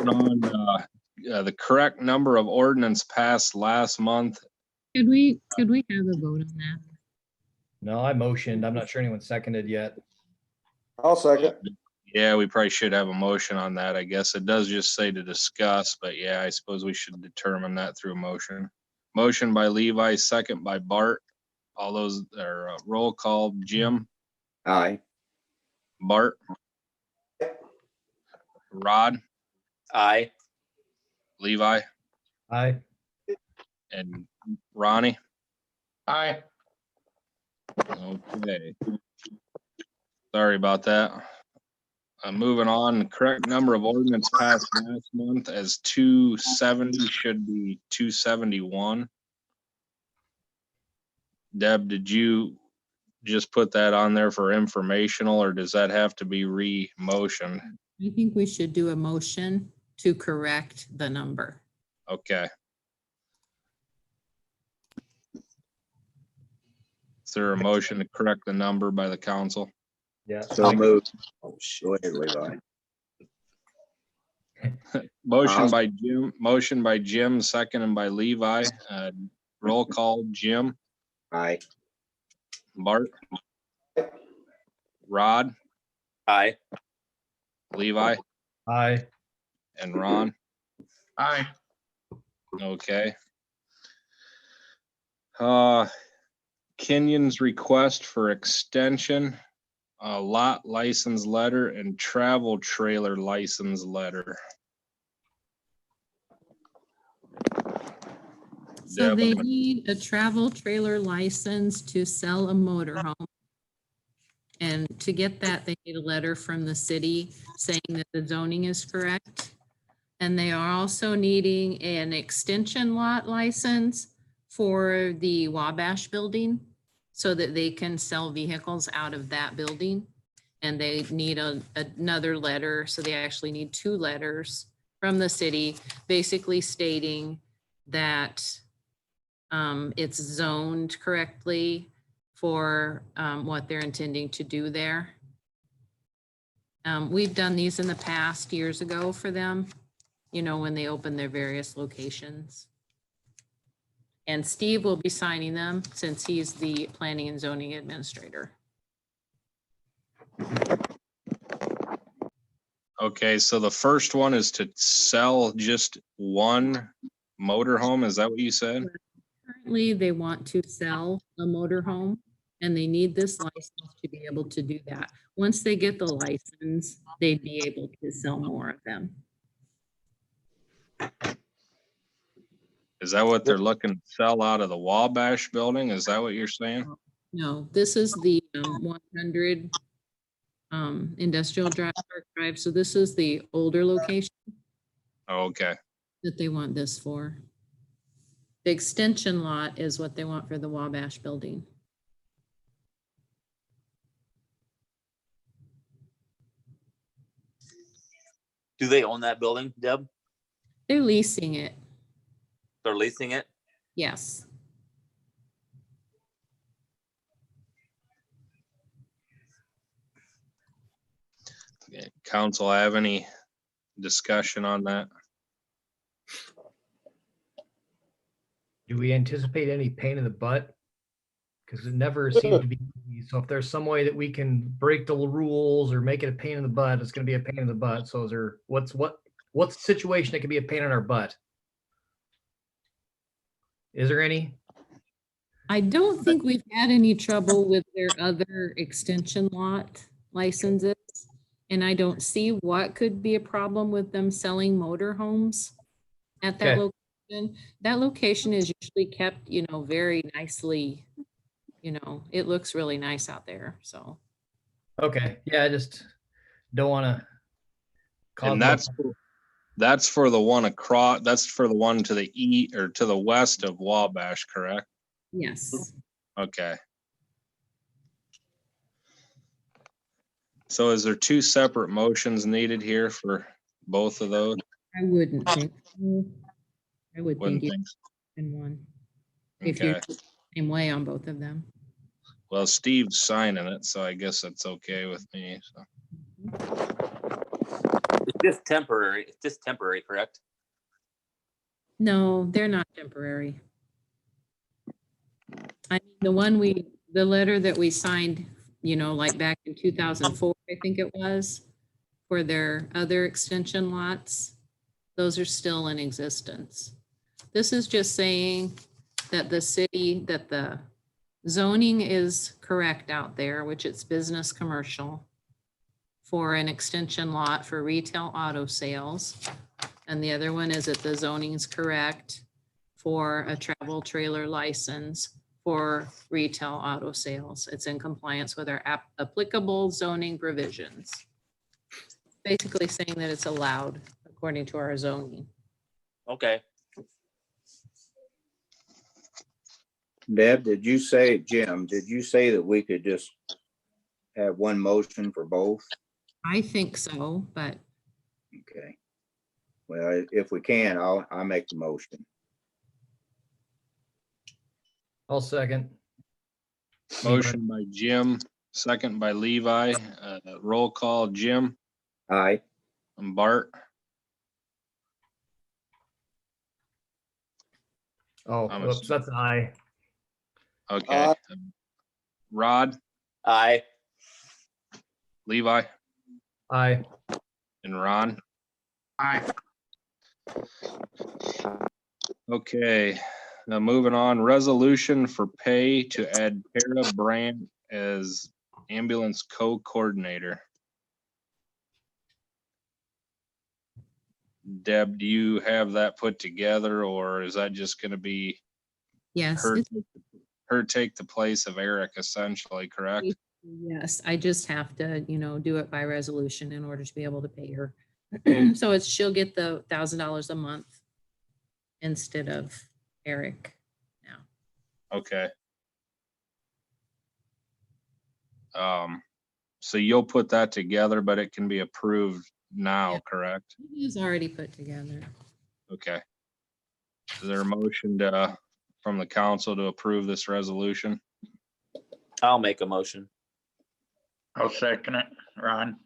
Moving on, the correct number of ordinance passed last month. Could we have a vote on that? No, I motioned. I'm not sure anyone seconded yet. I'll second. Yeah, we probably should have a motion on that. I guess it does just say to discuss, but yeah, I suppose we should determine that through a motion. Motion by Levi, second by Bart. All those are roll call. Jim? Aye. Bart? Rod? Aye. Levi? Aye. And Ronnie? Aye. Okay. Sorry about that. Moving on, the correct number of ordinance passed last month as 270 should be 271. Deb, did you just put that on there for informational, or does that have to be re-motioned? I think we should do a motion to correct the number. Okay. Is there a motion to correct the number by the council? Yeah. So moved. Oh, go ahead, Levi. Motion by Jim, second and by Levi. Roll call, Jim. Aye. Bart. Rod. Aye. Levi. Aye. And Ron. Aye. Okay. Kenyon's request for extension, lot license letter and travel trailer license letter. So they need a travel trailer license to sell a motorhome. And to get that, they need a letter from the city saying that the zoning is correct. And they are also needing an extension lot license for the Wabash building so that they can sell vehicles out of that building. And they need another letter. So they actually need 2 letters from the city, basically stating that it's zoned correctly for what they're intending to do there. We've done these in the past years ago for them, you know, when they open their various locations. And Steve will be signing them since he's the planning and zoning administrator. Okay, so the first one is to sell just one motorhome. Is that what you said? Currently, they want to sell a motorhome and they need this license to be able to do that. Once they get the license, they'd be able to sell more of them. Is that what they're looking to sell out of the Wabash building? Is that what you're saying? No, this is the 100 Industrial Drive, Park Drive. So this is the older location Oh, okay. that they want this for. The extension lot is what they want for the Wabash building. Do they own that building, Deb? They're leasing it. They're leasing it? Yes. Okay, council, have any discussion on that? Do we anticipate any pain in the butt? Because it never seems to be easy. So if there's some way that we can break the rules or make it a pain in the butt, it's gonna be a pain in the butt. So is there, what's the situation that could be a pain in our butt? Is there any? I don't think we've had any trouble with their other extension lot licenses. And I don't see what could be a problem with them selling motorhomes at that Okay. location. That location is usually kept, you know, very nicely. You know, it looks really nice out there, so. Okay, yeah, I just don't wanna. And that's for the one across, that's for the one to the or to the west of Wabash, correct? Yes. Okay. So is there two separate motions needed here for both of those? I wouldn't think so. I would Wouldn't think think it's in one. If you're Okay. the same way on both of them. Well, Steve's signing it, so I guess that's okay with me. So. It's just temporary. It's just temporary, correct? No, they're not temporary. I mean, the letter that we signed, you know, like back in 2004, I think it was, for their other extension lots, those are still in existence. This is just saying that the zoning is correct out there, which it's business commercial for an extension lot for retail auto sales. And the other one is that the zoning is correct for a travel trailer license for retail auto sales. It's in compliance with our applicable zoning provisions. Basically saying that it's allowed according to our zoning. Okay. Deb, Jim, did you say that we could just have one motion for both? I think so, but Okay. Well, if we can, I'll make the motion. I'll second. Motion by Jim, second by Levi. Roll call, Jim. Aye. And Bart. Oh, I'm whoops, that's an aye. Okay. Rod, Aye. Levi, Aye. and Ron. Aye. Okay, now moving on, resolution for pay to add Tara Brandt as ambulance co-coordinator. Deb, do you have that put together, or is that just gonna be yes. her take the place of Eric essentially, correct? Yes, I just have to, you know, do it by resolution in order to be able to pay her. So she'll get the $1,000 a month instead of Eric now. Okay. So you'll put that together, but it can be approved now, correct? It is already put together. Okay. Is there a motion from the council to approve this resolution? I'll make a motion. I'll second it, Ron.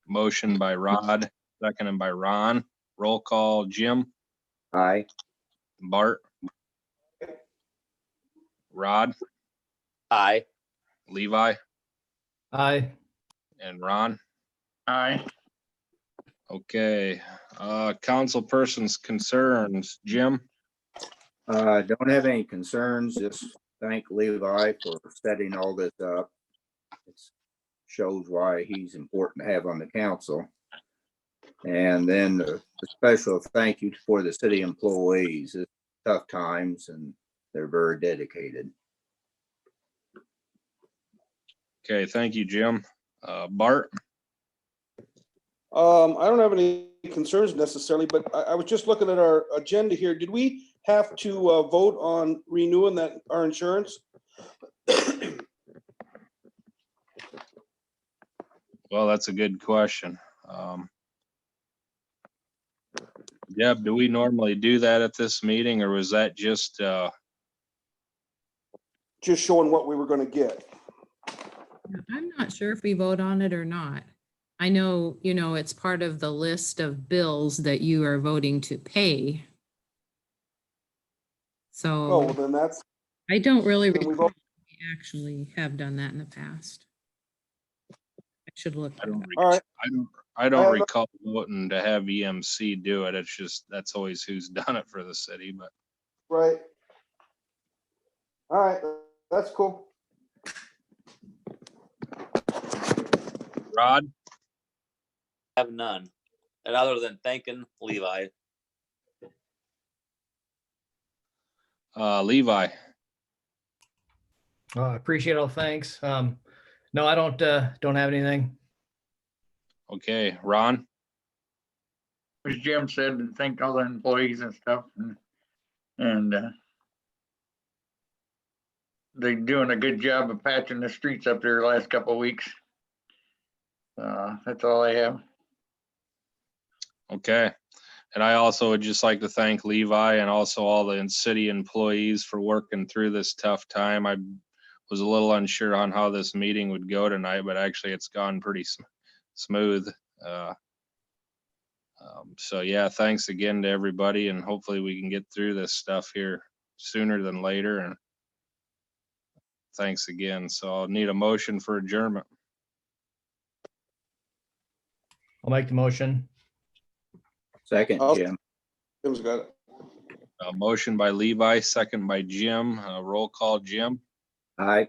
Motion by Rod, seconded by Ron. Roll call, Jim, Aye. Bart, Rod, Aye. Levi, Aye. and Ron. Aye. Okay, council persons concerns, Jim? Don't have any concerns. Just thank Levi for setting all this up. It shows why he's important to have on the council. And then a special thank you for the city employees. It's tough times and they're very dedicated. Okay, thank you, Jim. Bart? I don't have any concerns necessarily, but I was just looking at our agenda here. Did we have to vote on renewing our insurance? Well, that's a good question. Deb, do we normally do that at this meeting, or was that just, Just showing what we were gonna get. I'm not sure if we vote on it or not. I know, it's part of the list of bills that you are voting to pay. Oh, well, So then that's, I don't really then we recall vote. if we actually have done that in the past. I should look. I don't, All right. I I don't have- recall voting to have EMC do it. It's just, that's always who's done it for the city, but Right. All right, that's cool. Rod? Have none. And other than thanking Levi. Levi? I appreciate all the thanks. No, I don't have anything. Okay, Ron? As Jim said, and thank all the employees and stuff, and they're doing a good job of patching the streets up there the last couple of weeks. That's all I have. Okay. And I also would just like to thank Levi and also all the city employees for working through this tough time. I was a little unsure on how this meeting would go tonight, but actually it's gone pretty smooth. So yeah, thanks again to everybody, and hopefully we can get through this stuff here sooner than later. And thanks again. So I'll need a motion for adjournment. I'll make the motion. Second, I'll- Jim. Jim's got it. A motion by Levi, second by Jim. Roll call, Jim. Aye.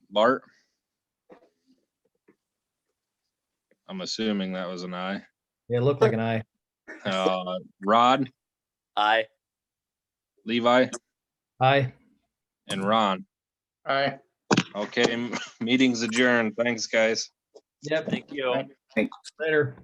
Bart? I'm assuming that was an aye. Yeah, it looked like an aye. Rod, Aye. Levi, Aye. and Ron. Aye. Okay, meeting's adjourned. Thanks, guys. Yep. Thank you. Thanks. Later.